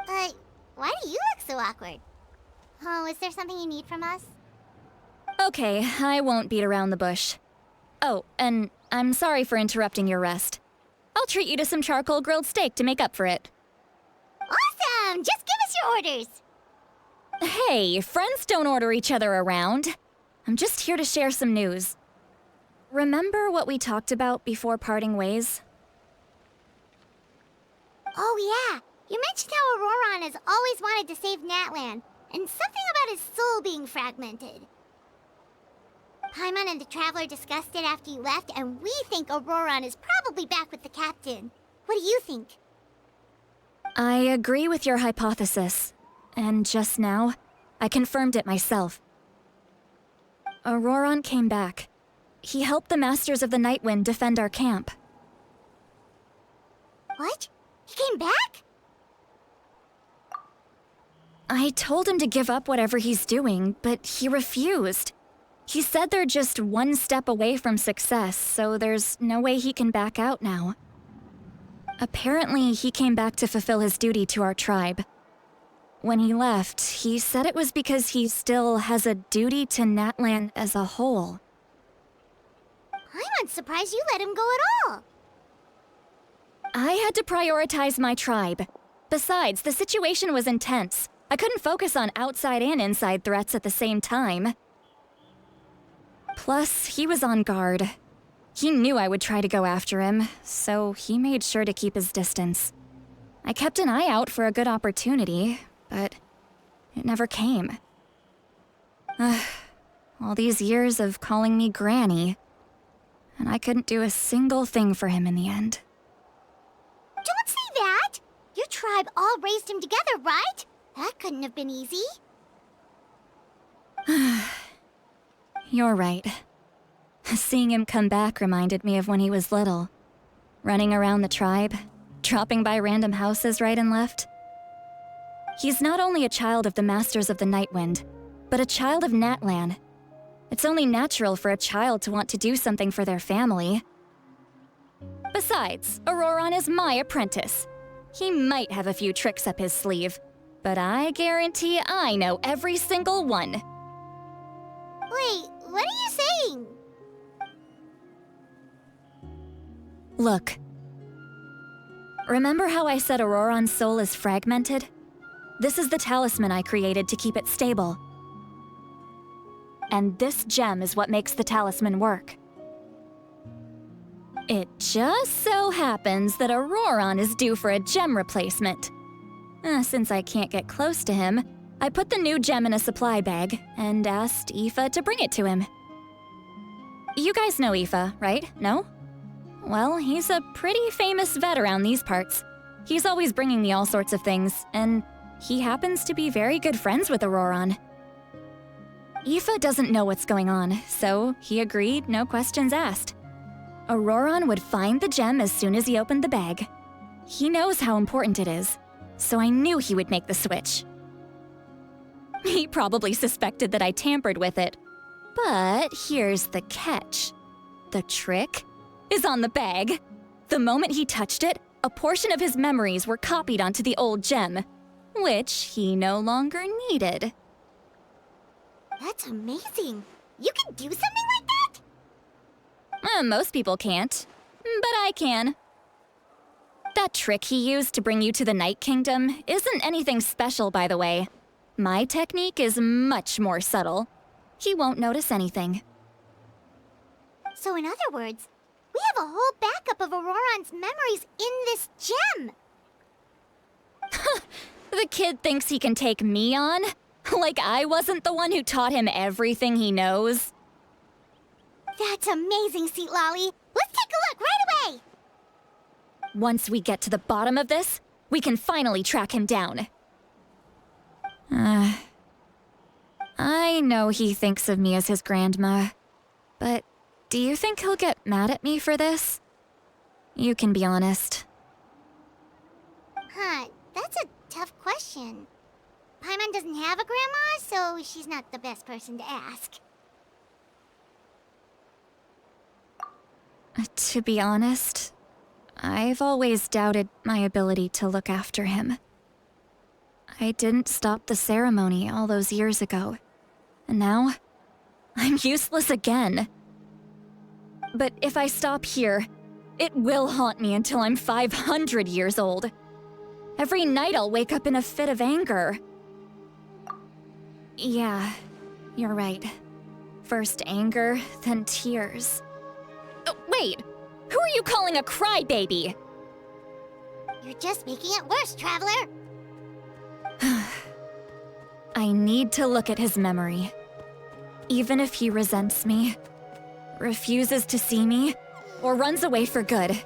Why do you look so awkward? Oh, is there something you need from us? Okay, I won't beat around the bush. Oh, and I'm sorry for interrupting your rest. I'll treat you to some charcoal grilled steak to make up for it. Awesome! Just give us your orders! Hey, friends don't order each other around. I'm just here to share some news. Remember what we talked about before parting ways? Oh yeah, you mentioned how Auroron has always wanted to save Natlan, and something about his soul being fragmented. Paimon and the Traveler discussed it after you left, and we think Auroron is probably back with the captain. What do you think? I agree with your hypothesis, and just now, I confirmed it myself. Auroron came back. He helped the Masters of the Nightwind defend our camp. What? He came back? I told him to give up whatever he's doing, but he refused. He said they're just one step away from success, so there's no way he can back out now. Apparently, he came back to fulfill his duty to our tribe. When he left, he said it was because he still has a duty to Natlan as a whole. I'm surprised you let him go at all. I had to prioritize my tribe. Besides, the situation was intense. I couldn't focus on outside and inside threats at the same time. Plus, he was on guard. He knew I would try to go after him, so he made sure to keep his distance. I kept an eye out for a good opportunity, but it never came. All these years of calling me Granny, and I couldn't do a single thing for him in the end. Don't say that! Your tribe all raised him together, right? That couldn't have been easy. You're right. Seeing him come back reminded me of when he was little. Running around the tribe, dropping by random houses right and left. He's not only a child of the Masters of the Nightwind, but a child of Natlan. It's only natural for a child to want to do something for their family. Besides, Auroron is my apprentice. He might have a few tricks up his sleeve, but I guarantee I know every single one. Wait, what are you saying? Look. Remember how I said Auroron's soul is fragmented? This is the talisman I created to keep it stable. And this gem is what makes the talisman work. It just so happens that Auroron is due for a gem replacement. Since I can't get close to him, I put the new gem in a supply bag and asked Aoife to bring it to him. You guys know Aoife, right? No? Well, he's a pretty famous vet around these parts. He's always bringing me all sorts of things, and he happens to be very good friends with Auroron. Aoife doesn't know what's going on, so he agreed, no questions asked. Auroron would find the gem as soon as he opened the bag. He knows how important it is, so I knew he would make the switch. He probably suspected that I tampered with it. But here's the catch. The trick is on the bag. The moment he touched it, a portion of his memories were copied onto the old gem, which he no longer needed. That's amazing. You can do something like that? Most people can't, but I can. That trick he used to bring you to the Night Kingdom isn't anything special, by the way. My technique is much more subtle. He won't notice anything. So in other words, We have a whole backup of Auroron's memories in this gem. The kid thinks he can take me on? Like I wasn't the one who taught him everything he knows? That's amazing, Seat Lolly. Let's take a look right away. Once we get to the bottom of this, we can finally track him down. I know he thinks of me as his grandma, but do you think he'll get mad at me for this? You can be honest. Huh, that's a tough question. Paimon doesn't have a grandma, so she's not the best person to ask. To be honest, I've always doubted my ability to look after him. I didn't stop the ceremony all those years ago, and now I'm useless again. But if I stop here, it will haunt me until I'm 500 years old. Every night I'll wake up in a fit of anger. Yeah, you're right. First anger, then tears. Oh, wait! Who are you calling a crybaby? You're just making it worse, Traveler. I need to look at his memory. Even if he resents me, refuses to see me, or runs away for good.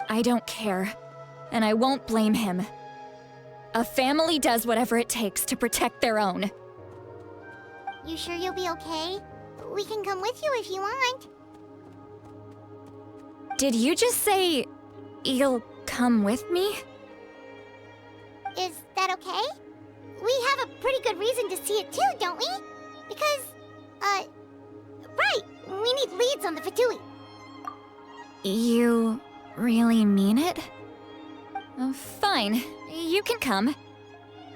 I don't care, and I won't blame him. A family does whatever it takes to protect their own. You sure you'll be okay? We can come with you if you want. Did you just say you'll come with me? Is that okay? We have a pretty good reason to see it too, don't we? Because, right, we need leads on the Fatui. You really mean it? Oh, fine, you can come.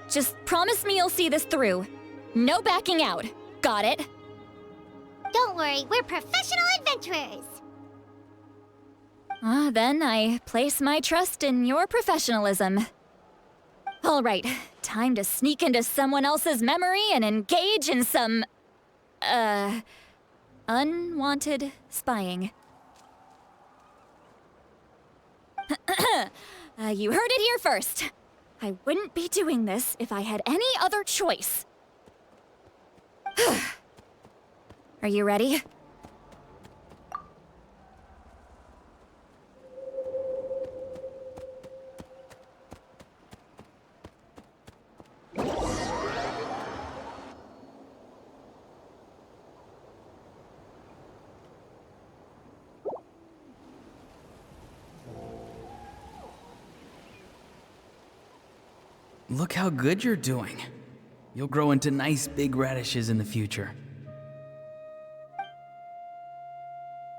Just promise me you'll see this through. No backing out. Got it? Don't worry, we're professional adventurers. Then I place my trust in your professionalism. All right, time to sneak into someone else's memory and engage in some, unwanted spying. You heard it here first. I wouldn't be doing this if I had any other choice. Are you ready? Look how good you're doing. You'll grow into nice big radishes in the future.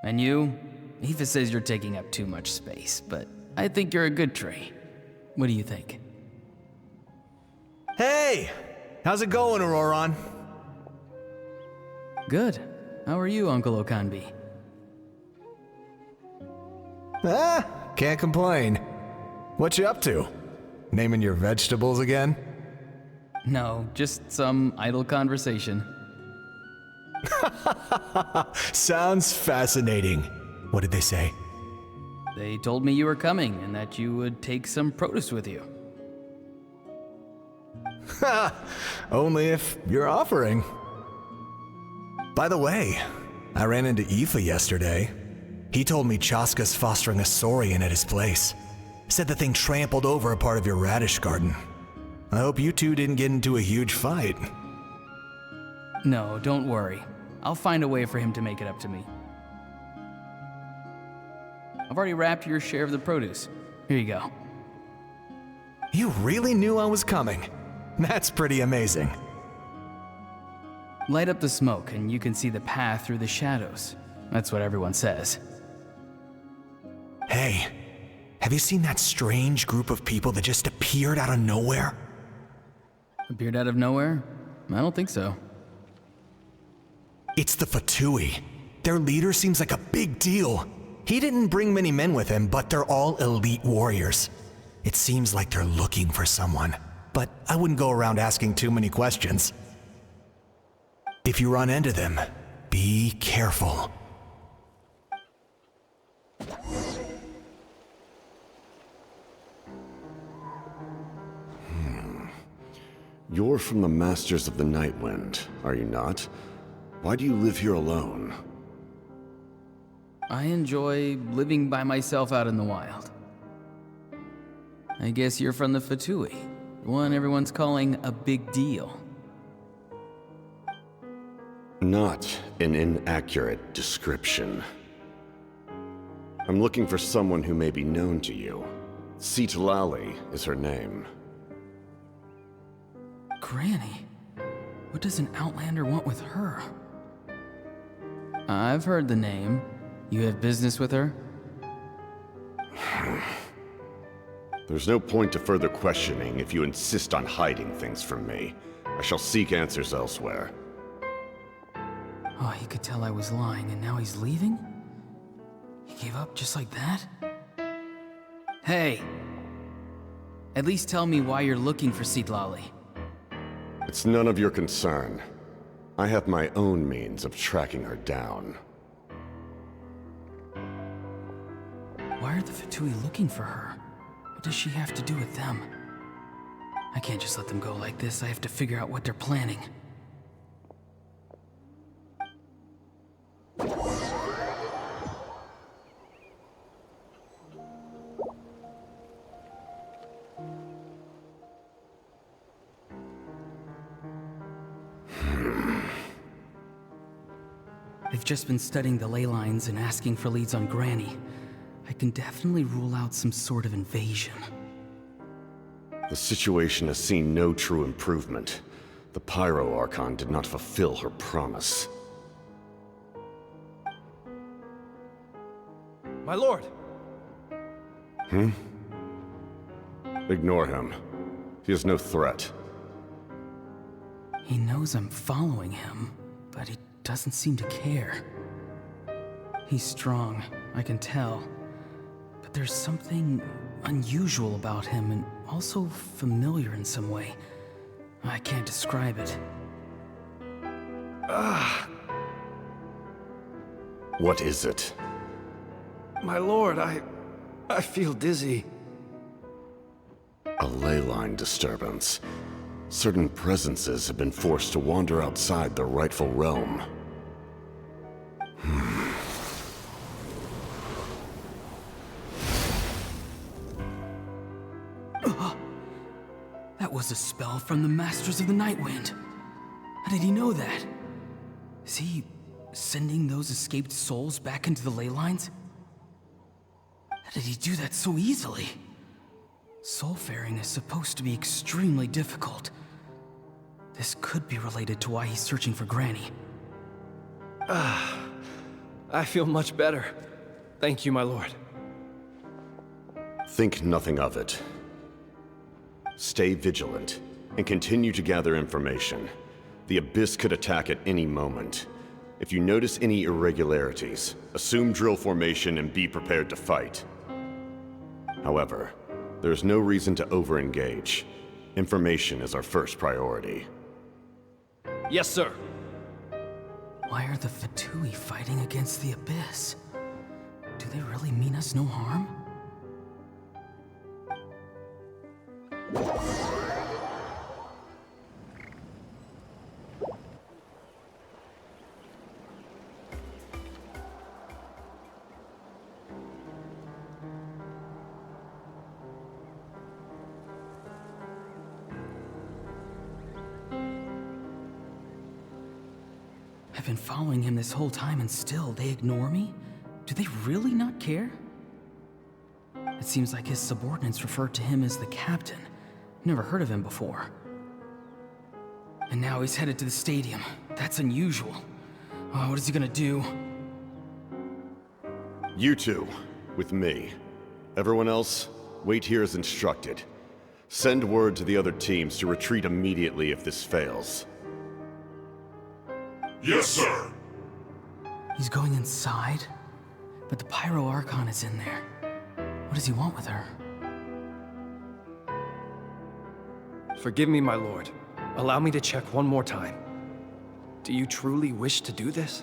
And you? Aoife says you're taking up too much space, but I think you're a good tree. What do you think? Hey! How's it going, Auroron? Good. How are you, Uncle Okanbi? Can't complain. What you up to? Naming your vegetables again? No, just some idle conversation. Sounds fascinating. What did they say? They told me you were coming and that you would take some produce with you. Only if you're offering. By the way, I ran into Aoife yesterday. He told me Chaska's fostering a saurian at his place. Said the thing trampled over a part of your radish garden. I hope you two didn't get into a huge fight. No, don't worry. I'll find a way for him to make it up to me. I've already wrapped your share of the produce. Here you go. You really knew I was coming. That's pretty amazing. Light up the smoke and you can see the path through the shadows. That's what everyone says. Hey, have you seen that strange group of people that just appeared out of nowhere? Appeared out of nowhere? I don't think so. It's the Fatui. Their leader seems like a big deal. He didn't bring many men with him, but they're all elite warriors. It seems like they're looking for someone, but I wouldn't go around asking too many questions. If you run into them, be careful. You're from the Masters of the Night Wind, are you not? Why do you live here alone? I enjoy living by myself out in the wild. I guess you're from the Fatui, the one everyone's calling a big deal. Not an inaccurate description. I'm looking for someone who may be known to you. Citlali is her name. Granny? What does an Outlander want with her? I've heard the name. You have business with her? There's no point to further questioning if you insist on hiding things from me. I shall seek answers elsewhere. Oh, he could tell I was lying, and now he's leaving? He gave up just like that? Hey! At least tell me why you're looking for Citlali. It's none of your concern. I have my own means of tracking her down. Why are the Fatui looking for her? What does she have to do with them? I can't just let them go like this. I have to figure out what they're planning. I've just been studying the ley lines and asking for leads on Granny. I can definitely rule out some sort of invasion. The situation has seen no true improvement. The Pyro Archon did not fulfill her promise. My lord! Ignore him. He is no threat. He knows I'm following him, but he doesn't seem to care. He's strong, I can tell. But there's something unusual about him and also familiar in some way. I can't describe it. What is it? My lord, I feel dizzy. A ley line disturbance. Certain presences have been forced to wander outside their rightful realm. That was a spell from the Masters of the Night Wind. How did he know that? Is he sending those escaped souls back into the ley lines? How did he do that so easily? Soulfaring is supposed to be extremely difficult. This could be related to why he's searching for Granny. I feel much better. Thank you, my lord. Think nothing of it. Stay vigilant, and continue to gather information. The Abyss could attack at any moment. If you notice any irregularities, assume drill formation and be prepared to fight. However, there is no reason to over-engage. Information is our first priority. Yes, sir. Why are the Fatui fighting against the Abyss? Do they really mean us no harm? I've been following him this whole time and still they ignore me? Do they really not care? It seems like his subordinates referred to him as the captain. Never heard of him before. And now he's headed to the stadium. That's unusual. Oh, what is he gonna do? You two, with me. Everyone else, wait here as instructed. Send word to the other teams to retreat immediately if this fails. Yes, sir. He's going inside? But the Pyro Archon is in there. What does he want with her? Forgive me, my lord. Allow me to check one more time. Do you truly wish to do this?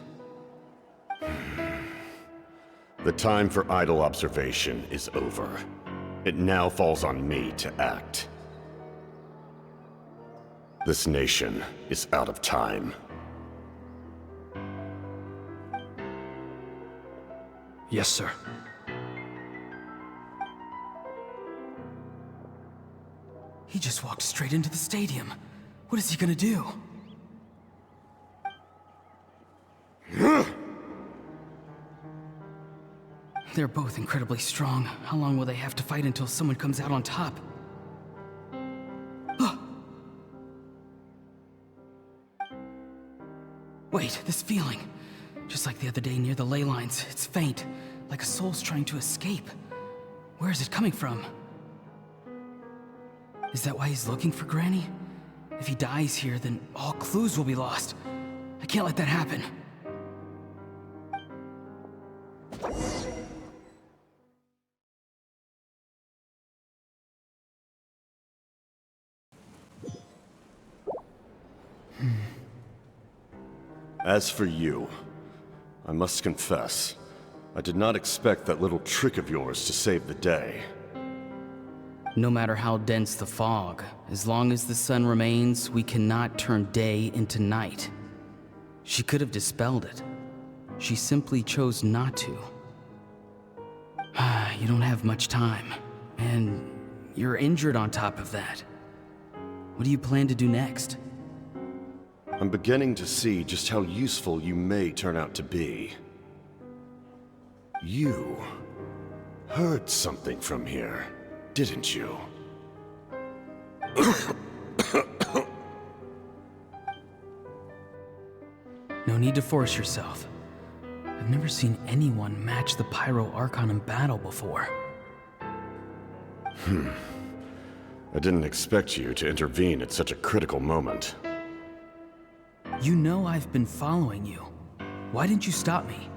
The time for idle observation is over. It now falls on me to act. This nation is out of time. Yes, sir. He just walked straight into the stadium. What is he gonna do? They're both incredibly strong. How long will they have to fight until someone comes out on top? Wait, this feeling. Just like the other day near the ley lines, it's faint, like a soul's trying to escape. Where is it coming from? Is that why he's looking for Granny? If he dies here, then all clues will be lost. I can't let that happen. As for you, I must confess, I did not expect that little trick of yours to save the day. No matter how dense the fog, as long as the sun remains, we cannot turn day into night. She could have dispelled it. She simply chose not to. You don't have much time, and you're injured on top of that. What do you plan to do next? I'm beginning to see just how useful you may turn out to be. You heard something from here, didn't you? No need to force yourself. I've never seen anyone match the Pyro Archon in battle before. I didn't expect you to intervene at such a critical moment. You know I've been following you. Why didn't you stop me?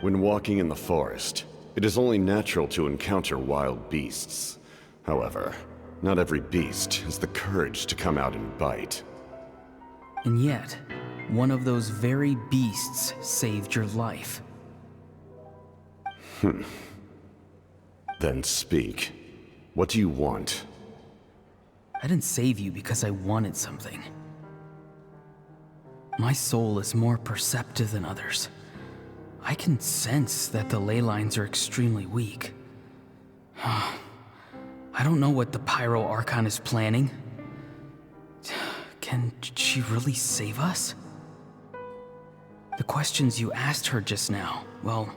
When walking in the forest, it is only natural to encounter wild beasts. However, not every beast has the courage to come out and bite. And yet, one of those very beasts saved your life. Then speak. What do you want? I didn't save you because I wanted something. My soul is more perceptive than others. I can sense that the ley lines are extremely weak. I don't know what the Pyro Archon is planning. Can she really save us? The questions you asked her just now, well,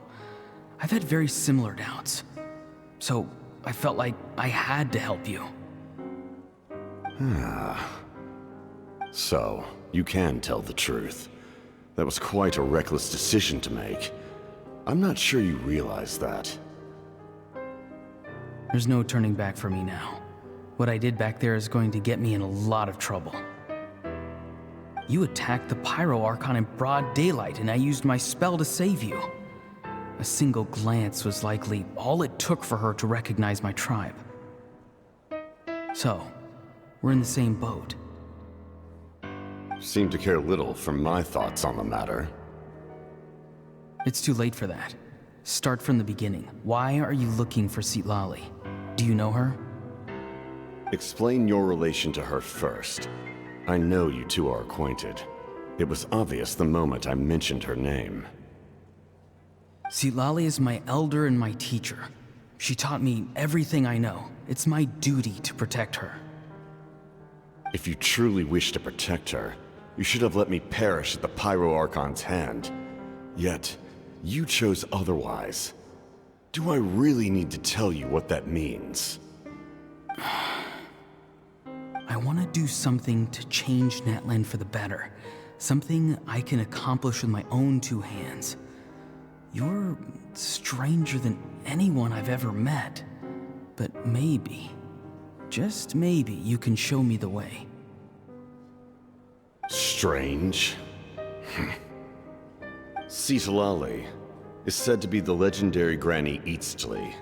I've had very similar doubts. So I felt like I had to help you. So, you can tell the truth. That was quite a reckless decision to make. I'm not sure you realize that. There's no turning back for me now. What I did back there is going to get me in a lot of trouble. You attacked the Pyro Archon in broad daylight, and I used my spell to save you. A single glance was likely all it took for her to recognize my tribe. So, we're in the same boat. Seem to care little for my thoughts on the matter. It's too late for that. Start from the beginning. Why are you looking for Citlali? Do you know her? Explain your relation to her first. I know you two are acquainted. It was obvious the moment I mentioned her name. Citlali is my elder and my teacher. She taught me everything I know. It's my duty to protect her. If you truly wish to protect her, you should have let me perish at the Pyro Archon's hand. Yet, you chose otherwise. Do I really need to tell you what that means? I want to do something to change Natlan for the better. Something I can accomplish with my own two hands. You're stranger than anyone I've ever met. But maybe, just maybe, you can show me the way. Strange? Citlali is said to be the legendary Granny Eastli,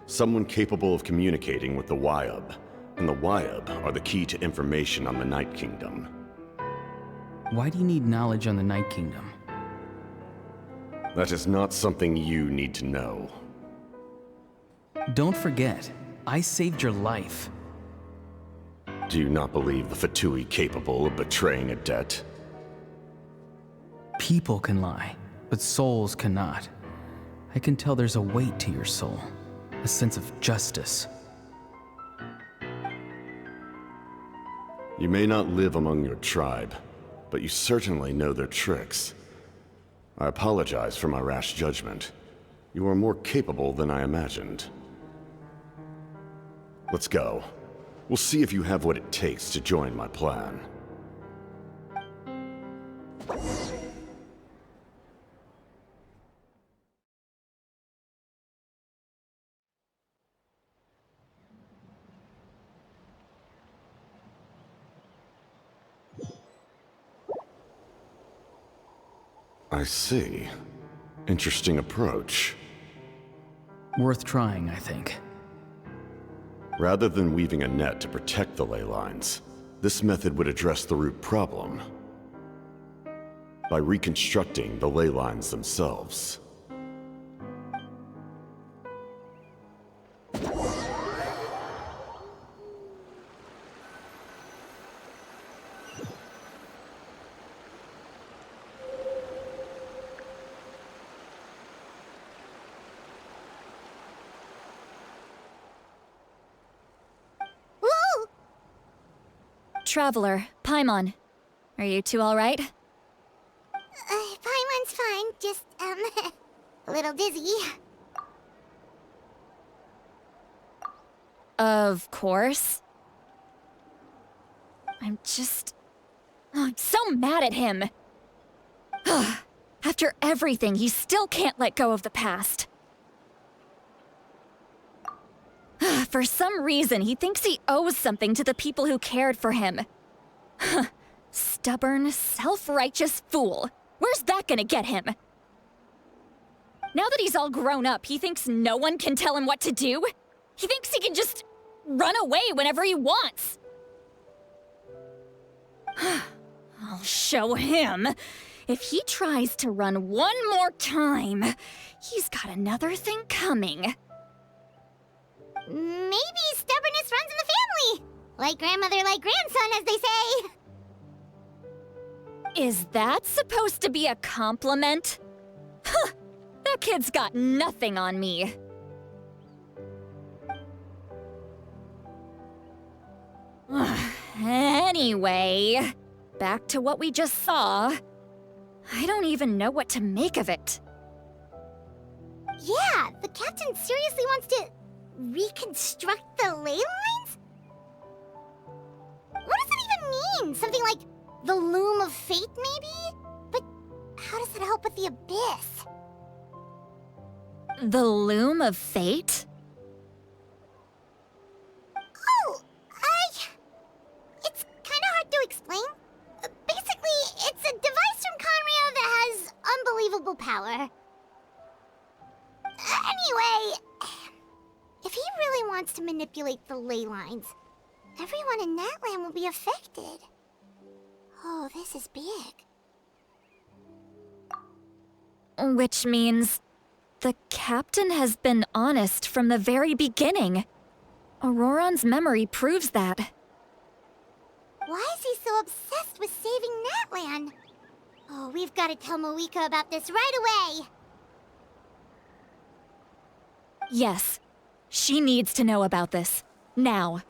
someone capable of communicating with the Wyab, and the Wyab are the key to information on the Night Kingdom. Why do you need knowledge on the Night Kingdom? That is not something you need to know. Don't forget, I saved your life. Do you not believe the Fatui capable of betraying a debt? People can lie, but souls cannot. I can tell there's a weight to your soul, a sense of justice. You may not live among your tribe, but you certainly know their tricks. I apologize for my rash judgment. You are more capable than I imagined. Let's go. We'll see if you have what it takes to join my plan. I see. Interesting approach. Worth trying, I think. Rather than weaving a net to protect the ley lines, this method would address the root problem by reconstructing the ley lines themselves. Traveler, Paimon. Are you two alright? Paimon's fine, just, a little dizzy. Of course. I'm so mad at him. After everything, he still can't let go of the past. For some reason, he thinks he owes something to the people who cared for him. Stubborn, self-righteous fool. Where's that gonna get him? Now that he's all grown up, he thinks no one can tell him what to do? He thinks he can just run away whenever he wants. I'll show him. If he tries to run one more time, he's got another thing coming. Maybe stubbornness runs in the family. Like grandmother, like grandson, as they say. Is that supposed to be a compliment? Huh, that kid's got nothing on me. Anyway, back to what we just saw. I don't even know what to make of it. Yeah, the captain seriously wants to reconstruct the ley lines? What does that even mean? Something like the loom of fate, maybe? But how does that help with the abyss? The loom of fate? Oh, it's kind of hard to explain. Basically, it's a device from Conrio that has unbelievable power. Anyway, if he really wants to manipulate the ley lines, everyone in Natlan will be affected. Oh, this is big. Which means the captain has been honest from the very beginning. Auroran's memory proves that. Why is he so obsessed with saving Natlan? Oh, we've got to tell Mavuika about this right away. Yes, she needs to know about this. Now.